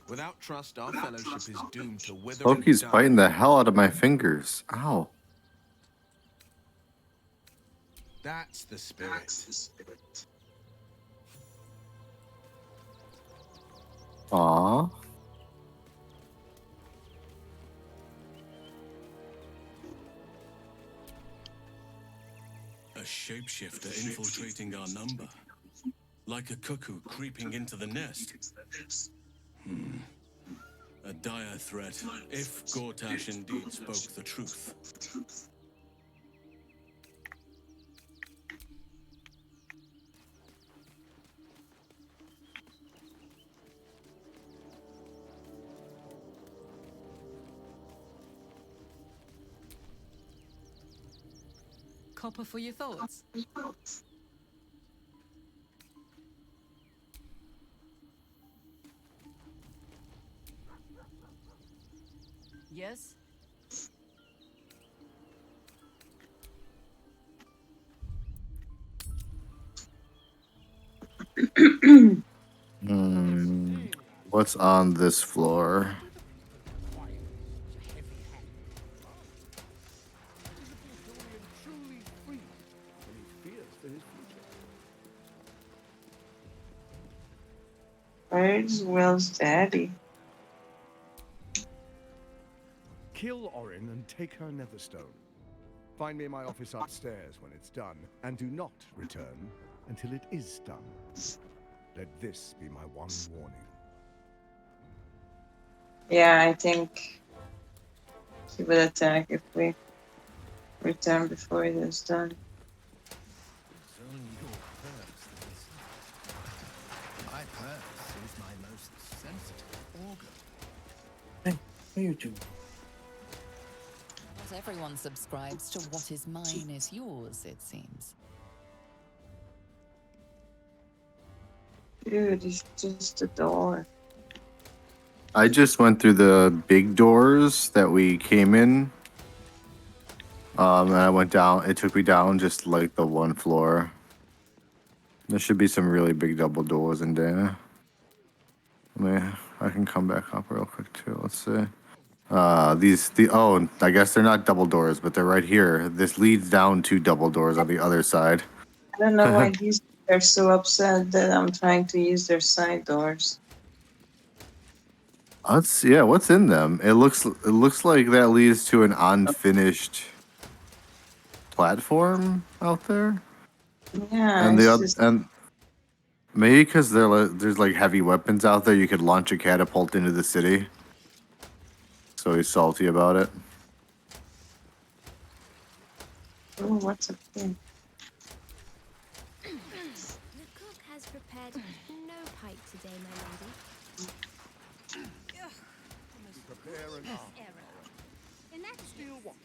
Without trust, our fellowship is doomed to wither and Loki's die. biting the hell out of my fingers. Ow. That's the spirit. Aww. A shapeshifter infiltrating our number. Like a cuckoo creeping into the nest. A dire threat, if Gortash indeed spoke the truth. Copper for your thoughts? Yes? What's on this floor? Where's Will's daddy? Kill Orin and take her Netherstone. Find me in my office upstairs when it's done, and do not return until it is done. Let this be my one warning. Yeah, I think he will attack if we return before it is done. It's only your purse that is. My purse is my most sensitive organ. Hey, how you doing? Not everyone subscribes to what is mine is yours, it seems. Dude, it's just a door. I just went through the big doors that we came in. And I went down. It took me down just like the one floor. There should be some really big double doors in there. I can come back up real quick too. Let's see. I guess they're not double doors, but they're right here. This leads down to double doors on the other side. I don't know why these are so upset that I'm trying to use their side doors. What's in them? It looks like that leads to an unfinished platform out there. Yeah, And it's just and maybe because there's like heavy weapons out there, you could launch a catapult into the city. So he's salty about it. oh, what's up here? The cook has prepared no pike today, my lady.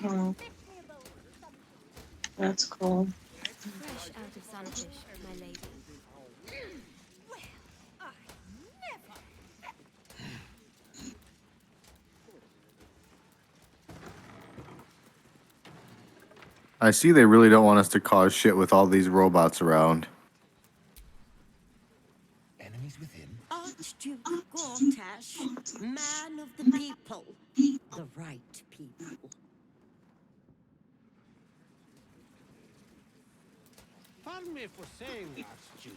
Oh, that's cool. Fresh out of sunfish, my lady. I see they really don't want us to cause shit with all these robots around. Enemies within? Archduke Gortash, man of the people, the right people. Pardon me for saying, Archduke,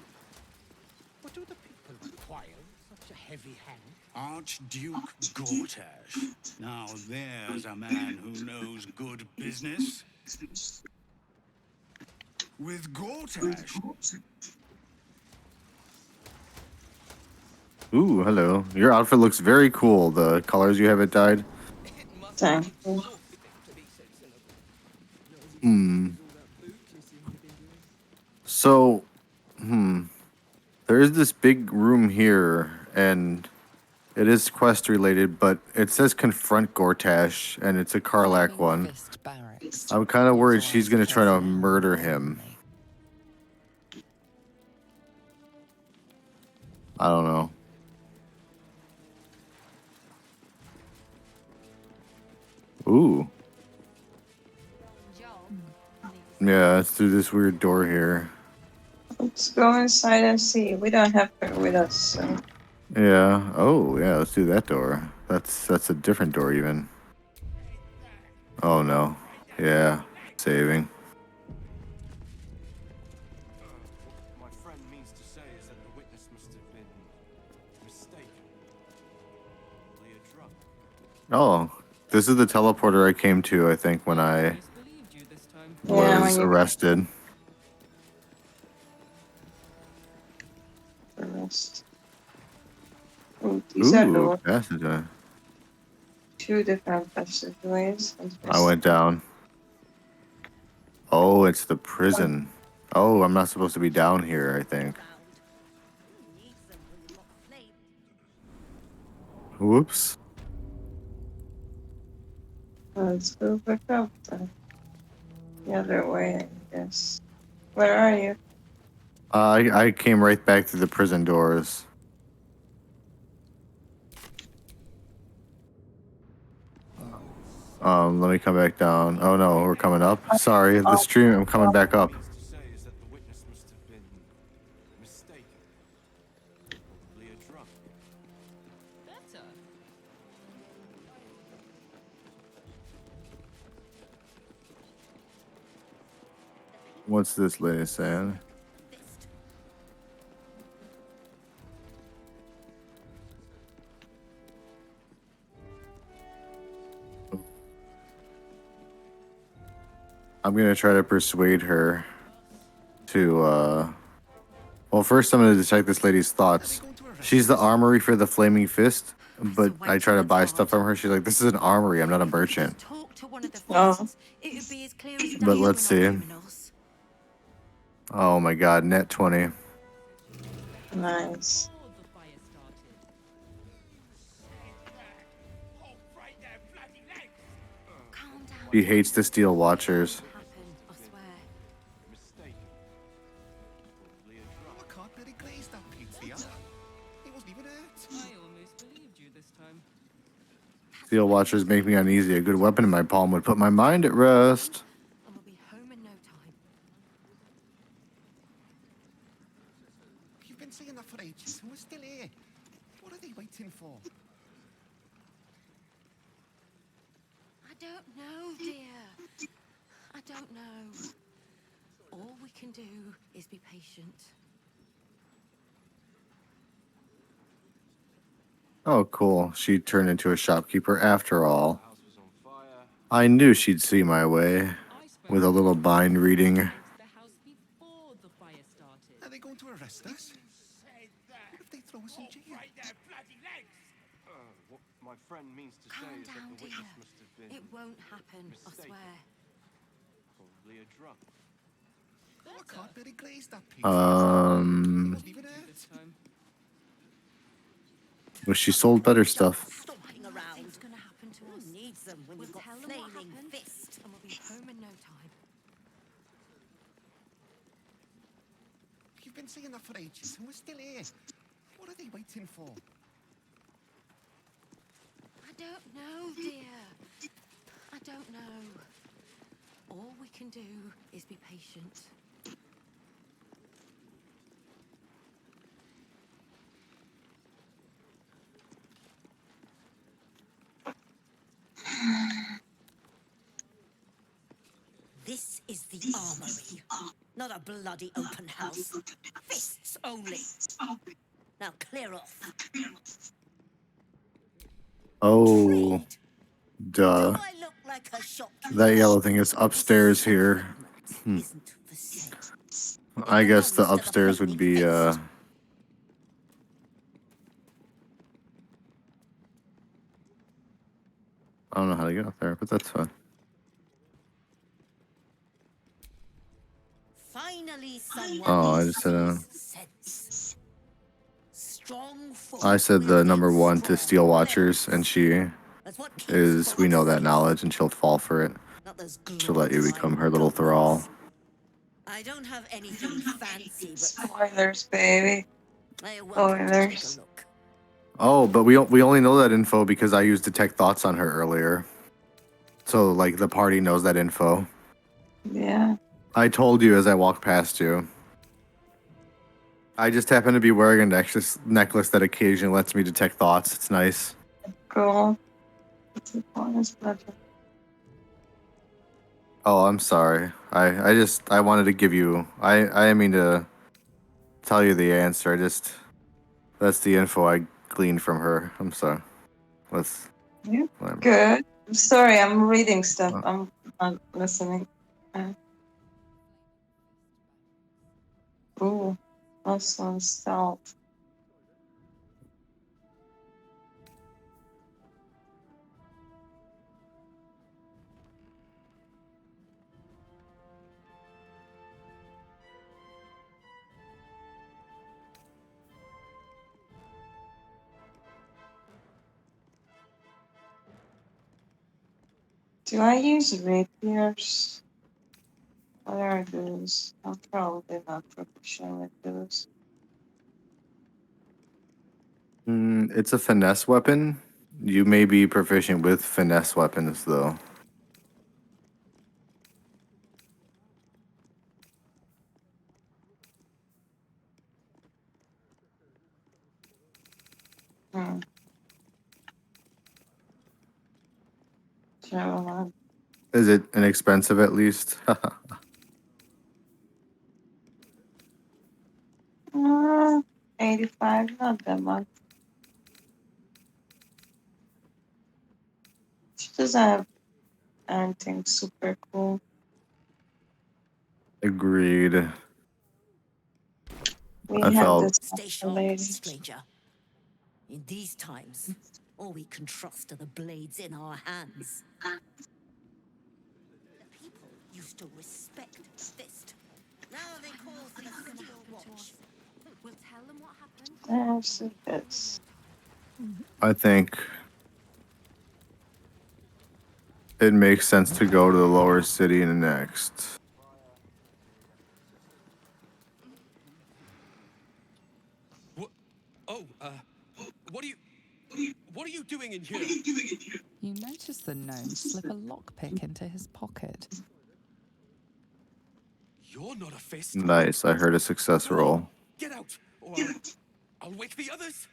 but do the people require such a heavy hand? Archduke Gortash. Now there's a man who knows good business. With Gortash. Ooh, hello. Your outfit looks very cool. The colors you have it dyed. Thank you. So, there is this big room here, and it is quest related, but it says confront Gortash, and it's a Karlak one. I'm kind of worried she's gonna try to murder him. I don't know. Ooh. Yeah, it's through this weird door here. Let's go inside and see. We don't have her with us, so. Yeah. Oh, yeah. Let's do that door. That's a different door even. Oh no. Yeah. Saving. My friend means to say is that the witness must have been mistaken. Oh, this is the teleporter I came to, I think, when I was arrested. Arrest. Oh, these are Ooh, doors. passageway. Two different passageways. I went down. Oh, it's the prison. Oh, I'm not supposed to be down here, I think. Whoops. Let's go back up then. The other way, I guess. Where are you? I came right back to the prison doors. Let me come back down. Oh no, we're coming up. Sorry, the stream. I'm coming back up. What's this lady saying? I'm gonna try to persuade her to well, first I'm gonna detect this lady's thoughts. She's the armory for the Flaming Fist, but I try to buy stuff from her. She's like, "This is an armory. I'm not a merchant." Talk to one of the Oh, fists. It would be as clear as But day let's that we're not see. criminals. Oh my god, net 20. nice. Calm down. She hates the Steel Watchers. Happen, I swear. Mistake. I can't bloody glaze that pizza. He wasn't even hurt. I almost believed you this time. Steel Watchers make me uneasy. A good weapon in my palm would put my mind at rest. And we'll be home in no time. You've been saying that for ages, and we're still here. What are they waiting for? I don't know, dear. I don't know. All we can do is be patient. Oh, cool. She turned into a shopkeeper after all. I knew she'd see my way. With a little bind reading. The house before the fire started. Are they going to arrest us? What if they throw us in jail? What my friend means to say Calm is that down, the dear. witness must have been It won't happen, I mistaken. swear. Probably a drug. Oh, I can't bloody glaze that pizza. He wasn't even hurt. Well, she sold better stuff. Stopping around. Nothing's gonna happen to us. Who needs them when you've got tell them what flaming happened, fist? and we'll be home in no time. You've been saying that for ages, and we're still here. What are they waiting for? I don't know, dear. I don't know. All we can do is be patient. This is the armory, not a bloody open house. Fists only. Now clear off. Oh. Duh. Do I look like a shopkeeper? That yellow thing is upstairs here. Isn't for sale. I guess the upstairs would be, I don't know how to get up there, but that's fine. Finally, someone Oh, I just said, sense. Strong I said the number one to Steel Watchers, and she is, we know that knowledge, and she'll fall for it. She'll let you become her little thrall. I don't have anything fancy, but Spoilers, baby. Spoilers. Oh, but we only know that info because I used Detect Thoughts on her earlier. So, like, the party knows that info. Yeah. I told you as I walked past you. I just happen to be wearing a necklace that occasionally lets me detect thoughts. It's nice. Cool. It's a bonus budget. Oh, I'm sorry. I wanted to give you. I didn't mean to tell you the answer. That's the info I gleaned from her. I'm sorry. Let's. Yeah. Good. I'm sorry, I'm reading stuff. I'm not listening. Ooh. Also installed. Do I use rapiers? What are those? I'm probably not proficient with those. It's a finesse weapon. You may be proficient with finesse weapons, though. Sure. Is it inexpensive at least? 85, not that much. She doesn't have anything super cool. Agreed. We I have felt this Stay sharp, lady. stranger. In these times, all we can trust are the blades in our hands. The people used to respect the fist. Now they call for the steel watch. We'll tell them what happened. There's this. I think it makes sense to go to the lower city next. Oh, what are you doing in here? You notice the gnome slip a lockpick into his pocket. You're not a fist. Nice. I heard a success roll. Get out, or I'll wake the others.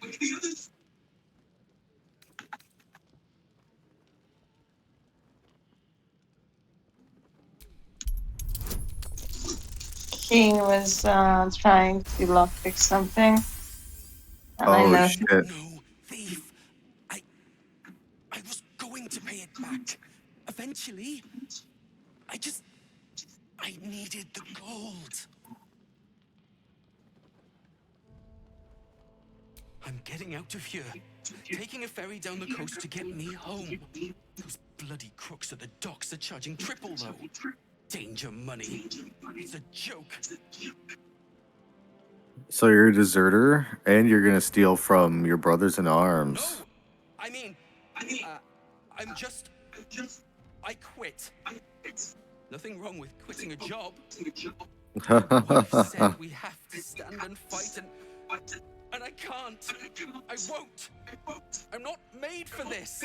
He was trying to lockpick something. And I Oh know shit. No, thief. I was going to pay it back. Eventually. I needed the gold. I'm getting out of here. Taking a ferry down the coast to get me home. Those bloody crooks at the docks are charging triple, though. Danger money. It's a joke. So you're a deserter, and you're gonna steal from your brothers in arms. I mean, I quit. Nothing wrong with quitting a job. You said we have to stand and fight, and I can't. I won't. I'm not made for this.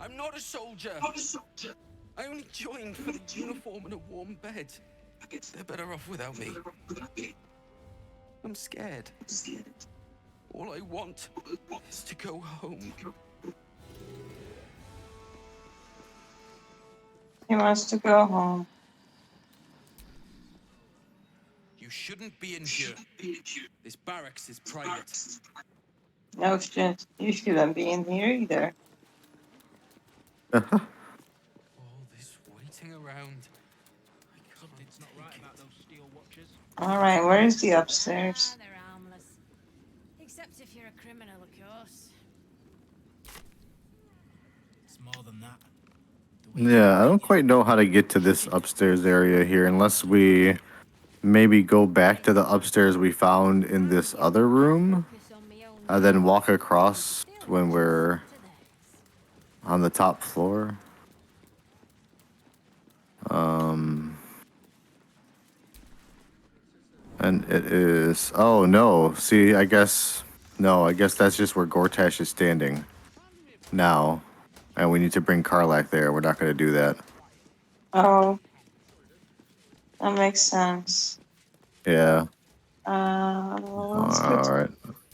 I'm not a soldier. I only joined for the uniform and a warm bed. They're better off without me. I'm scared. All I want is to go home. he wants to go home. You shouldn't be in here. This barracks is private. No shit. You shouldn't be in here either. All this waiting around. Something's not right about those steel watches. Alright, where is the upstairs? They're harmless. Except if you're a criminal, of course. It's more than that. Yeah, I don't quite know how to get to this upstairs area here unless we maybe go back to the upstairs we found in this other room and then walk across when we're on the top floor. And it is, oh no, see, I guess that's just where Gortash is standing now. And we need to bring Karlak there. We're not going to do that. Oh. That makes sense. Yeah. Let's go All right.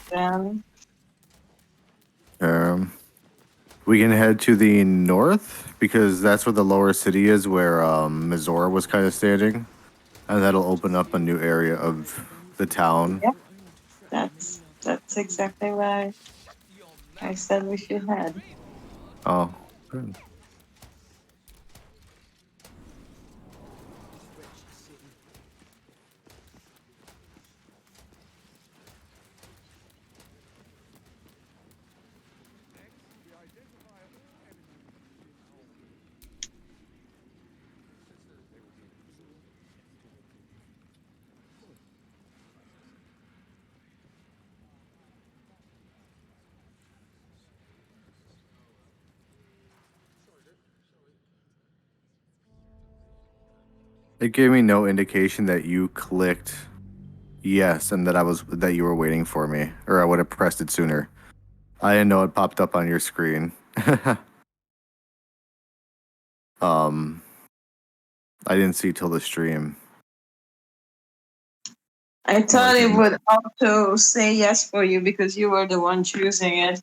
then. We can head to the north because that's where the lower city is, where Mizora was kind of standing, and that'll open up a new area of the town. Yep. That's exactly why I said we should head. Oh, good. It gave me no indication that you clicked yes and that you were waiting for me, or I would have pressed it sooner. I didn't know it popped up on your screen. I didn't see till the stream. I thought it would auto say yes for you because you were the one choosing it.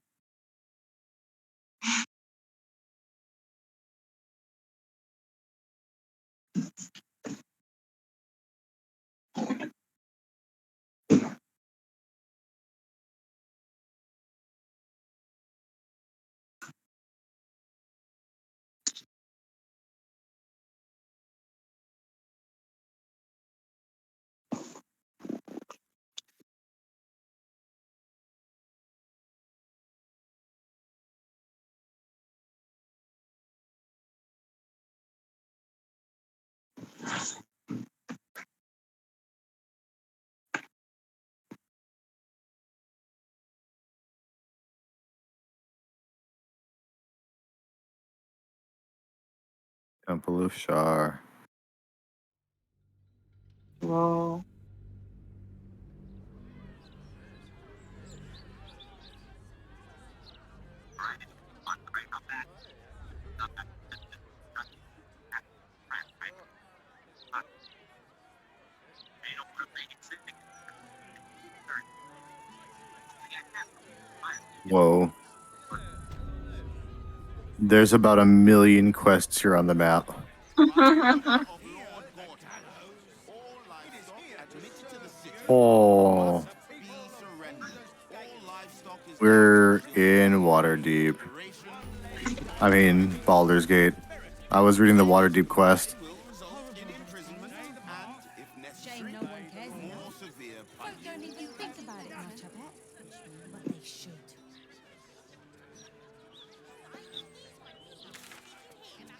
Temple of Shar. Whoa. Whoa. There's about 1,000,000 quests here on the map. Oh. We're in Waterdeep. I mean, Baldur's Gate. I was reading the Waterdeep quest. Shame no one cares enough. Folk don't even think about it much, I bet. But they should.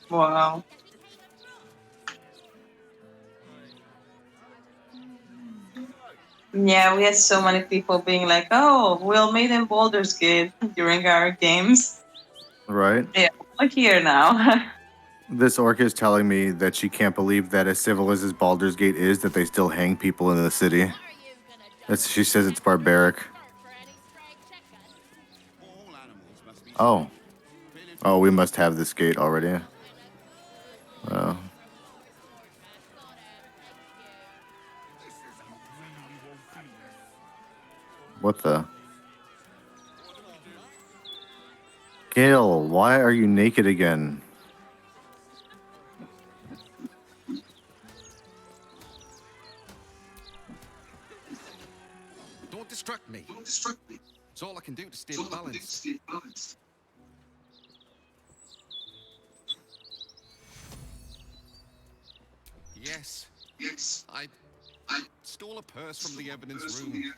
Wow. Yeah, we had so many people being like, "Oh, we'll meet in Baldur's Gate during our games." Right? Yeah, we're here now. This orc is telling me that she can't believe that as civil as Baldur's Gate is, that they still hang people in the city. She says it's barbaric. Oh. Oh, we must have this gate already. Oh. What the? Gale, why are you naked again? Don't distract me. It's all I can do to stay balanced. Yes. I stole a purse from the evidence room.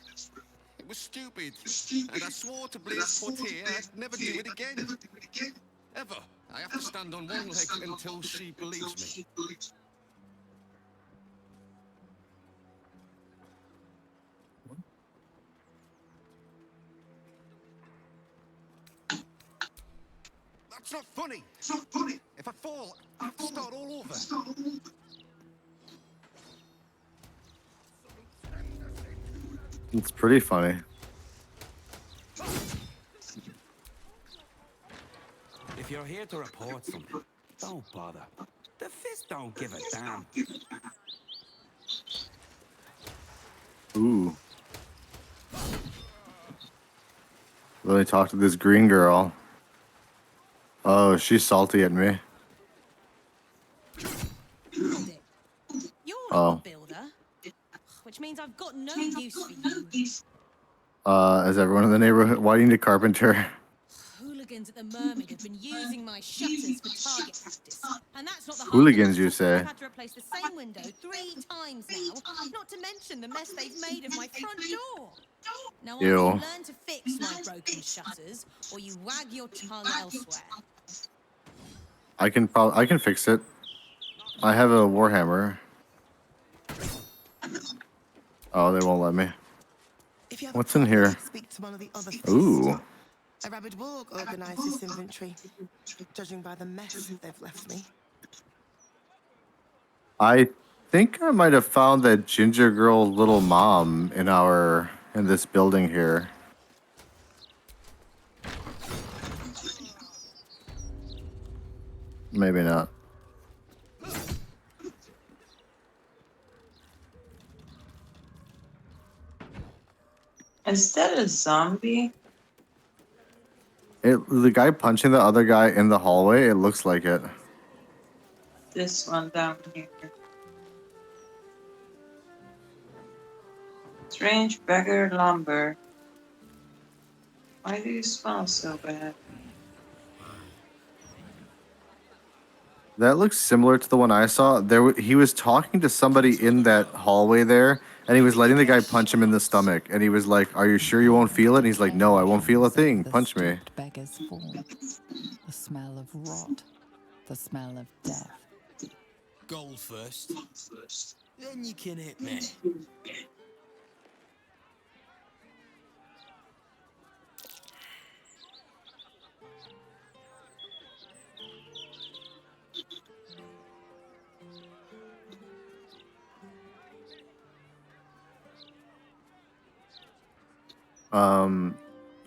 It was stupid. And I swore to Blaze Portier I'd never do it again. Ever. I have to stand on one leg until she believes me. That's not funny. If I fall, I have to start all over. It's pretty funny. If you're here to report something, don't bother. The Fist don't give a damn. Ooh. Let me talk to this green girl. Oh, she's salty at me. You're Oh. a builder, which means I've got no use for you. Is everyone in the neighborhood? Why do you need a carpenter? Hooligans at the Mermaid have been using my shutters for target practice. And that's not the half Hooligans, the you battle. say? I've had to replace the same window 3 times now, not to mention the mess they've made of my front door. Now either you Ew. learn to fix my broken shutters, or you wag your tongue elsewhere. I can fix it. I have a warhammer. Oh, they won't let me. If you have What's a in problem, here? speak to one of the other fists. Ooh. A rabid warg organised this inventory, judging by the mess they've left me. I think I might have found that ginger girl's little mom in this building here. Maybe not. Is that a zombie? The guy punching the other guy in the hallway, it looks like it. This one down here. Strange beggar lumber. Why do you smell so bad? That looks similar to the one I saw. He was talking to somebody in that hallway there, and he was letting the guy punch him in the stomach. And he was like, "Are you sure you won't feel it?" And he's like, "No, I won't feel a thing. The Punch me." stripped beggar's form. The smell of rot. The smell of death. Gold first. Then you can hit me.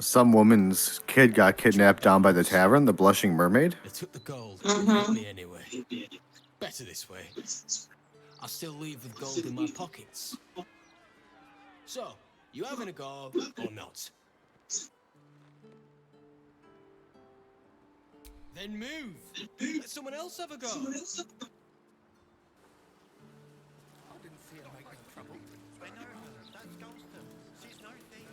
Some woman's kid got kidnapped down by the tavern, the Blushing Mermaid. They took the gold. Hit me anyway. Better this way. I'll still leave with gold in my pockets. So, you having a go or not? Then move. Let someone else have a go. I didn't see her making trouble. I know her. That's Golston. She's no thief.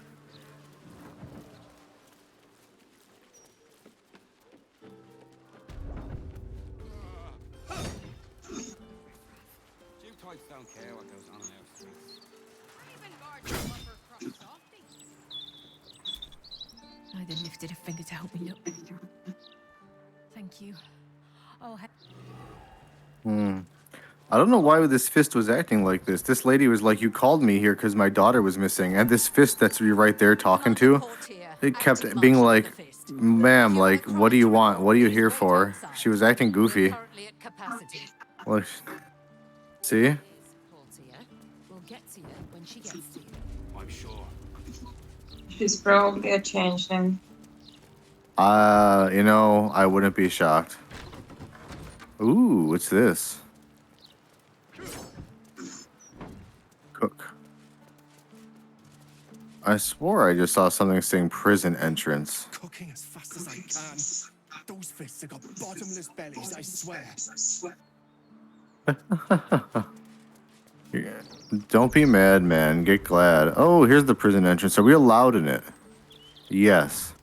Types don't care what goes on in our streets. Neither lifted a finger to help me look. Thank you. Oh, I don't know why this fist was acting like this. This lady was like, "You called me here because my daughter was missing," and this fist that's you right there talking to, it kept being like, "Ma'am, like, what do you want? What are you here for?" She was acting goofy. Like, see? we'll get to you when she gets to you. I'm sure. She's probably a changeling. You know, I wouldn't be shocked. Ooh, what's this? Cook. I swore I just saw something saying prison entrance. Cooking as fast as I can. Those fists have got bottomless bellies, I swear. Yeah. Don't be mad, man. Get glad. Oh, here's the prison entrance. Are we allowed in it? Yes.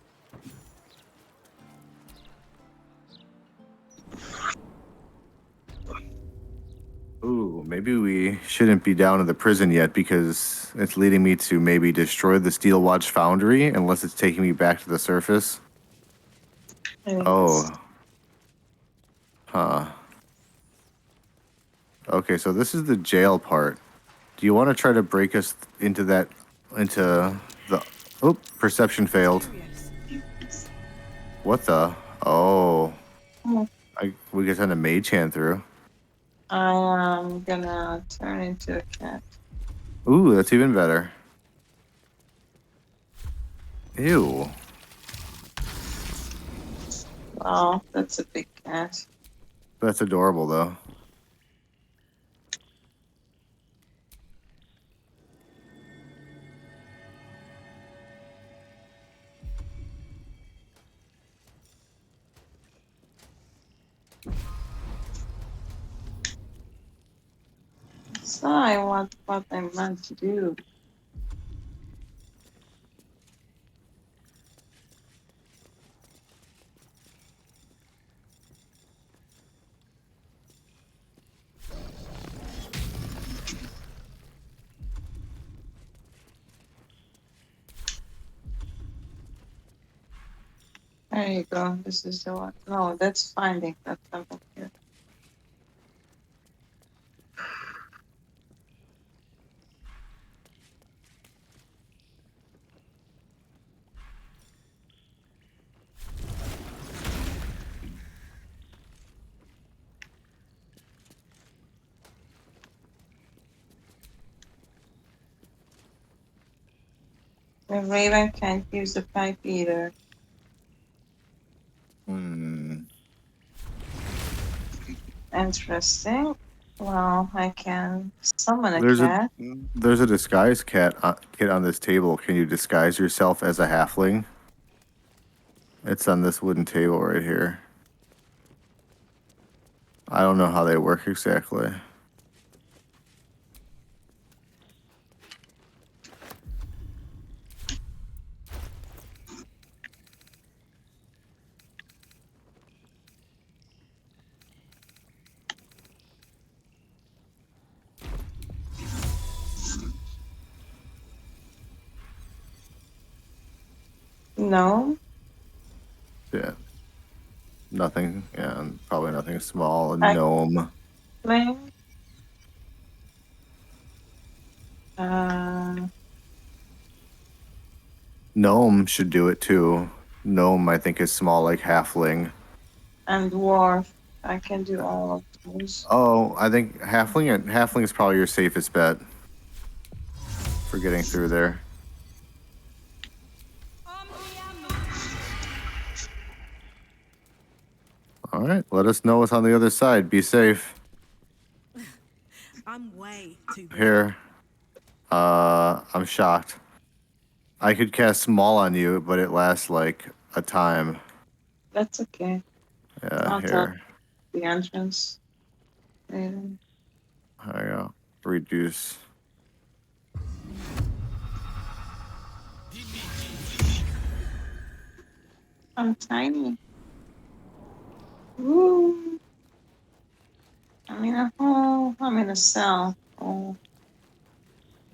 Ooh, maybe we shouldn't be down in the prison yet because it's leading me to maybe destroy the Steel Watch Foundry unless it's taking me back to the surface. Oh. Huh. Okay, so this is the jail part. Do you want to try to break us into the... Oh, perception failed. What the? Oh. We can send a mage hand through. I am gonna turn into a cat. Ooh, that's even better. Ew. Wow, that's a big cat. That's adorable, though. So I want what I meant to do. There you go. This is the one. No, that's finding. That's something here. The raven can't use the pipe either. Interesting. Well, I can summon a cat. There's a disguise kit on this table. Can you disguise yourself as a halfling? It's on this wooden table right here. I don't know how they work exactly. No. Yeah. Nothing. Yeah, probably nothing small. A I gnome. claim. Uh, Gnome should do it too. Gnome, I think, is small, like halfling. and dwarf. I can do all of those. Oh, I think halfling is probably your safest bet for getting through there. All right, let us know what's on the other side. Be safe. I'm way too big. Here, I'm shocked. I could cast small on you, but it lasts like a time. That's okay. Yeah, I'll tell here. the entrance. Later. There you go. Reduce. I'm tiny. Woo. I'm in a hole. I'm in a cell. Oh,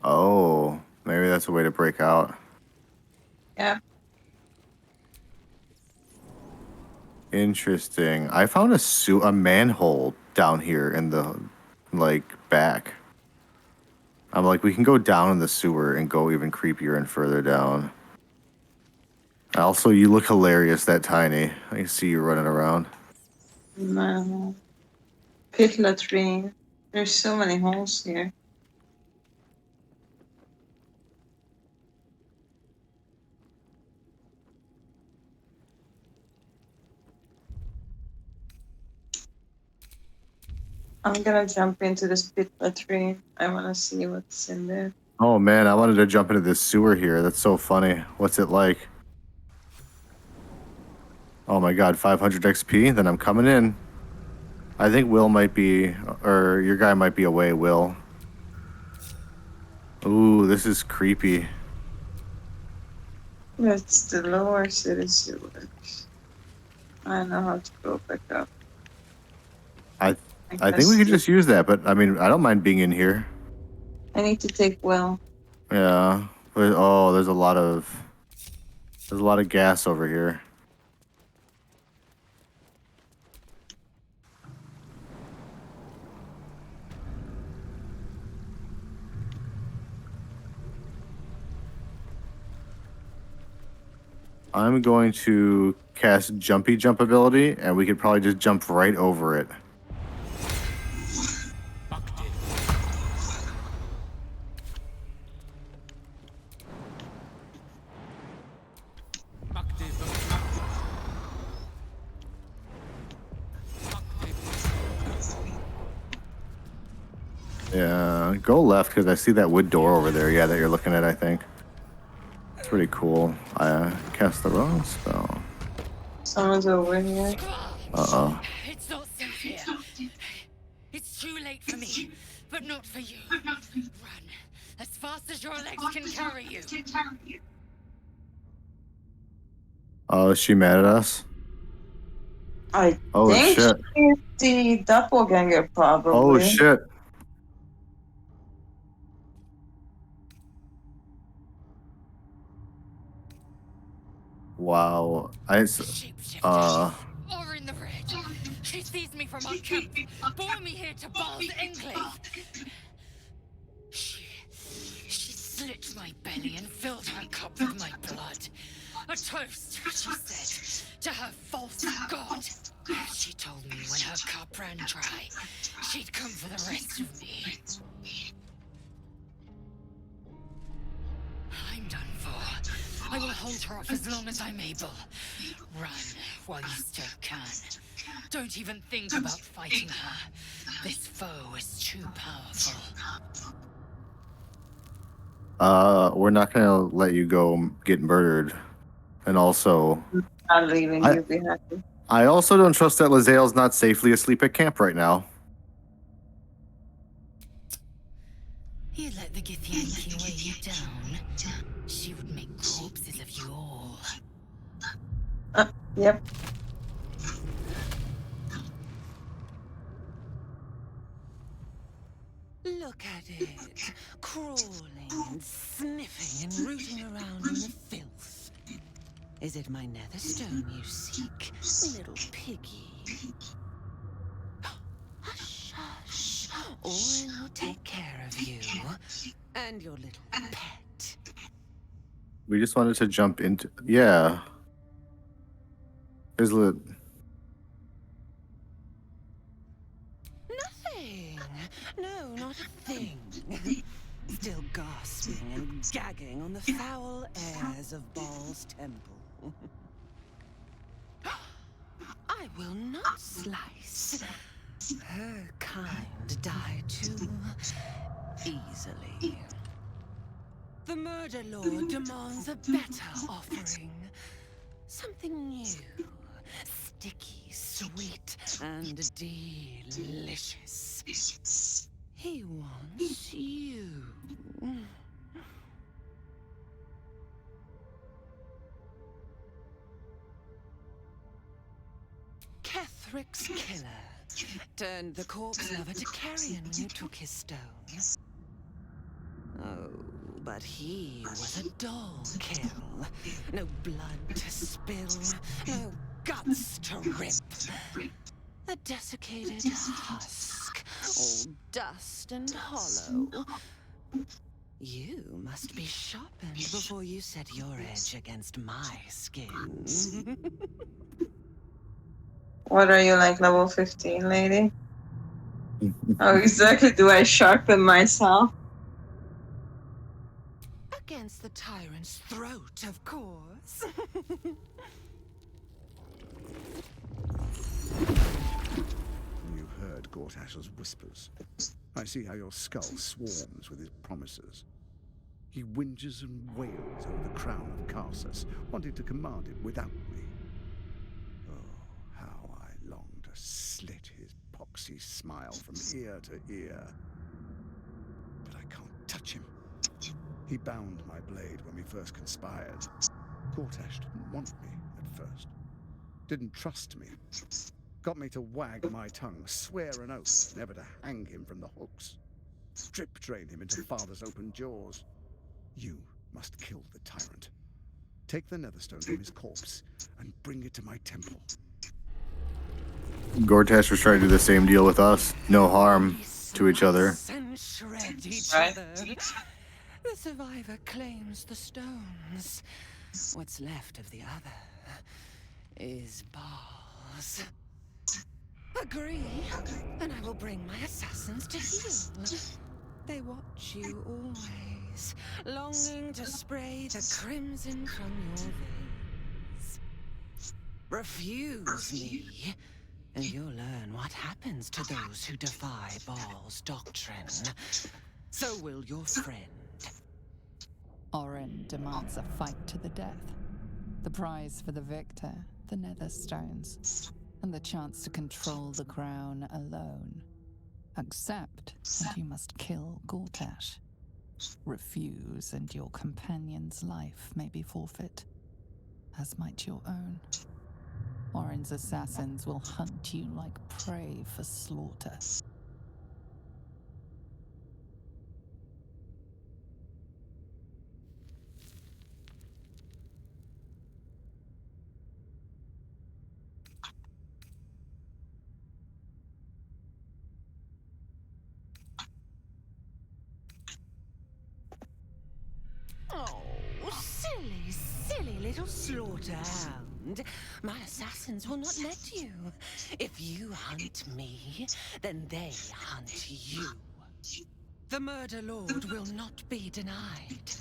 Oh, maybe that's a way to break out. yeah. Interesting. I found a manhole down here in the like back. I'm like, we can go down in the sewer and go even creepier and further down. Also, you look hilarious that tiny. I can see you running around. No. Pit latrine. There's so many holes here. I'm gonna jump into this pit latrine. I wanna see what's in there. Oh man, I wanted to jump into this sewer here. That's so funny. What's it like? Oh my god, 500 XP? Then I'm coming in. I think Will might be, or your guy might be away, Will. Ooh, this is creepy. That's the lower city sewers. I know how to go back up. I I think we guess could just use that, but I mean, I don't mind being in here. I need to take Will. Yeah. But, oh, there's a lot of gas over here. I'm going to cast Jumpy Jump ability, and we could probably just jump right over it. Yeah, go left because I see that wood door over there. Yeah, that you're looking at, I think. It's pretty cool. I cast the wrong spell. Someone's over here. Uh-oh. It's not safe here. It's too late for me, but not for you. Run as fast as your legs can carry you. Oh, is she mad at us? I Oh, think shit. she's the doppelganger, probably. Oh, shit. Wow. Or in the red. She seized me from our camp, bore me here to Baal's enclave. She slit my belly and filled her cup with my blood. A toast, she said, to her false god. She told me when her cup ran dry, she'd come for the rest of me. I'm done for. I will hold her off as long as I'm able. Run while you still can. Don't even think about fighting her. This foe is too powerful. We're not gonna let you go get murdered. And also, I'm leaving you behind. I also don't trust that Lae'zel's not safely asleep at camp right now. You let the Githyanki weigh you down. She would make corpses of you all. Yep. Look at it, crawling and sniffing and rooting around in the filth. Is it my netherstone you seek, little piggy? Hush, hush. Orin will take care of you and your little pet. We just wanted to jump into. Yeah. There's a. Nothing. No, not a thing. Still gasping and gagging on the foul airs of Baal's temple. I will not slice. Her kind die too easily. The Murder Lord demands a better offering. Something new, sticky, sweet, and delicious. He wants you. Kethric's killer turned the corpse lover to carrion when you took his stone. Oh, but he was a dull kill. No blood to spill, no guts to rip. A desiccated husk, all dust and hollow. You must be sharpened before you set your edge against my skin. What are you, like level 15, lady? How exactly do I sharpen myself? Against the tyrant's throat, of course. You heard Gortash's whispers. I see how your skull swarms with his promises. He whinges and wails over the crown of Karsus, wanting to command it without me. Oh, how I long to slit his poxy smile from ear to ear. But I can't touch him. He bound my blade when we first conspired. Gortash didn't want me at first. Didn't trust me. Got me to wag my tongue, swear an oath never to hang him from the hooks. Strip drain him into father's open jaws. You must kill the tyrant. Take the netherstone from his corpse and bring it to my temple. Gortash was trying to do the same deal with us. No harm to each other. And shred each other. The survivor claims the stones. What's left of the other is Baal's. Agree, and I will bring my assassins to heal. They watch you always, longing to spray the crimson from your veins. Refuse me, and you'll learn what happens to those who defy Baal's doctrine. So will your friend. Orin demands a fight to the death. The prize for the victor, the Netherstones, and the chance to control the crown alone. Accept, and you must kill Gortash. Refuse, and your companion's life may be forfeit, as might your own. Orin's assassins will hunt you like prey for slaughter. Oh, silly, silly little slaughterhound. My assassins will not let you. If you hunt me, then they hunt you. The Murder Lord will not be denied.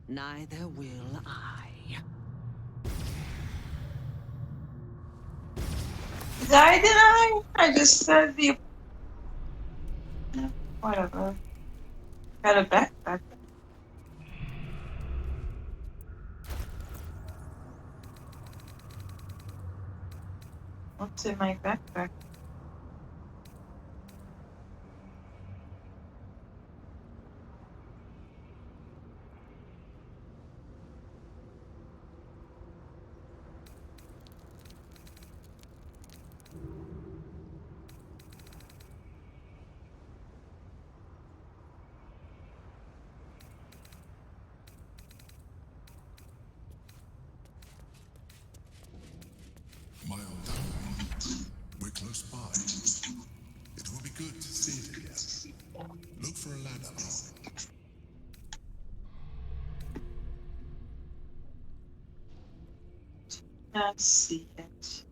Neither will I. Did I deny? I just said the. Whatever. Got a backpack. What's in my backpack? for a ladder. Can't see it.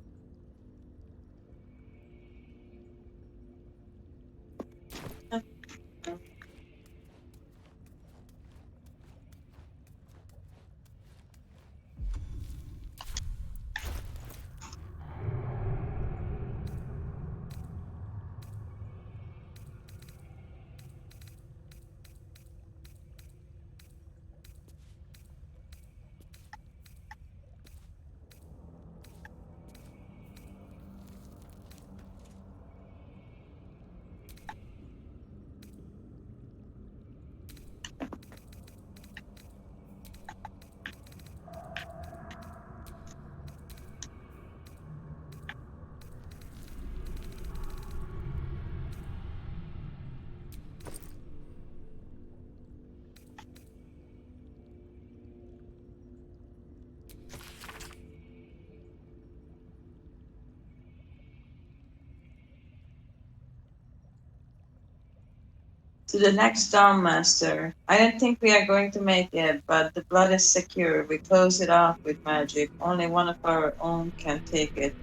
To the next Dawn Master. I don't think we are going to make it, but the blood is secure. We close it off with magic. Only one of our own can take it.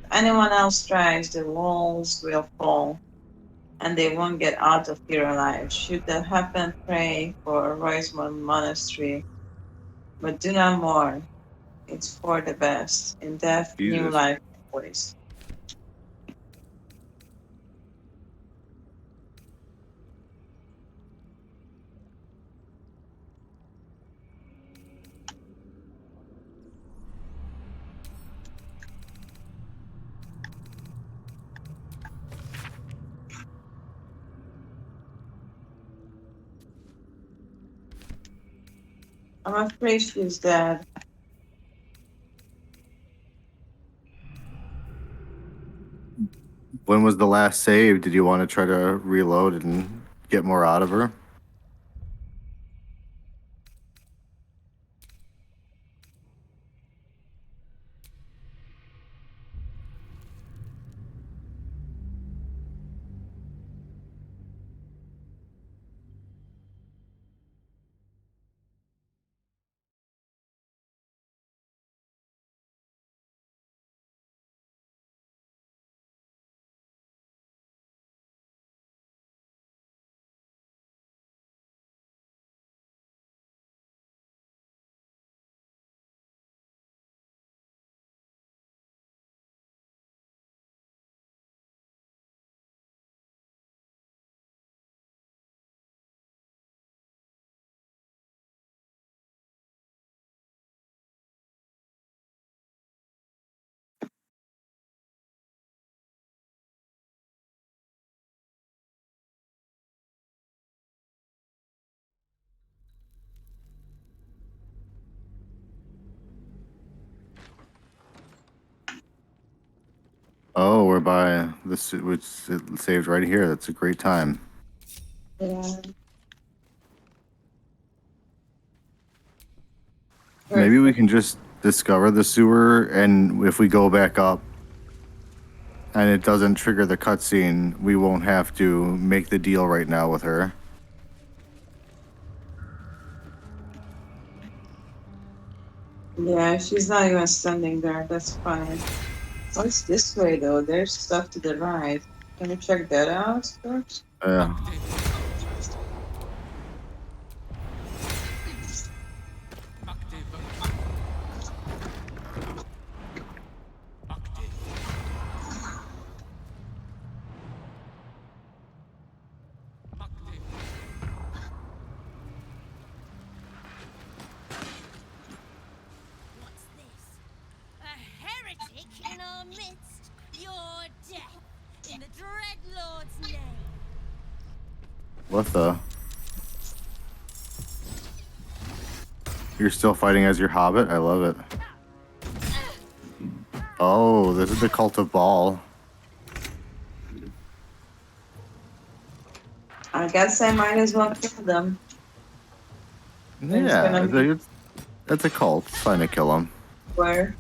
If anyone else tries, the walls will fall, and they won't get out of here alive. Should that happen, pray for Roismond Monastery. But do not mourn. It's for the best. In death, new Jesus. life always. I'm afraid she's dead. When was the last save? Did you want to try to reload and get more out of her? Oh, we're by this, which it saved right here. That's a great time. Yeah. Maybe we can just discover the sewer, and if we go back up and it doesn't trigger the cutscene, we won't have to make the deal right now with her. Yeah, she's not even standing there. That's fine. What's this way though? There's stuff to the right. Can you check that out first? Yeah. What's this? A heretic in our midst? Your death in the Dreadlord's name. What the? You're still fighting as your hobbit? I love it. Oh, this is the cult of Baal. I guess I might as well kill them. There's Yeah, gonna be that's a cult. It's fine to kill them. where?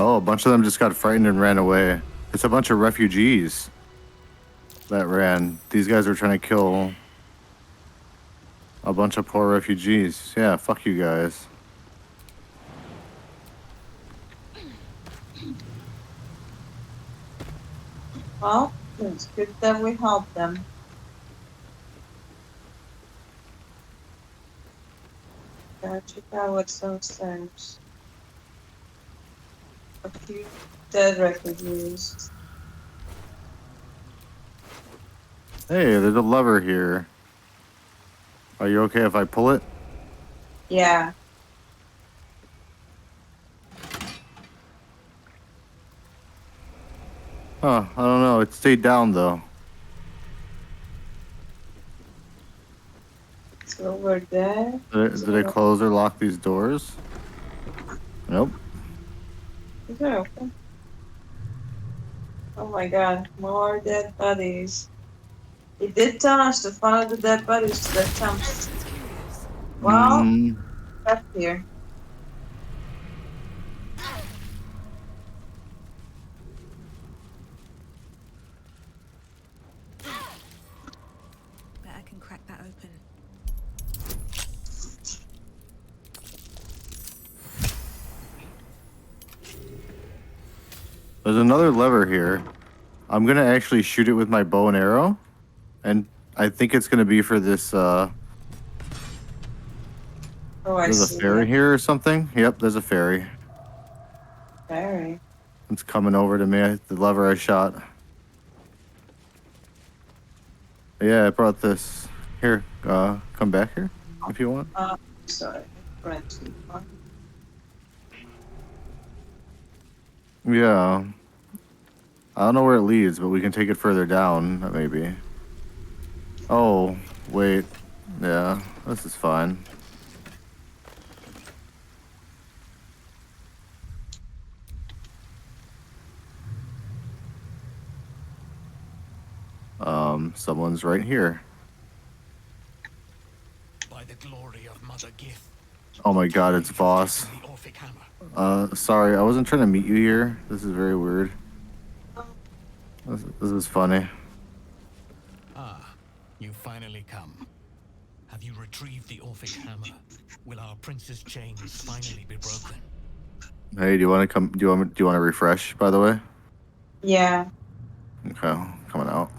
Oh, a bunch of them just got frightened and ran away. It's a bunch of refugees that ran. These guys are trying to kill a bunch of poor refugees. Yeah, fuck you guys. Well, it's good that we helped them. Gotta check out what's downstairs. A few dead refugees. Hey, there's a lever here. Are you okay if I pull it? Yeah. Huh, I don't know. It stayed down though. So we're there. Did I close or lock these doors? Nope. Is it open? Oh my god, more dead bodies. He did tell us to follow the dead bodies to the camps. Well, up here. Bet I can crack that open. There's another lever here. I'm gonna actually shoot it with my bow and arrow, and I think it's gonna be for this. Oh, I There's a see ferry it. here or something. Yep, there's a ferry. Ferry. It's coming over to me. The lever I shot. Yeah, I brought this. Here, come back here if you want. Sorry. Right. Yeah. I don't know where it leads, but we can take it further down, maybe. Oh, wait. Yeah, this is fine. Someone's right here. By the glory of Mother Gith. Oh my god, it's Boss. Sorry, I wasn't trying to meet you here. This is very weird. This is funny. Ah, you finally come. Have you retrieved the Orphic hammer? Will our prince's chains finally be broken? Hey, do you want to come? Do you want to refresh? By the way. Yeah. Okay, coming out.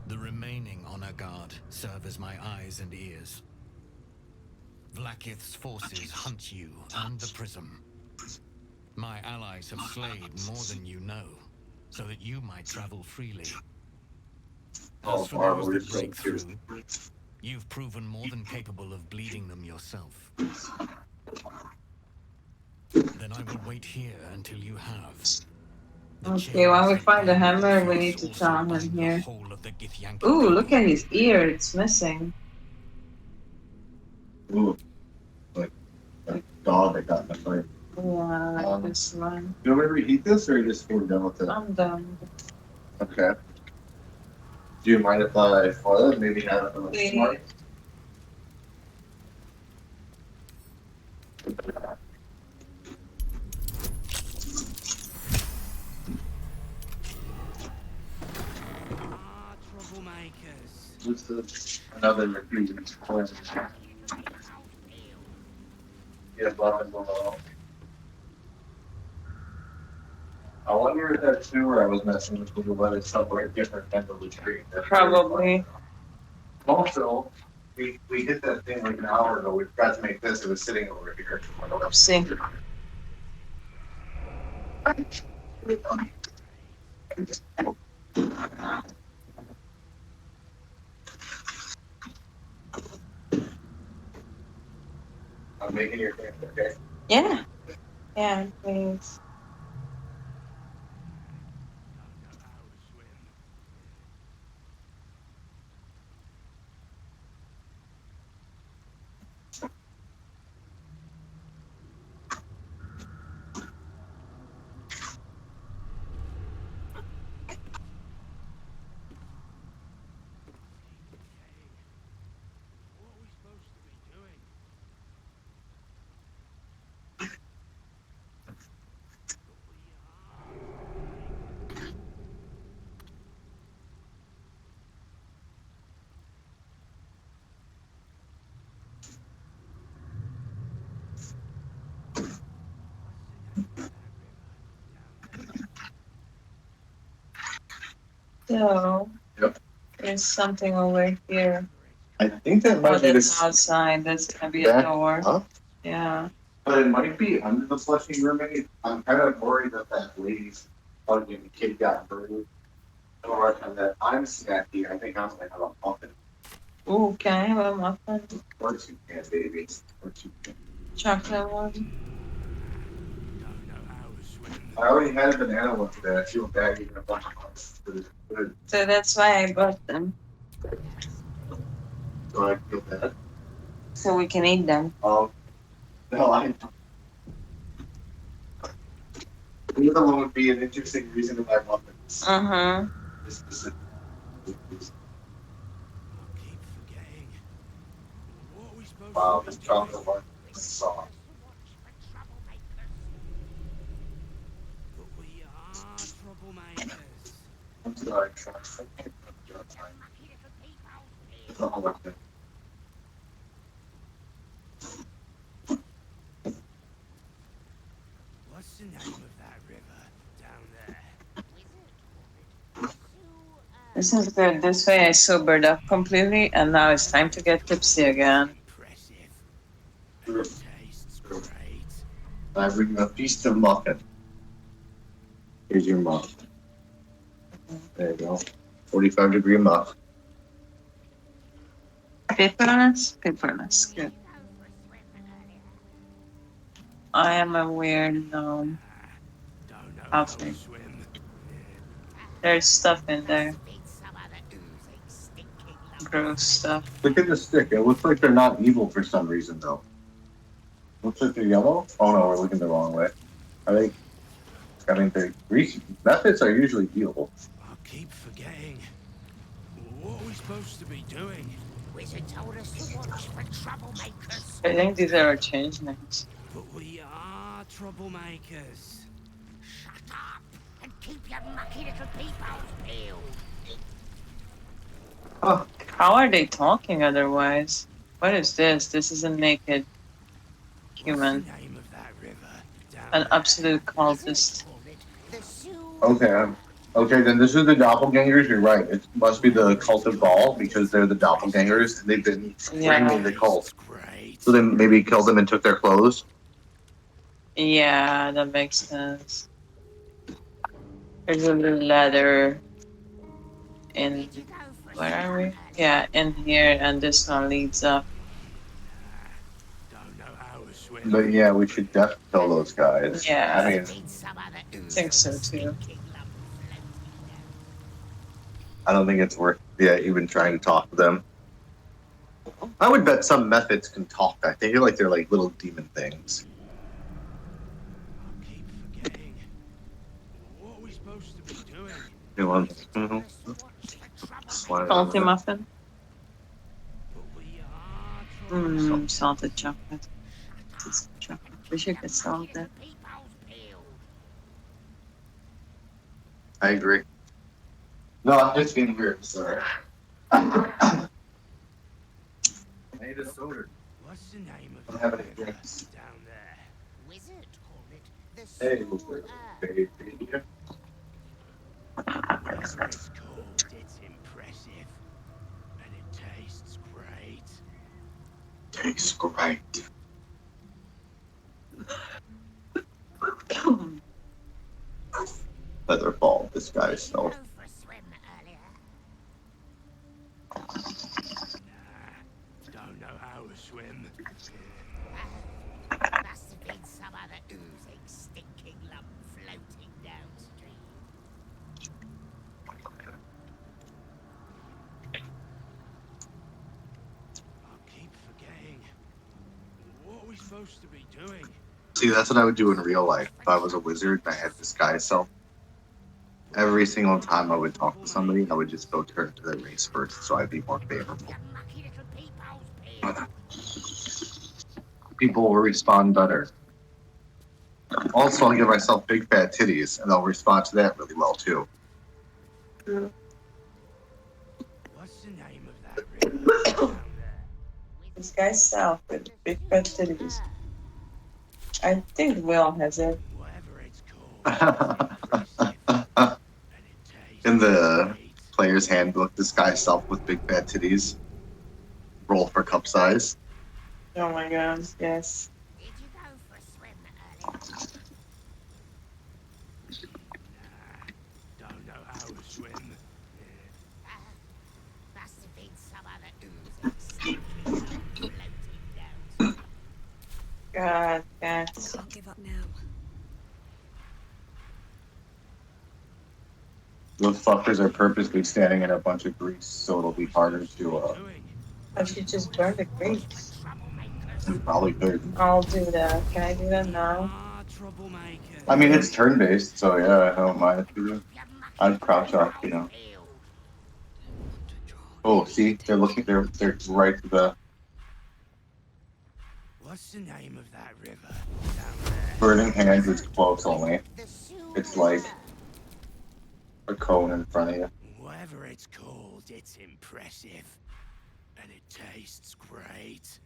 The remaining honor guard serve as my eyes and ears. Vlaakith's forces hunt you and the prism. My allies have slayed more than you know, so that you might travel freely. As for those that break through, you've proven more than capable of bleeding them yourself. Then I will wait here until you have. Okay, when we find the hammer, we need to tell him here. Ooh, look at his ear. It's missing. Ooh, like dog that got in the fight. Yeah, like this one. You want me to reheat this, or you just we're done with it? I'm done. Okay. Do you mind if I foil it? Maybe have it on the smart. Troublemakers. This is another recruit. Yeah, blah, blah, blah. I wonder if that's too, or I was messing with Google, but it's somewhere different than the retreat. Probably. Also, we hit that thing like an hour ago. We forgot to make this. It was sitting over here. See. I'm making your thing, okay? Yeah. Yeah, please. So, Yep. there's something over here. I think that Oh, might be that's this outside. That's gonna be a back door. up, Yeah. but it might be under the flushing roommate. I'm kind of worried that that lady's fucking kid got burned. Or that I'm snacky. I think I'm gonna have a muffin. Ooh, can I have a muffin? Of course you can, baby. Of course you can. Chocolate one? I already had a banana one today. I feel bad eating a bunch of muffins. But it's good. So that's why I bought them. So I feel bad. So we can eat them. No, I. The other one would be an interesting reason to buy muffins. Uh-huh. This is wow, this chocolate one is soft. I'm sorry, Charles. It's all like that. What's the name of that river down there? This is good. This way I sobered up completely, and now it's time to get tipsy again. I bring you a feast of muffin. Here's your muffin. There you go. 45-degree muffin. Paperless? Paperless. Good. I am a weird gnome. Outfit. There's stuff in there. Gross stuff. Look at the stick. It looks like they're not evil for some reason, though. Looks like they're yellow. Oh no, we're looking the wrong way. Are they? I mean, they're greasy. Methods are usually evil. I keep forgetting. What are we supposed to be doing? Wizard told us to watch for troublemakers. I think these are our change names. But we are troublemakers. Shut up and keep your mucky little peepholes peeled. Oh, how are they talking otherwise? What is this? This is a naked human. Name of that river down An absolute cultist. Okay. Okay, then this is the doppelgangers. You're right. It must be the cult of Baal because they're the doppelgangers and they've been bringing the cult. So they maybe killed them and took their clothes. Yeah, that makes sense. There's a little ladder in, where are we? Yeah, in here, and this one leads up. But yeah, we should definitely kill those guys. Yeah, I mean, I think so too. I don't think it's worth even trying to talk to them. I would bet some methods can talk. I think like they're like little demon things. What are we supposed to be doing? You want Salty muffin? Salted chocolate. Chocolate. We should get salted. I agree. No, I'm just being weird. Sorry. I need a soda. What's the name of I'm that having a river drink. down there? Wizard called it the Hey, sewer. baby. Whatever it's called, it's impressive. And it tastes great. Tastes great. Featherfall, disguise self. Don't know how to swim. Must have been some other oozing, stinking lump floating downstream. I keep forgetting. What are we supposed to be doing? See, that's what I would do in real life. If I was a wizard and I had disguise self, every single time I would talk to somebody, I would just go turn to their race first, so I'd be more favorable. People will respond better. Also, I'll give myself big fat titties, and they'll respond to that really well too. What's the name of that river down there? This guy's south with big fat titties. I think Will has it. Whatever it's called. In the player's handbook, disguise self with big fat titties. Roll for cup size. Oh my god, yes. Did you go for a swim earlier? Nah, don't know how to swim. Must have been some other oozing, stinking lump floating down. God, cats. I'll give up now. Those fuckers are purposely standing in a bunch of grease, so it'll be harder to. I should just burn the grease. Probably could. I'll do that. Can I do that now? I mean, it's turn based, so yeah, I don't mind if you do. I'd crouch up, you know. Oh, see, they're looking. They're right to the. What's the name of that river? Burning Hands is close only. It's like a cone in front of you. Whatever it's called, it's impressive. And it tastes great.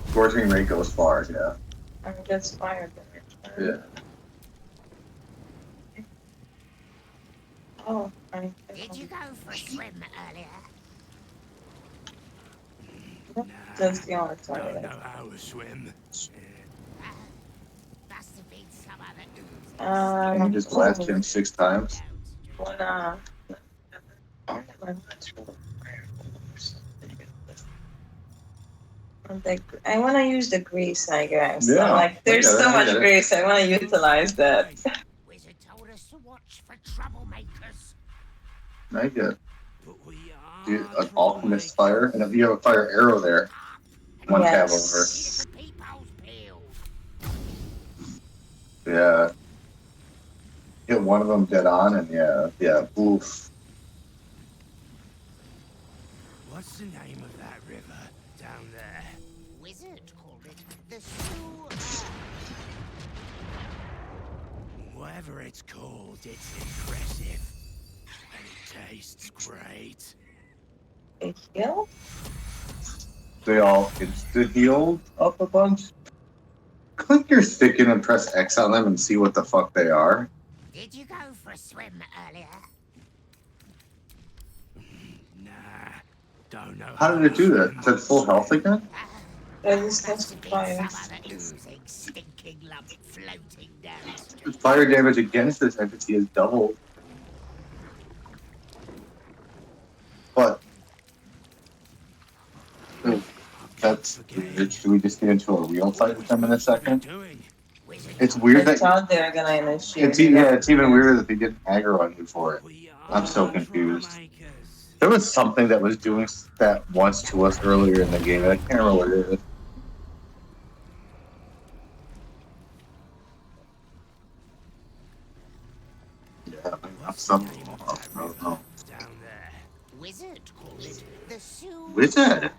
Scorching Ray goes far, yeah. I mean, that's fire. Yeah. Oh, I Did you go for a swim earlier? That's the only time. Don't know how to swim. Must have been some other oozing. Can you just blast him 6 times? Wanna... I want to use the grease, I guess. Yeah, Like, there's so much grease. I want to utilize that. Wizard told us to watch for troublemakers. I get it. Do an alchemist fire, and if you have a fire arrow there, one tab over. Yeah. Hit one of them dead on, and yeah, oof. What's the name of that river down there? Wizard called it the sewer. Whatever it's called, it's impressive. And it tastes great. A heal? They all insta heal up a bunch. Click your stick in and press X on them and see what the fuck they are. Did you go for a swim earlier? Nah, don't know. How did it do that? Is it full health again? I just tested fire. Oozing, stinking lump floating down. Fire damage against this entity is doubled. But that's weird. Should we just get into a real fight with them in a second? It's weird I that thought they were gonna initiate. it's even weirder that they didn't aggro on you for it. I'm so confused. There was something that was doing that once to us earlier in the game, and I can't remember what it is. Yeah, some. I don't know. Wizard called it the sewer. Wizard.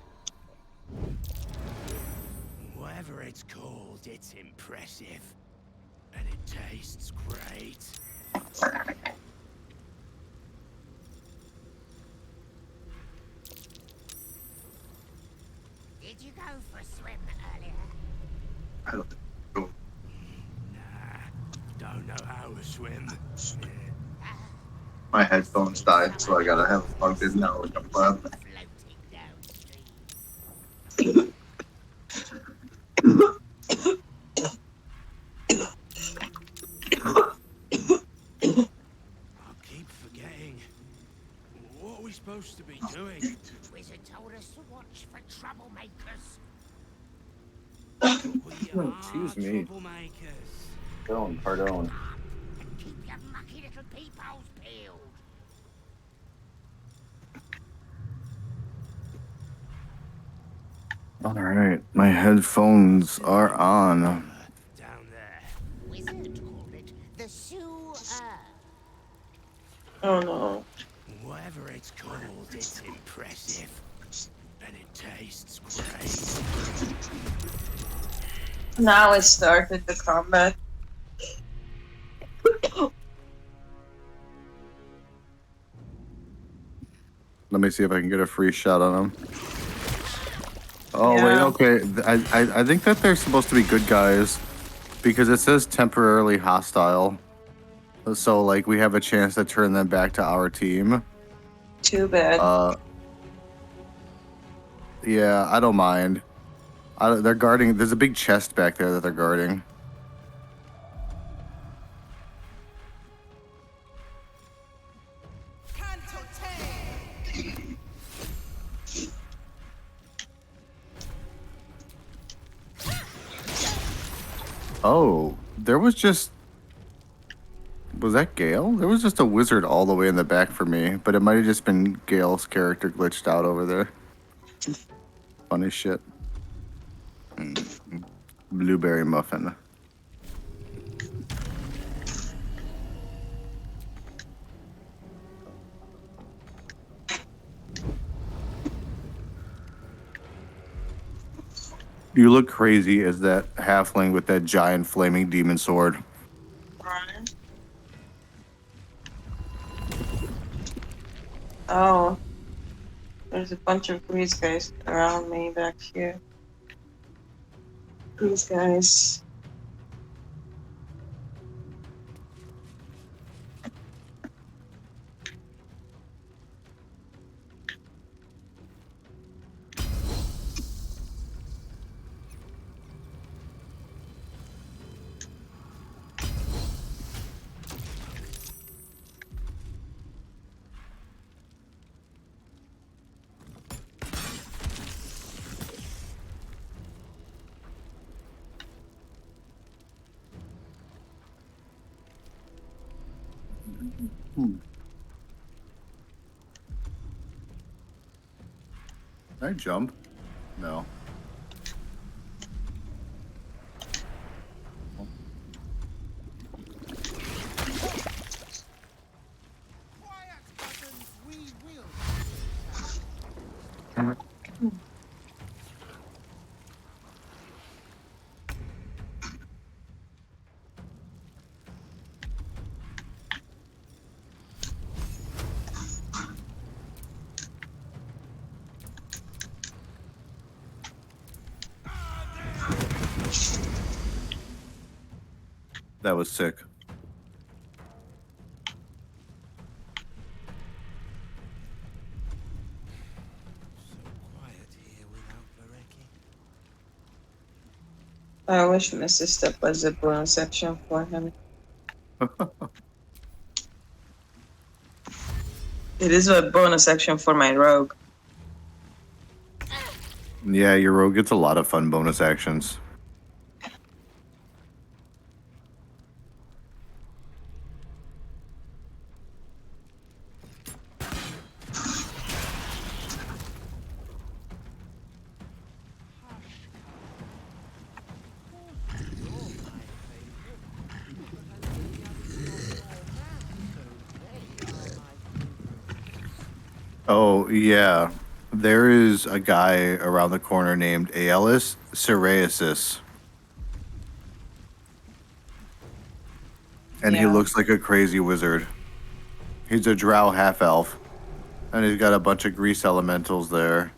Whatever it's called, it's impressive. And it tastes great. Did you go for a swim earlier? I don't know. Nah, don't know how to swim. My headphones died, so I gotta have it plugged in now like a pleb. I keep forgetting. What are we supposed to be doing? Wizard told us to watch for troublemakers. Excuse me. Pardon. And keep your mucky little peepholes peeled. Alright, my headphones are on. Down there. Wizard called it the sewer. Oh no. Whatever it's called, it's impressive. And it tastes great. Now it started the combat. Let me see if I can get a free shot on them. Oh Yeah. wait, okay. I think that they're supposed to be good guys because it says temporarily hostile. So like we have a chance to turn them back to our team. Too bad. Yeah, I don't mind. They're guarding. There's a big chest back there that they're guarding. Oh, there was just... Was that Gale? There was just a wizard all the way in the back for me, but it might have just been Gale's character glitched out over there. Funny shit. Blueberry muffin. You look crazy as that halfling with that giant flaming demon sword. Oh, there's a bunch of grease guys around me back here. Grease guys. Can I jump? No. That was sick. I wish my sister was a bonus section for him. It is a bonus section for my rogue. Yeah, your rogue gets a lot of fun bonus actions. Oh, yeah. There is a guy around the corner named Aeolus Siraeus. And he Yeah. looks like a crazy wizard. He's a drow half-elf. And he's got a bunch of grease elementals there.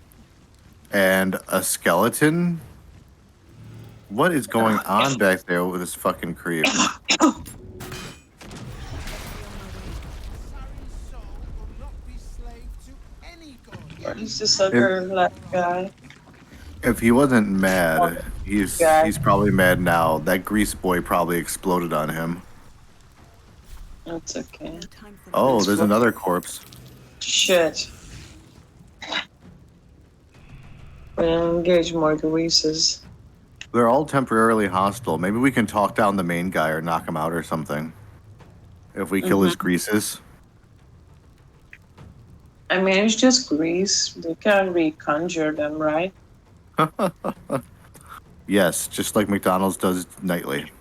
And a skeleton? What is going on back there with this fucking creep? What is this other black guy? If he wasn't mad, he's probably mad now. That grease boy probably exploded on him. That's okay. Oh, there's another corpse. Shit. We'll engage more greases. They're all temporarily hostile. Maybe we can talk down the main guy or knock him out or something. If we kill his greases. I mean, it's just grease. We can't reconjure them, right? Yes, just like McDonald's does nightly.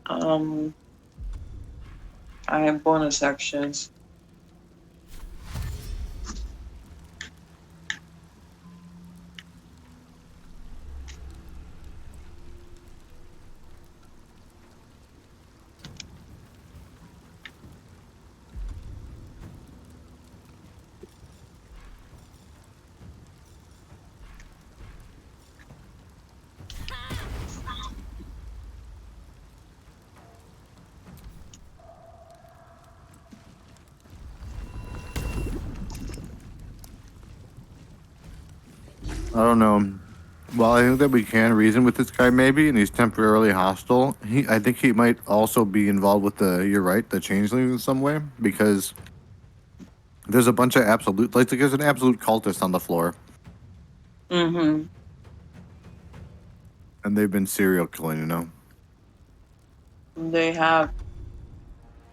I have bonus actions. I don't know. Well, I think that we can reason with this guy maybe, and he's temporarily hostile. I think he might also be involved with the. You're right, the changeling in some way, because there's a bunch of absolute, like there's an absolute cultist on the floor, Mm-hmm. and they've been serial killing. You know. They have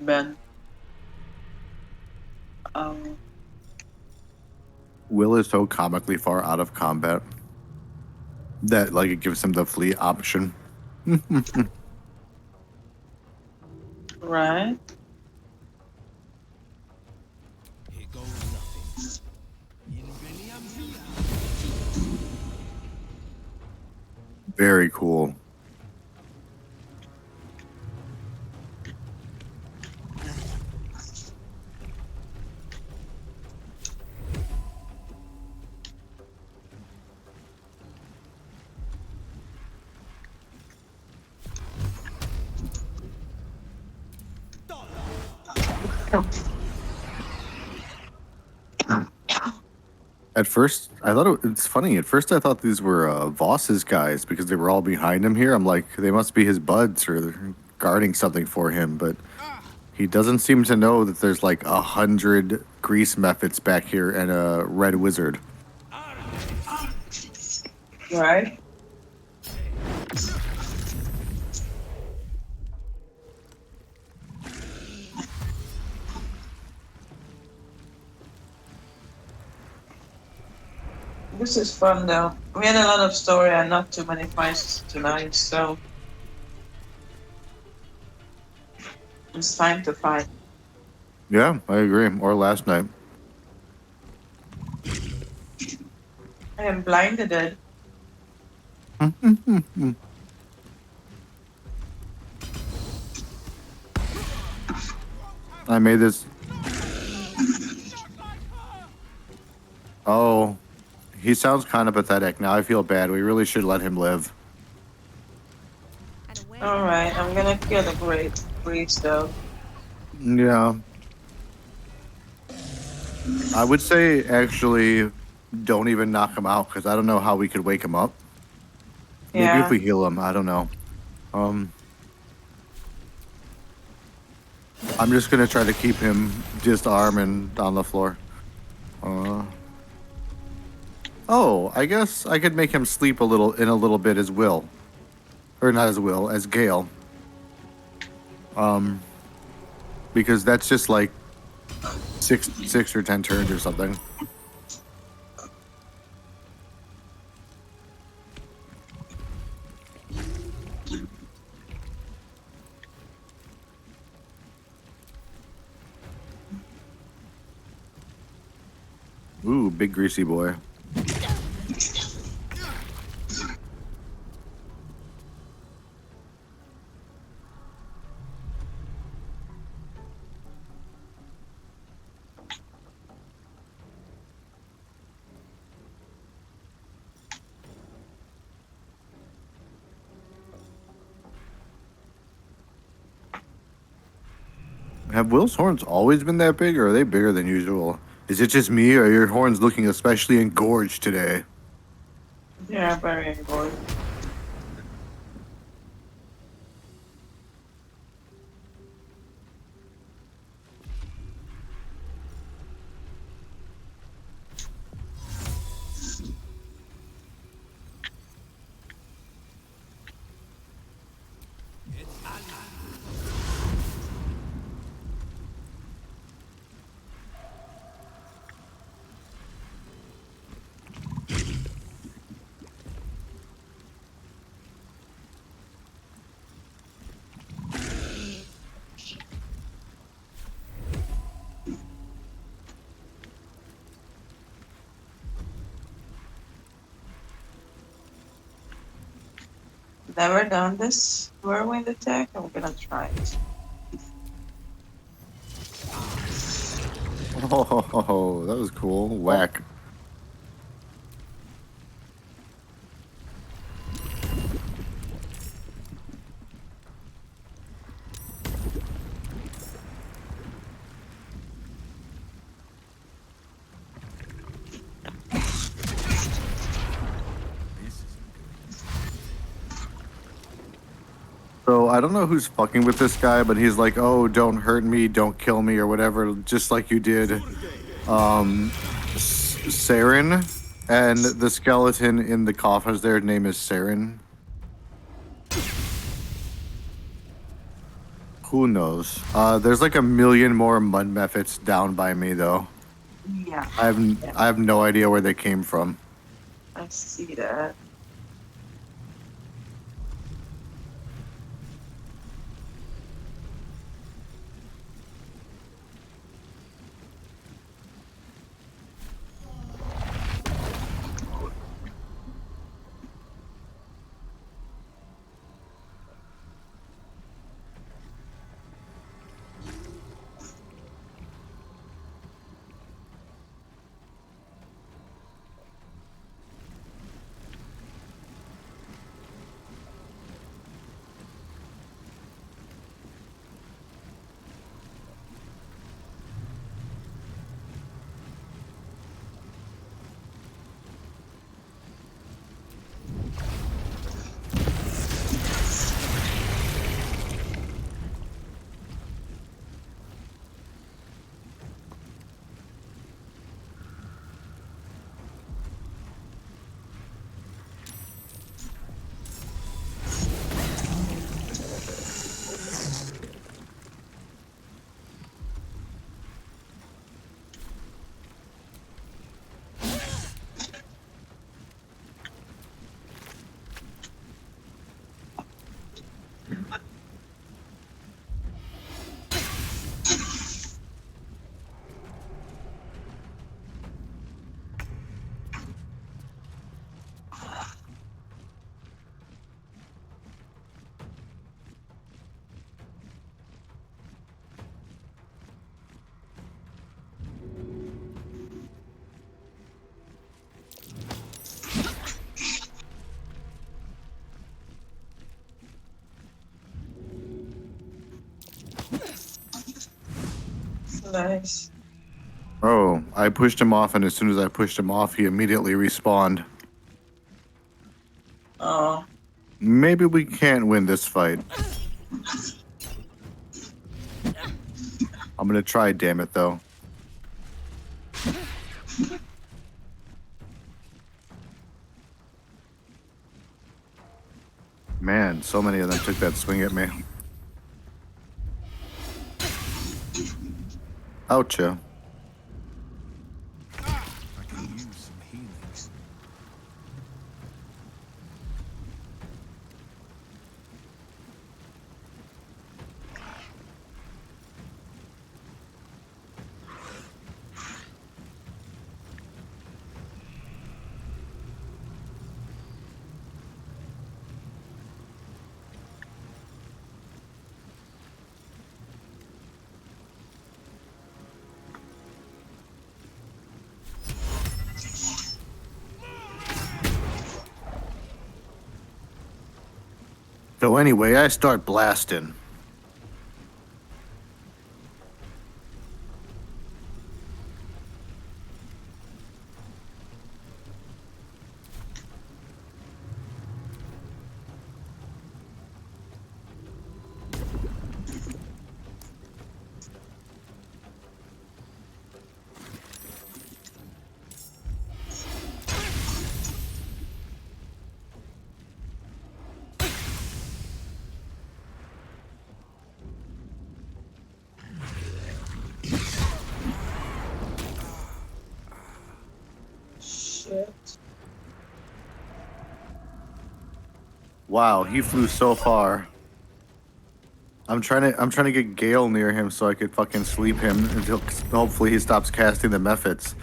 been. Um, Will is so comically far out of combat that like it gives him the flee option. right. Here goes nothing. In William Villa. Very cool. At first, I thought it's funny. At first, I thought these were Voss's guys because they were all behind him here. I'm like, they must be his buds or they're guarding something for him. But he doesn't seem to know that there's like 100 grease methods back here and a red wizard. Right. This is fun though. We had a lot of story and not too many fights tonight, so it's time to fight. Yeah, I agree. Or last night. I am blinded. I made this. Oh, he sounds kind of pathetic. Now I feel bad. We really should let him live. Alright, I'm gonna kill the great priest though. Yeah. I would say actually don't even knock him out because I don't know how we could wake him up. Maybe Yeah. if we heal him, I don't know. I'm just gonna try to keep him disarmed and on the floor. Oh, I guess I could make him sleep a little bit as Will. Or not as Will, as Gale. Because that's just like six or 10 turns or something. Ooh, big greasy boy. Have Will's horns always been that big, or are they bigger than usual? Is it just me, or are your horns looking especially engorged today? Yeah, very important. Never done this whirlwind attack. I'm gonna try it. Oh, that was cool. Whack. So I don't know who's fucking with this guy, but he's like, "Oh, don't hurt me, don't kill me, or whatever," just like you did, Saren, and the skeleton in the coffins. Their name is Saren. Who knows? There's like a million more mud methods down by me though. Yeah. I have no idea where they came from. I see that. Nice. Oh, I pushed him off, and as soon as I pushed him off, he immediately respawned. Oh. Maybe we can't win this fight. I'm gonna try, damn it, though. Man, so many of them took that swing at me. Oucha. I can use some healing. So anyway, I start blasting. Shit. Wow, he flew so far. I'm trying to get Gale near him so I could fucking sleep him until hopefully he stops casting the methods.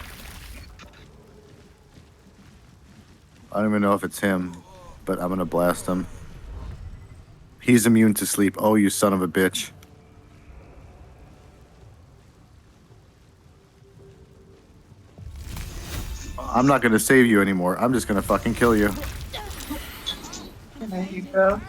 I don't even know if it's him, but I'm gonna blast him. He's immune to sleep. Oh, you son of a bitch. I'm not gonna save you anymore. I'm just gonna fucking kill you. There you go.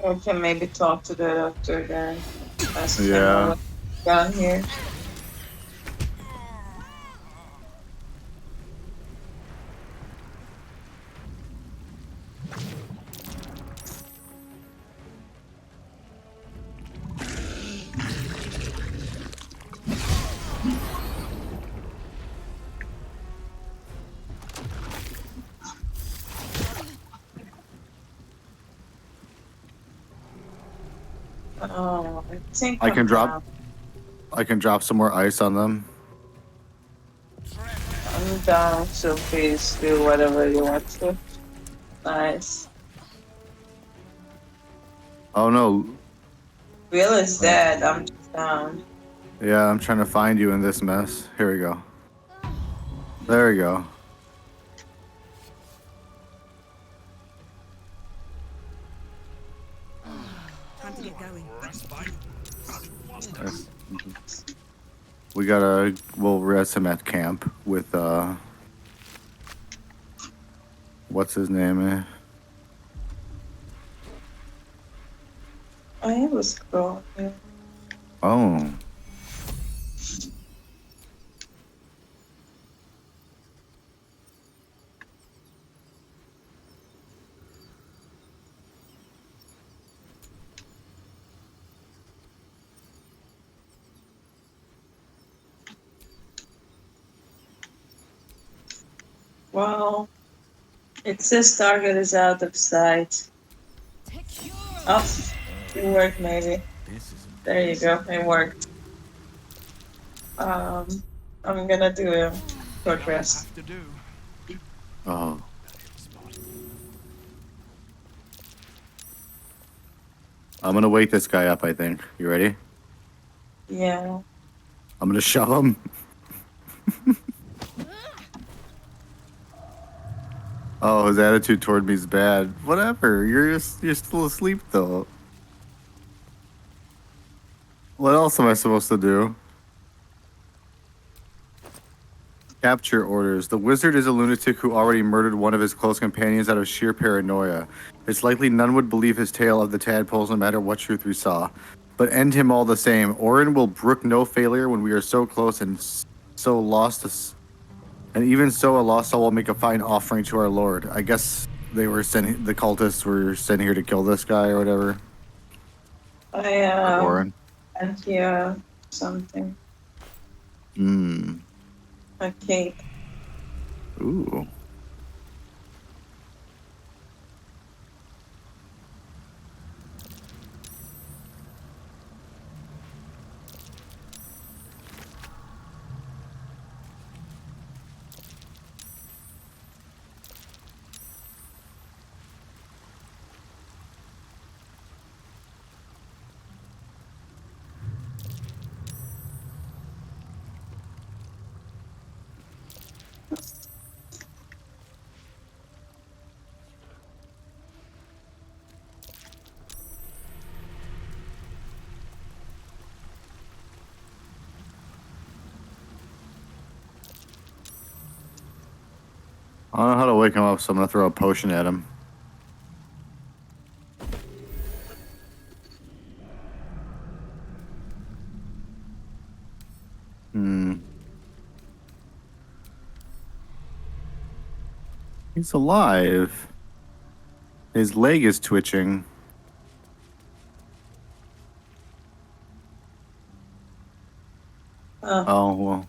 We can maybe talk to the doctor then. Ask him Yeah. what's down here. Oh, I think I can I'm drop. down. I can drop some more ice on them. I'm down, so please do whatever you want to. Nice. Oh no. Will is dead. I'm just down. Yeah, I'm trying to find you in this mess. Here we go. There we go. Time to get going. Yes. We gotta. We'll rest him at camp with what's his name? I have a scroll here. Oh. Well, it says target is out of sight. Oh, it worked maybe. There you go, it worked. I'm gonna do a short rest. Oh. I'm gonna wake this guy up, I think. You ready? Yeah. I'm gonna shove him. Oh, his attitude toward me is bad. Whatever. You're still asleep though. What else am I supposed to do? Capture orders. The wizard is a lunatic who already murdered one of his close companions out of sheer paranoia. It's likely none would believe his tale of the tadpoles no matter what truth we saw. But end him all the same. Orin will brook no failure when we are so close and so lost us. And even so, a lost soul will make a fine offering to our Lord. I guess they were sent. The cultists were sent here to kill this guy or whatever. I Orin. and here something. Hmm. A cape. Ooh. I don't know how to wake him up, so I'm gonna throw a potion at him. Hmm. He's alive. His leg is twitching. Oh, well.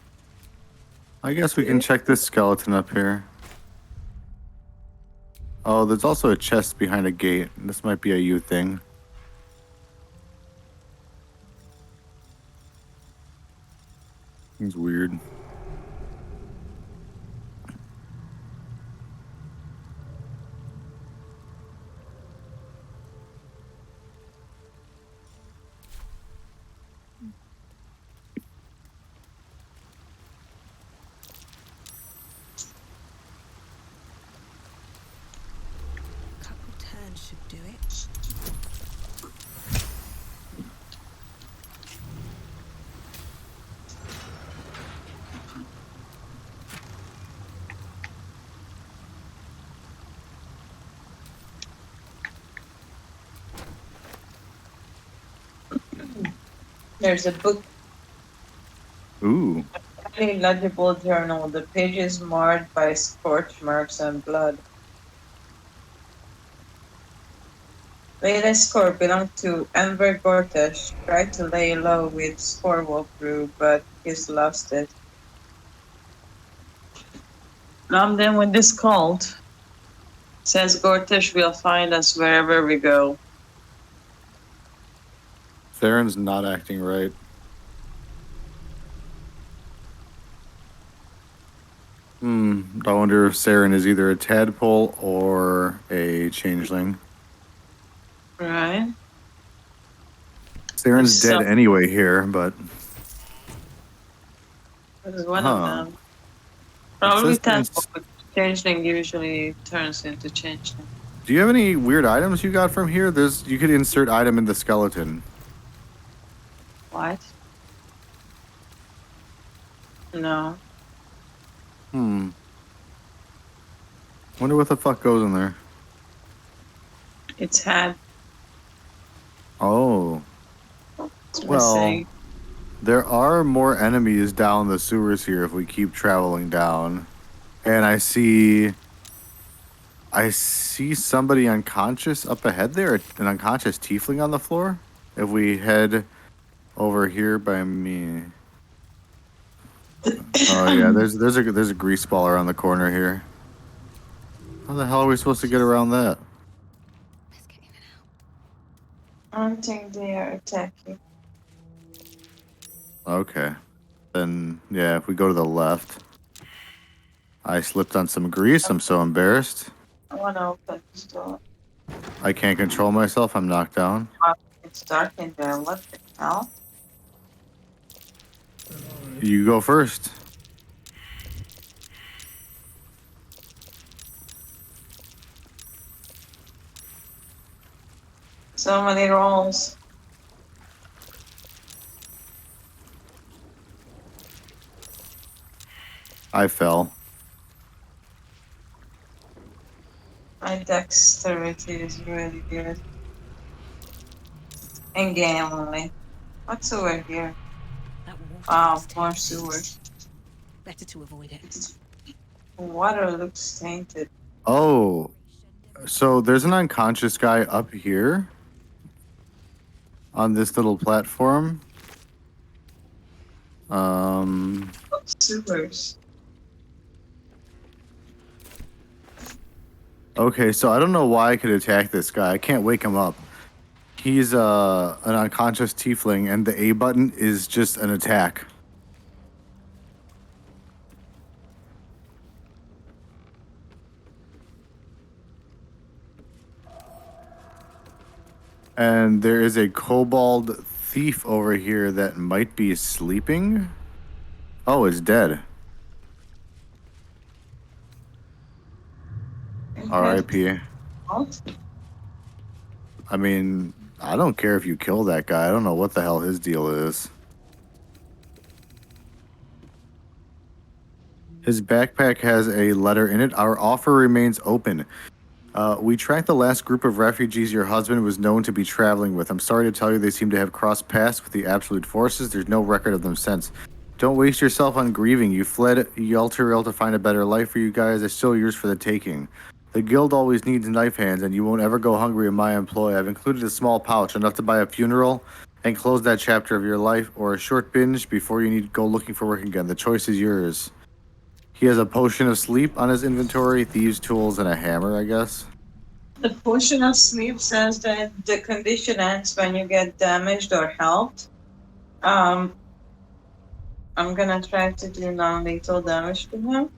I guess we can check this skeleton up here. Oh, there's also a chest behind a gate. This might be a you thing. It's weird. Couple turns should do it. There's a book, Ooh. a highly legible journal. The pages marred by scorch marks and blood. Latest score belonged to Enver Gortash. Tried to lay low with score walkthrough, but he's lost it. I'm done with this cult. Says Gortash will find us wherever we go. Theron's not acting right. I wonder if Saren is either a tadpole or a changeling. Right. Saren's dead anyway here, but... This is one of them. Probably tadpole, but changeling usually turns into changeling. Do you have any weird items you got from here? You could insert item in the skeleton. What? No. Wonder what the fuck goes in there. It's had. Oh. Well, there are more enemies down the sewers here if we keep traveling down. And I see somebody unconscious up ahead there, an unconscious tiefling on the floor. If we head over here by me. Oh yeah, there's a grease ball around the corner here. How the hell are we supposed to get around that? I don't think they are attacking. Okay. Then, yeah, if we go to the left. I slipped on some grease. I'm so embarrassed. I want to open this door. I can't control myself. I'm knocked down. It's dark in there. What the hell? You go first. So many rolls. I fell. My dexterity is really good. And game only. What's over here? Wow, more sewers. Better to avoid it. Water looks tainted. Oh. So there's an unconscious guy up here. On this little platform. Sewers. Okay, so I don't know why I could attack this guy. I can't wake him up. He's an unconscious tiefling, and the A button is just an attack. And there is a kobold thief over here that might be sleeping. Oh, it's dead. R.I.P. I mean, I don't care if you kill that guy. I don't know what the hell his deal is. His backpack has a letter in it. Our offer remains open. We tracked the last group of refugees your husband was known to be traveling with. I'm sorry to tell you they seem to have crossed paths with the Absolute Forces. There's no record of them since. Don't waste yourself on grieving. You fled Yelturil to find a better life for you guys. It's still yours for the taking. The guild always needs knife hands, and you won't ever go hungry in my employ. I've included a small pouch, enough to buy a funeral and close that chapter of your life, or a short binge before you need to go looking for work again. The choice is yours. He has a potion of sleep on his inventory, thieves' tools, and a hammer, I guess. The potion of sleep says that the condition ends when you get damaged or helped. I'm gonna try to do non-lethal damage to him.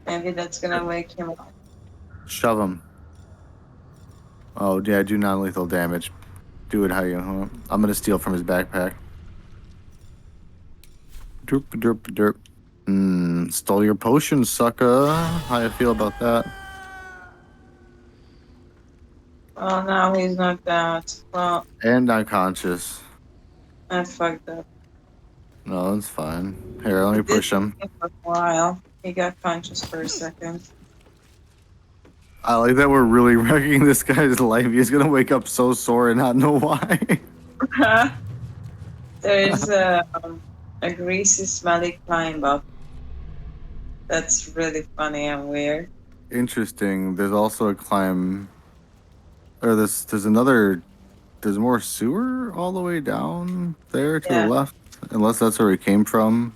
Maybe that's gonna wake him up. Shove him. Oh, yeah, do non-lethal damage. Do it how you want. I'm gonna steal from his backpack. Derp, derp, derp. Stole your potion, sucker. How you feel about that? Oh, now he's knocked out. Well, And unconscious. I fucked up. No, it's fine. Here, let me push him. For a while. He got conscious for a second. I like that we're really wrecking this guy's life. He's gonna wake up so sore and not know why. There's a greasy, smelly climb up. That's really funny and weird. Interesting. There's also a climb, or there's another. There's more sewer all the way down there to the Yeah. left, unless that's where we came from.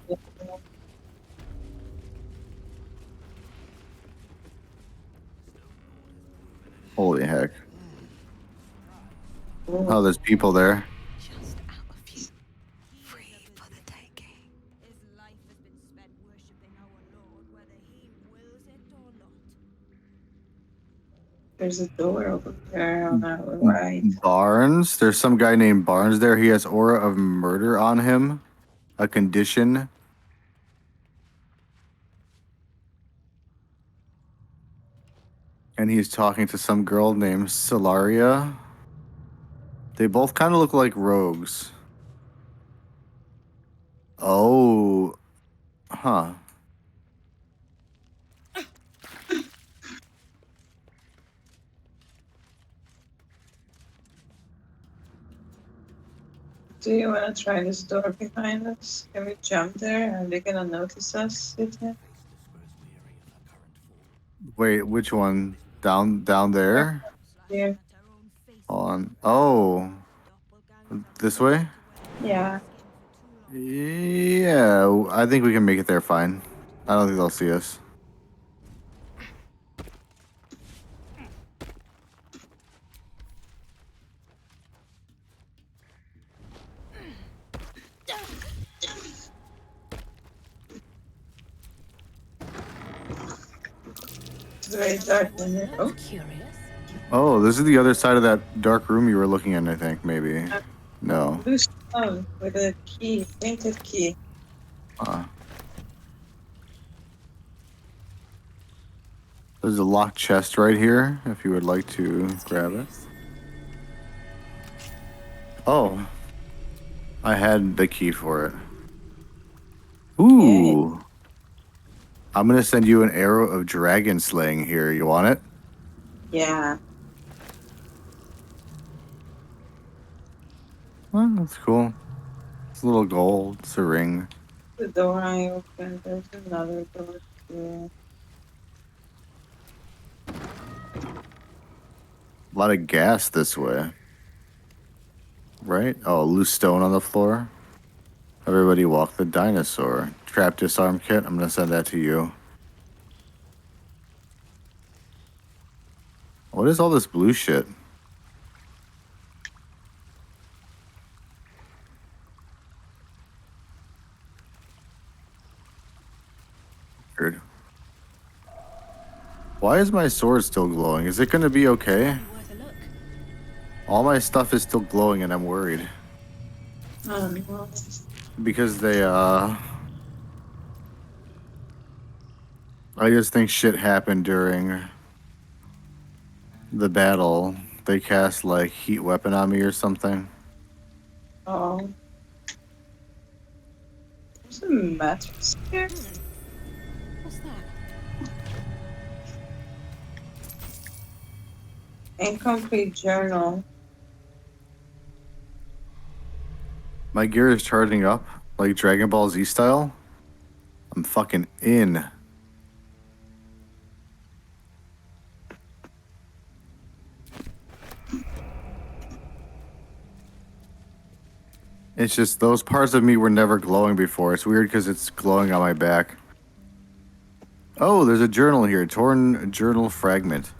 Holy heck! Oh, there's people there. Just out of view. Free for the taking. His life has been spent worshipping our Lord, whether he wills it or not. There's a door over there on our right. Barnes. There's some guy named Barnes there. He has aura of murder on him, a condition. And he's talking to some girl named Solaria. They both kind of look like rogues. Oh, huh. Do you want to try this door behind us? Can we jump there? Are they gonna notice us? You think? Wait, which one? Down there? Yeah. On. Oh, this way? Yeah. Yeah, I think we can make it there fine. I don't think they'll see us. It's very dark in here. Oh. Oh, this is the other side of that dark room you were looking in, I think, maybe. No. Blue stone with a key, painted key. There's a locked chest right here, if you would like to grab it. Oh. I had the key for it. Ooh. I'm going to send you an arrow of dragon slaying here. You want it? Yeah. Well, that's cool. It's a little gold. It's a ring. The door I opened, there's another door here. A lot of gas this way. Right? Oh, loose stone on the floor. Everybody walk the dinosaur. Trap disarm kit. I'm going to send that to you. What is all this blue shit? Weird. Why is my sword still glowing? Is it going to be okay? All my stuff is still glowing and I'm worried. Well, Because they, I just think shit happened during the battle. They cast, like, heat weapon on me or something. oh. There's a mattress here. What's that? Incomplete journal. My gear is charging up, like Dragon Ball Z style. I'm fucking in. It's just those parts of me were never glowing before. It's weird because it's glowing on my back. Oh, there's a journal here. Torn journal fragment.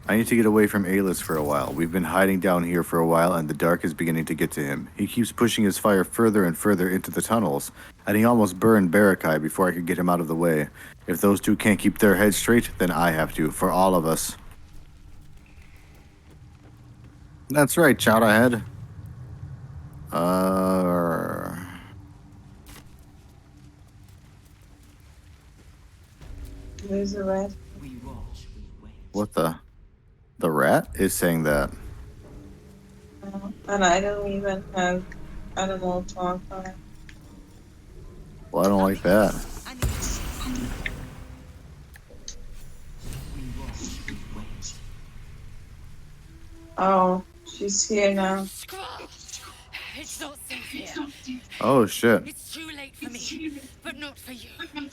I need to get away from Alis for a while. We've been hiding down here for a while, and the dark is beginning to get to him. He keeps pushing his fire further and further into the tunnels, and he almost burned Barakai before I could get him out of the way. If those two can't keep their heads straight, then I have to, for all of us. That's right, Chowder Head. There's a rat. What the? The rat is saying that. And I don't even have animal talk on it. Well, I don't like that. Oh, she's here now. It's not safe here. Oh shit. It's too late for me, but not for you. Run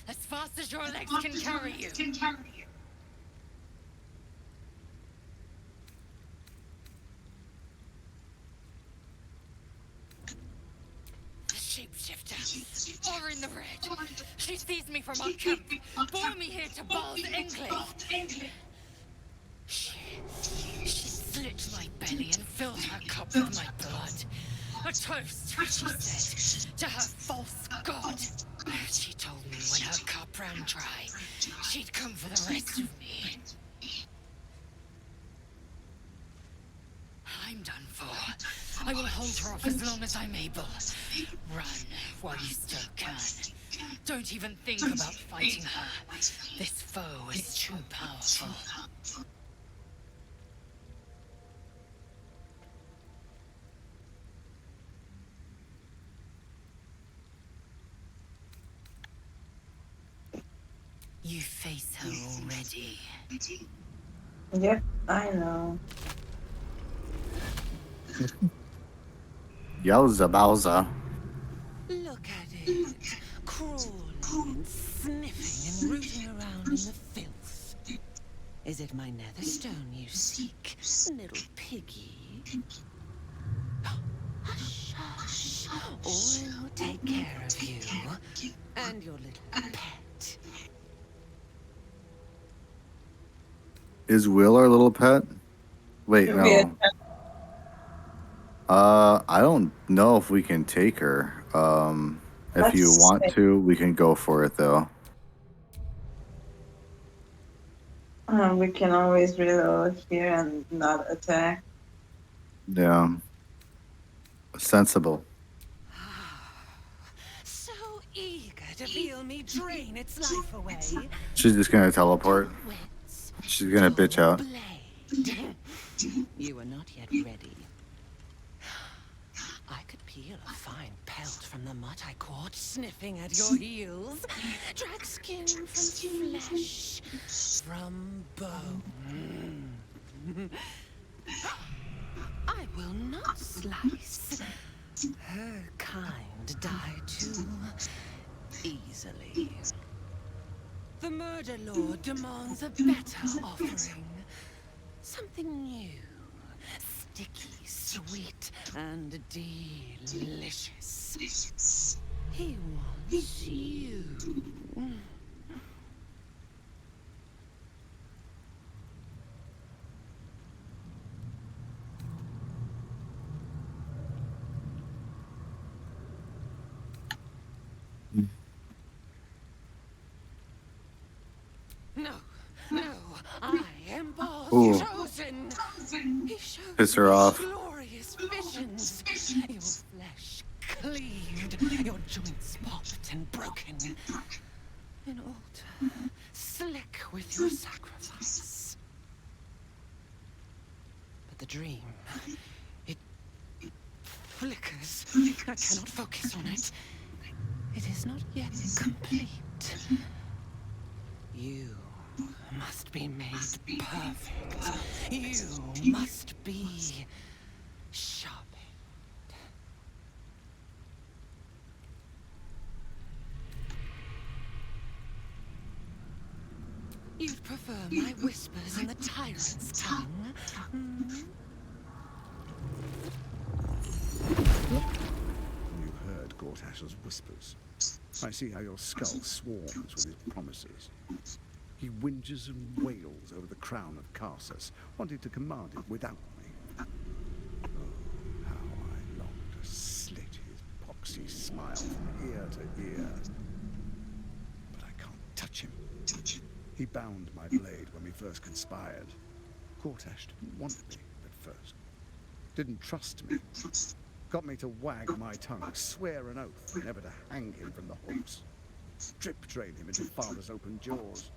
as fast as your legs can carry you. The shapeshifter, or in the red. She sees me from our camp, bore me here to Bald's enclave. She slit my belly and filled her cup with my blood. A toast, she said, to her false god. She told me when her cup ran dry, she'd come for the rest of me. I'm done for. I will hold her off as long as I'm able. Run while you still can. Don't even think about fighting her. This foe is too powerful. You face her already. Yep, I know. Yowza bowza. Look at it, crawling and sniffing and rooting around in the filth. Is it my netherstone you seek, little piggy? Hush, hush. I'll take care of you and your little pet. Is Will our little pet? Wait, Yeah. no. I don't know if we can take her. If you Let's want see. to, we can go for it though. We can always reload here and not attack. Yeah. Sensible. So eager to feel me drain its life away. She's just gonna teleport. She's gonna bitch out. You are not yet ready. I could peel a fine pelt from the mutt I caught sniffing at your heels. Drag skin from flesh, from bone. I will not slice. Her kind die too easily. The murder lord demands a better offering. Something new. Sticky, sweet, and delicious. He wants you. No, I am Bald's chosen. He shows Piss her off. glorious visions. Your flesh cleaved, your joints popped and broken. An altar, slick with your sacrifice. But the dream, it flickers. I cannot focus on it. It is not yet complete. You must be made perfect. You must be sharpened. You'd prefer my whispers in the tyrant's tongue? You heard Gortash's whispers. I see how your skull swarms with his promises. He whinges and wails over the crown of Carsus, wanting to command it without me. Oh, how I long to slit his poxy smile from ear to ear. But I can't touch him. He bound my blade when we first conspired. Gortash didn't want me at first. Didn't trust me. Got me to wag my tongue, swear an oath never to hang him from the hooks. Strip drain him into father's open jaws.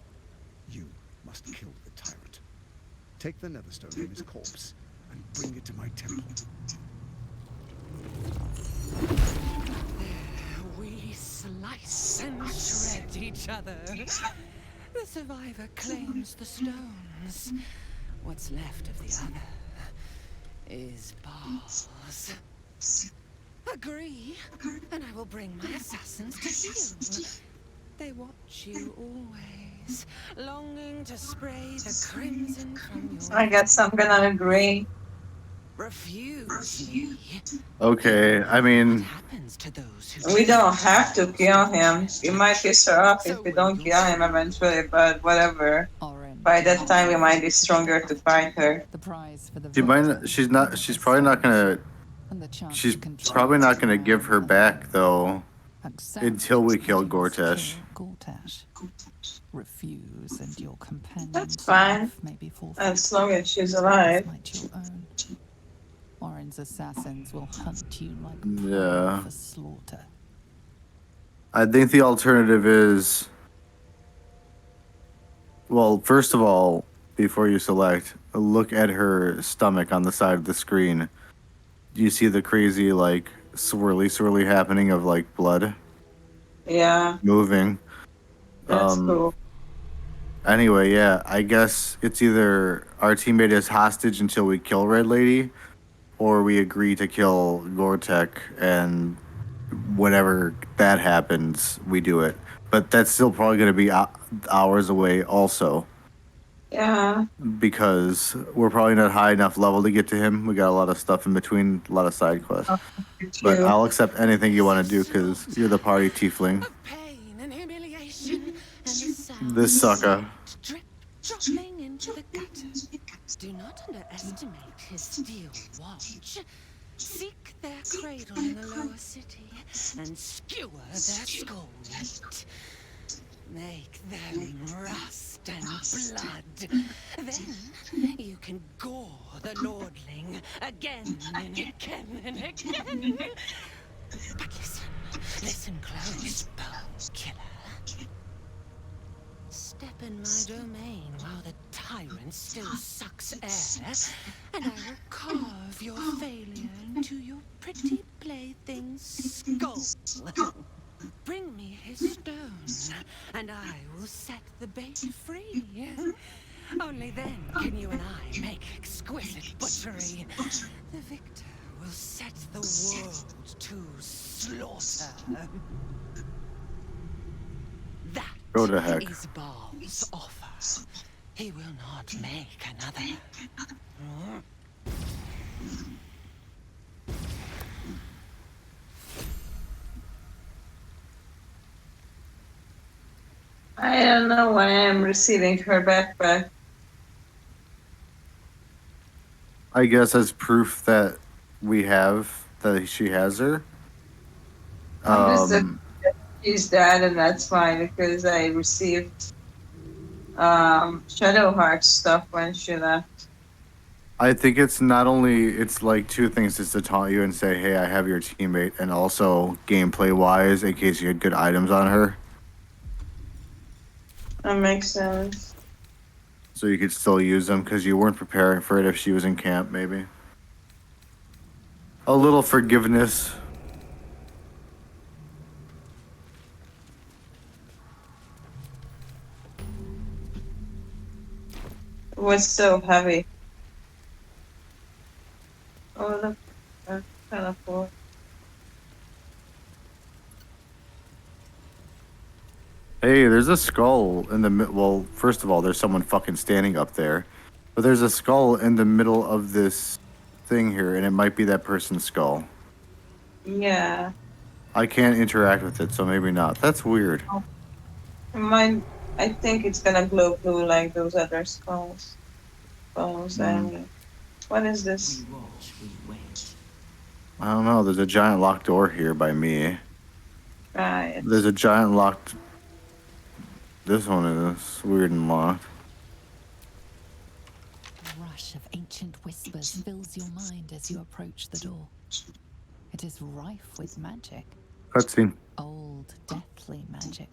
You must kill the tyrant. Take the netherstone from his corpse and bring it to my temple. We slice and shred each other. The survivor claims the stones. What's left of the other is Bald's. Agree, and I will bring my assassins to you. They watch you always, longing to spray the crimson from your I guess I'm gonna agree. refuse me. Okay, I mean, Happens to those who We don't have to kill him. We might piss her off if we don't kill him eventually, but whatever. By that time, we might be stronger to fight her. The prize for the she might. victor She's not. She's probably not gonna. and the chance She's to control probably not the gonna give her crown back though, Accept until we that kill you must Gortash. kill Gortash. Refuse, and your companion's That's fine. life may be forfeit. As long as she's alive. As might your own. Orin's assassins will hunt you like Yeah. prey for slaughter. I think the alternative is. Well, first of all, before you select, look at her stomach on the side of the screen. You see the crazy, like, swirly happening of, like, blood Yeah, moving. that's cool. Anyway, yeah, I guess it's either our teammate is hostage until we kill Red Lady, or we agree to kill Gortek, and whenever that happens, we do it. But that's still probably going to be hours away also. Yeah. Because we're probably not high enough level to get to him. We got a lot of stuff in between, a lot of side quests. But too. I'll accept anything you want to do because you're the party tiefling. And humiliation and the sound This sucker. drip dropping into the gutter. Do not underestimate his steel watch. Seek their cradle in the lower city and skewer their skull meat. Make them rust and blood. Then you can gore the lordling again and again and again. But listen close, bone killer. Step in my domain while the tyrant still sucks air, and I will carve your failure into your pretty plaything's skull. Bring me his stone, and I will set the bait free. Only then can you and I make exquisite butchery. The victor will set the world to slaughter. That Go to heck. is Baal's offer. He will not make another. I don't know why I'm receiving her backpack. I guess as proof that we have that she has her. She's dead, and that's fine because I received Shadowheart stuff when she left. I think it's not only it's like two things: is to taunt you and say, "Hey, I have your teammate," and also gameplay wise, in case you had good items on her, That makes sense. so you could still use them because you weren't preparing for it if she was in camp. Maybe a little forgiveness. It was so heavy. Oh, look. That's kind of cool. Hey, there's a skull in the well. First of all, there's someone fucking standing up there, but there's a skull in the middle of this thing here, and it might be that person's skull. Yeah. I can't interact with it, so maybe not. That's weird. Mine, I think it's gonna glow blue like those other skulls. What is this? I don't know. There's a giant locked door here by me. Right. There's a giant locked. This one is weird and locked. A rush of ancient whispers fills your mind as you approach the door. It is rife with magic. Cutscene. Old, deathly magic.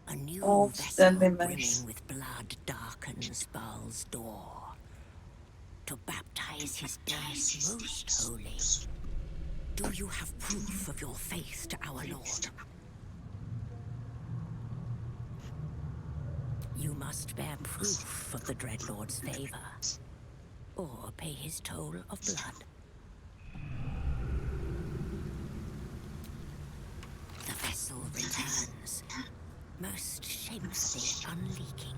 A new Oh, vessel deadly brimming mace. with blood darkens Bal's door. To baptize his place most holy. Do you have proof of your faith to our Lord? You must bear proof of the Dreadlord's favor, or pay his toll of blood. vessel returns, most shamefully unleaking.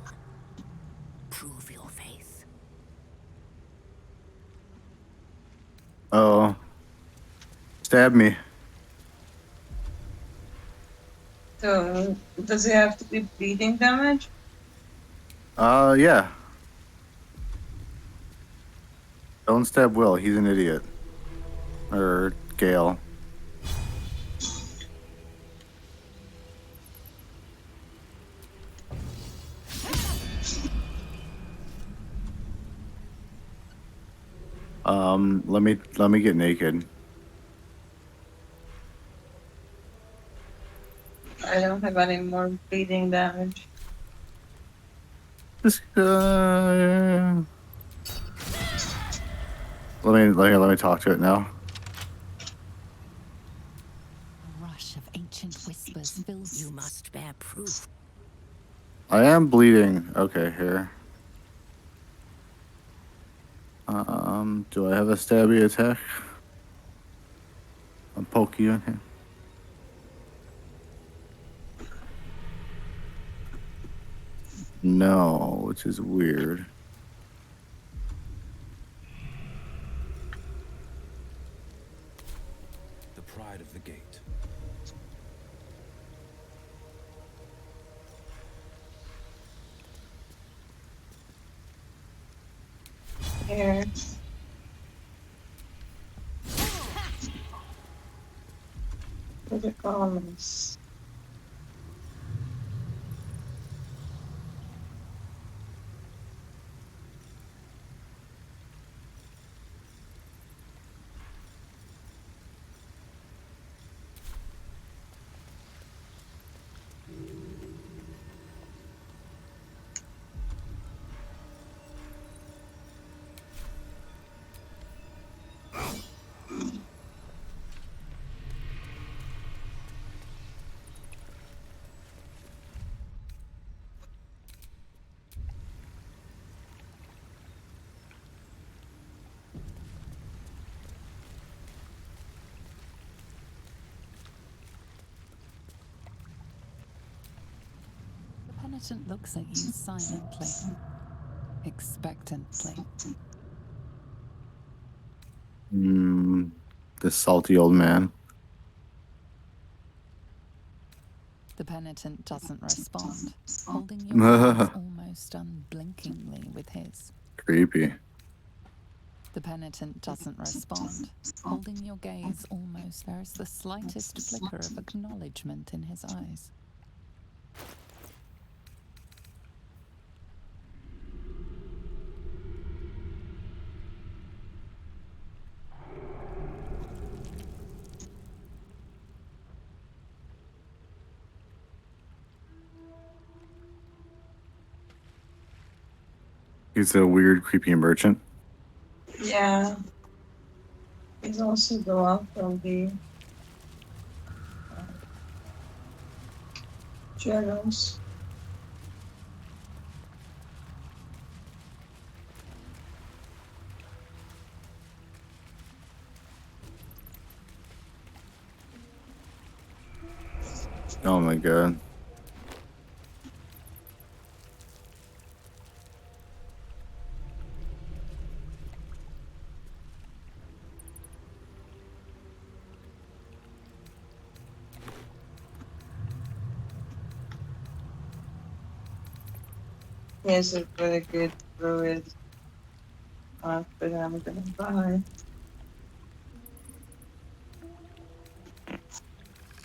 Prove your faith. Oh. Stab me. So, does it have to be bleeding damage? Yeah. Don't stab Will. He's an idiot. Or Gale. Let me get naked. I don't have any more bleeding damage. Just let me talk to it now. A rush of ancient whispers fills. You must bear proof. I am bleeding. Okay, here. Do I have a stabby attack? I'll poke you in here. No, which is weird. The pride of the gate. Here. What the columns? The penitent looks at you silently, expectantly. This salty old man. The penitent doesn't respond, holding your gaze almost unblinkingly with his. Creepy. The penitent doesn't respond, holding your gaze almost. There is the slightest flicker of acknowledgement in his eyes. He's a weird, creepy merchant. Yeah. He's also the one from the journals. Oh my god. He has a really good druid outfit I'm gonna buy.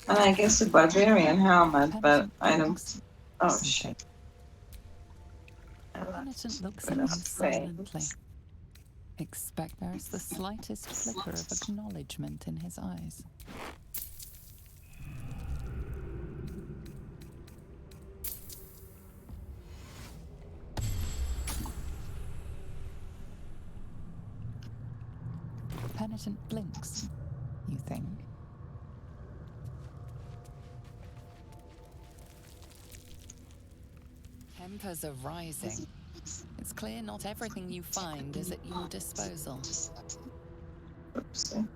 And I guess a barbarian helmet, but I don't. Oh shit. The penitent looks at you silently. Expect there is the slightest flicker of acknowledgement in his eyes. The penitent blinks, you think. Tempers are rising. It's clear not everything you find is at your disposal. Oopsie.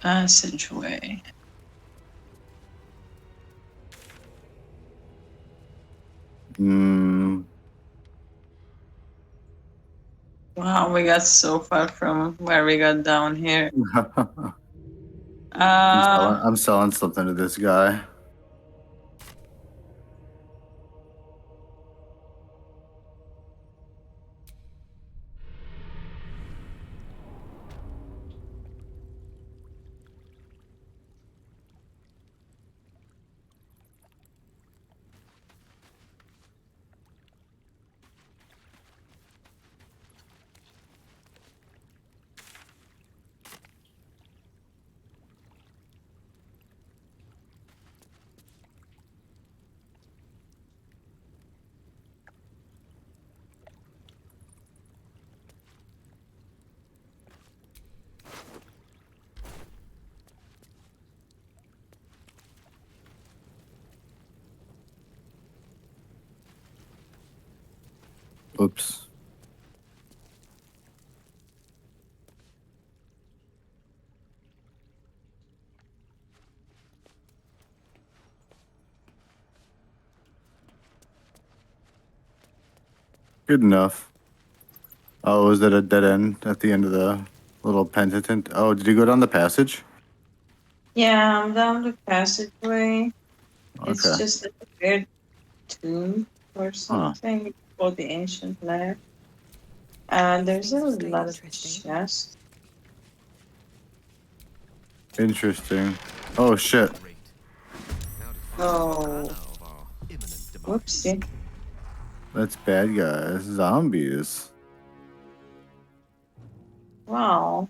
Passageway. Hmm. Wow, we got so far from where we got down here. I'm selling something to this guy. Oops. Good enough. Oh, was that a dead end at the end of the little penitent? Oh, did you go down the passage? Yeah, I'm down the passageway. It's Okay. just a weird tomb or Huh. something for the ancient lair. And there's a lot of chests. Interesting. Oh shit. Oh, whoopsie. That's bad guys. Zombies. Wow.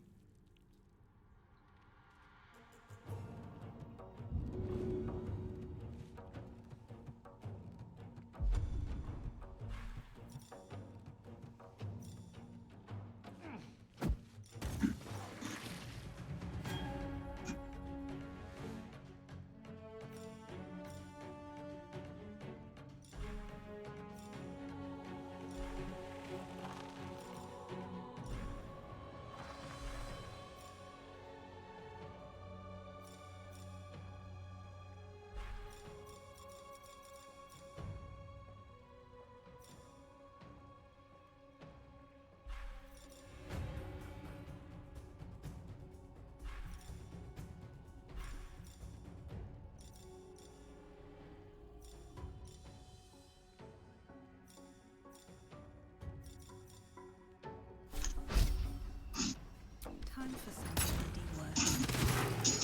Time for some bloody work.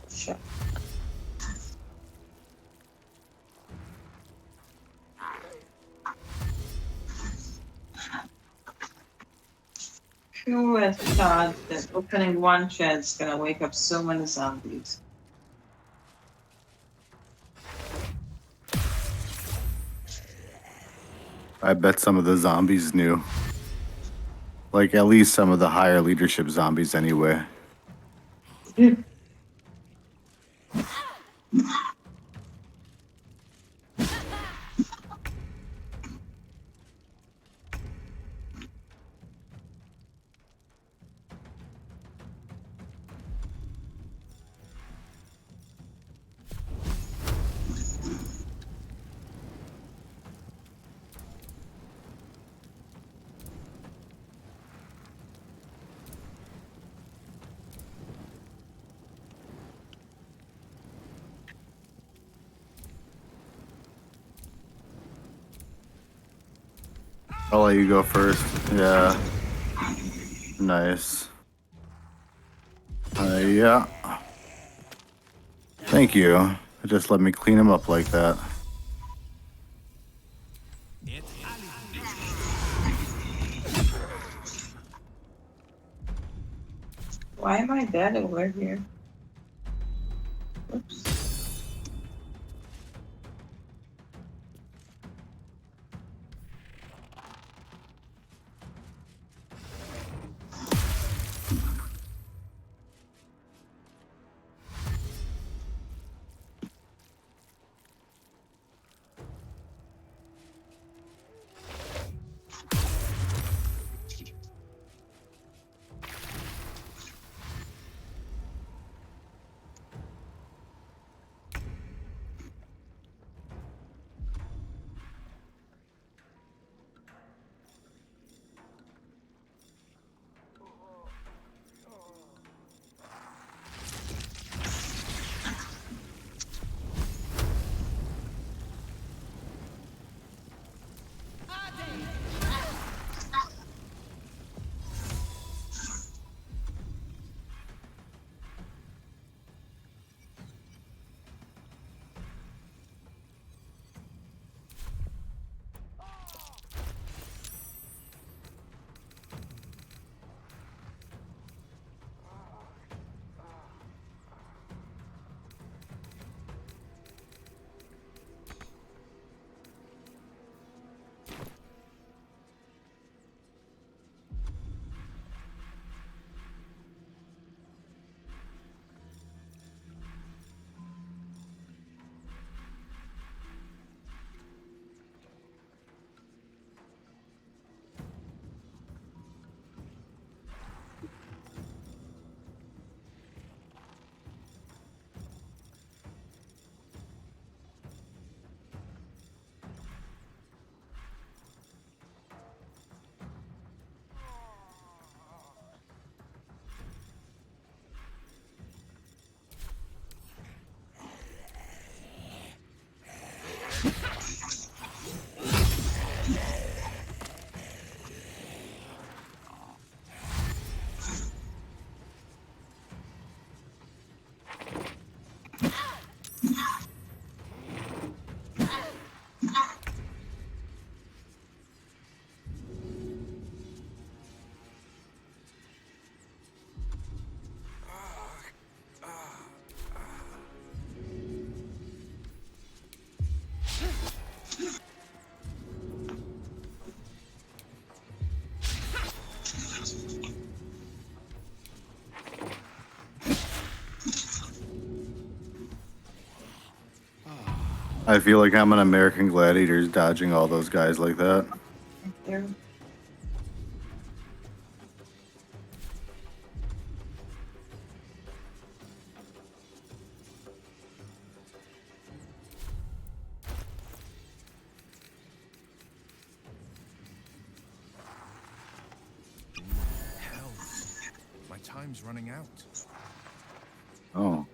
Sure. Who would have thought that opening one chest is gonna wake up so many zombies? I bet some of the zombies knew. Like at least some of the higher leadership zombies anyway. I'll let you go first. Yeah. Nice. Yeah. Thank you. Just let me clean him up like that. Why am I dead over here? Oops. I feel like I'm an American Gladiator dodging all those guys like that. There. Hell, my time's running out. Oh.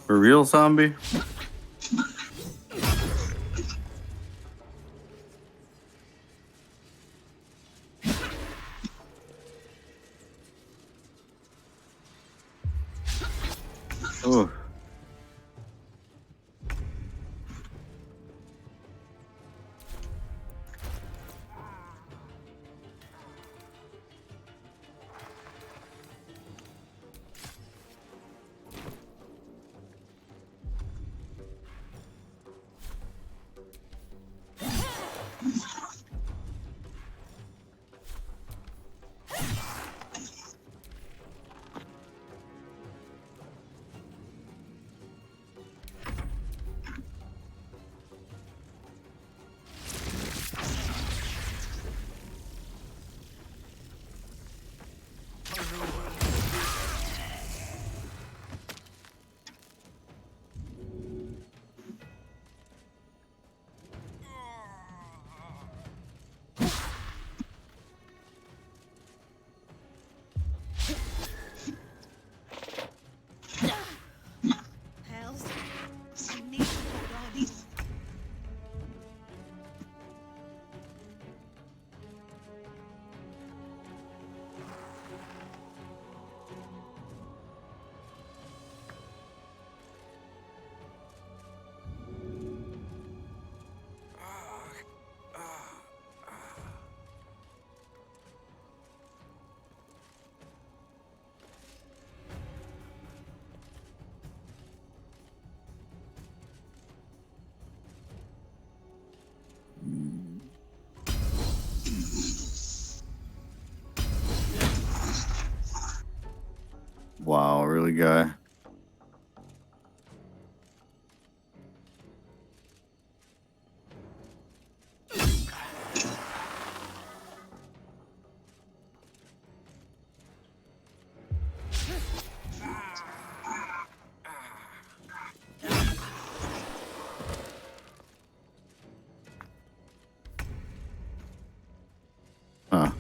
For real, zombie? Oh. Curly guy. Huh.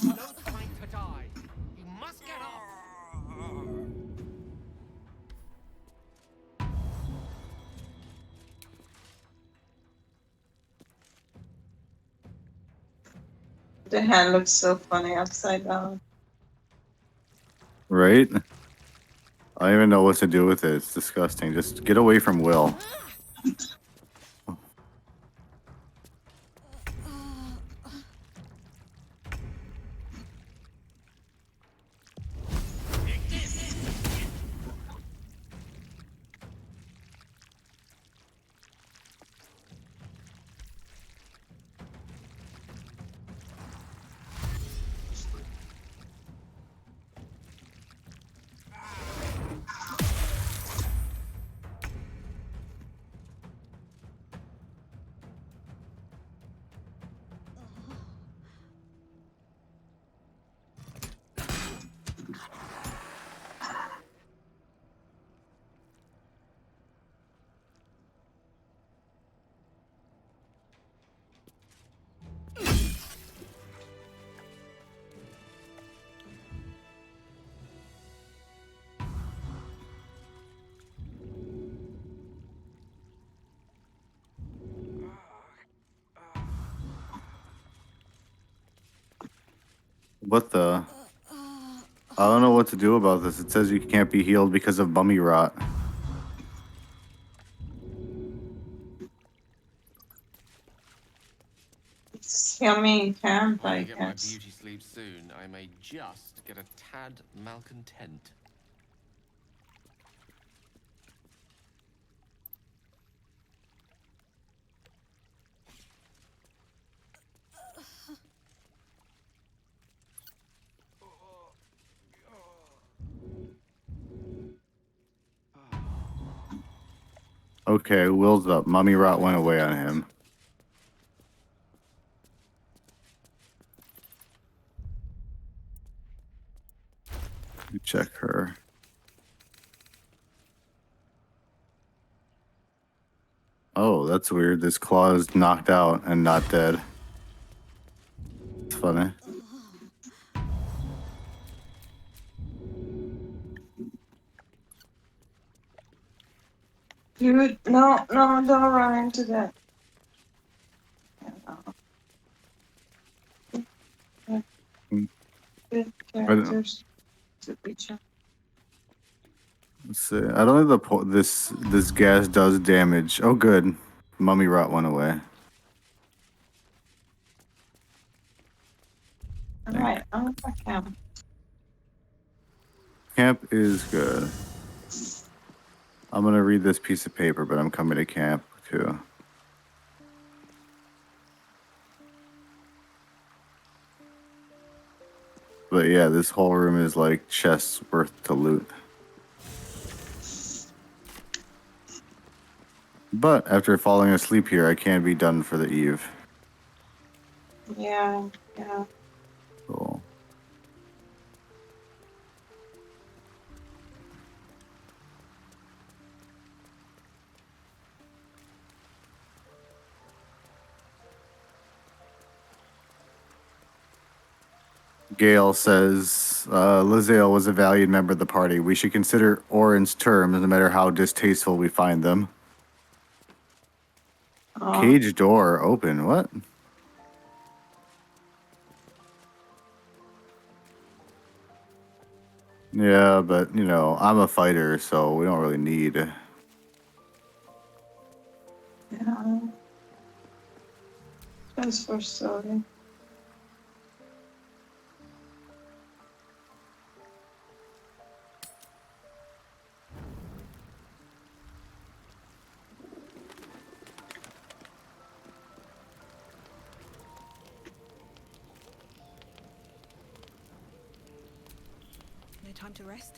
No time to die. You must get off. The hand looks so funny upside down. Right? I don't even know what to do with it. It's disgusting. Just get away from Will. What the? I don't know what to do about this. It says you can't be healed because of mummy rot. It's yummy camp, When I I get my guess. beauty sleep soon, I may just get a tad malcontent. Okay, Will's up. Mummy rot went away on him. Check her. Oh, that's weird. This claw is knocked out and not dead. It's funny. Dude, no, don't run into that. Good characters to be chosen. Let's see. I don't think this gas does damage. Oh, good. Mummy rot went away. Alright, I'm for camp. Camp is good. I'm gonna read this piece of paper, but I'm coming to camp too. But yeah, this whole room is like chests worth to loot. But after falling asleep here, I can't be done for the eve. Yeah. Cool. Gale says, Lizale was a valued member of the party. We should consider Orin's terms, no matter how distasteful we find them. Cage door open. What? Yeah, but you know, I'm a fighter, so we don't really need. Yeah. Just for story. No time to rest.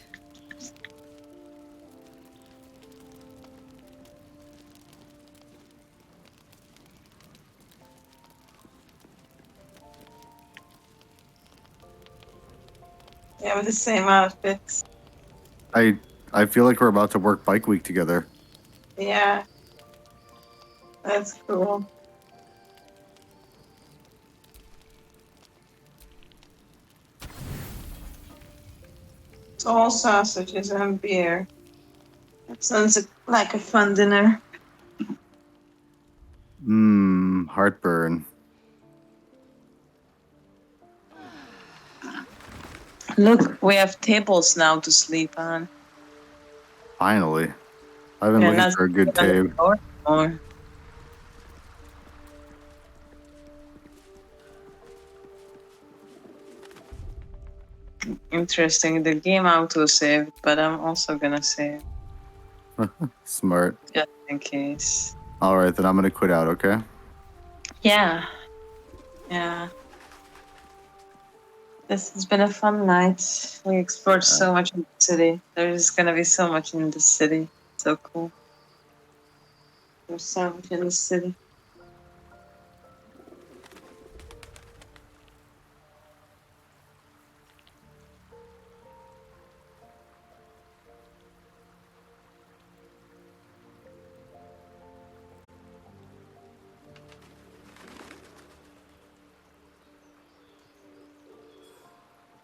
Yeah, with the same outfits. I feel like we're about to work bike week together. Yeah, that's cool. It's all sausages and beer. That sounds like a fun dinner. Heartburn. Look, we have tables now to sleep on. Finally, I've been We're looking not for a good sleeping on the table. floor anymore. Interesting. The game auto saved, but I'm also gonna save Smart. just in case. All right, then I'm gonna quit out. Okay. Yeah. Yeah. This has been a fun night. We explored so much in the city. There's gonna be so much in the city. So cool. There's so much in the city.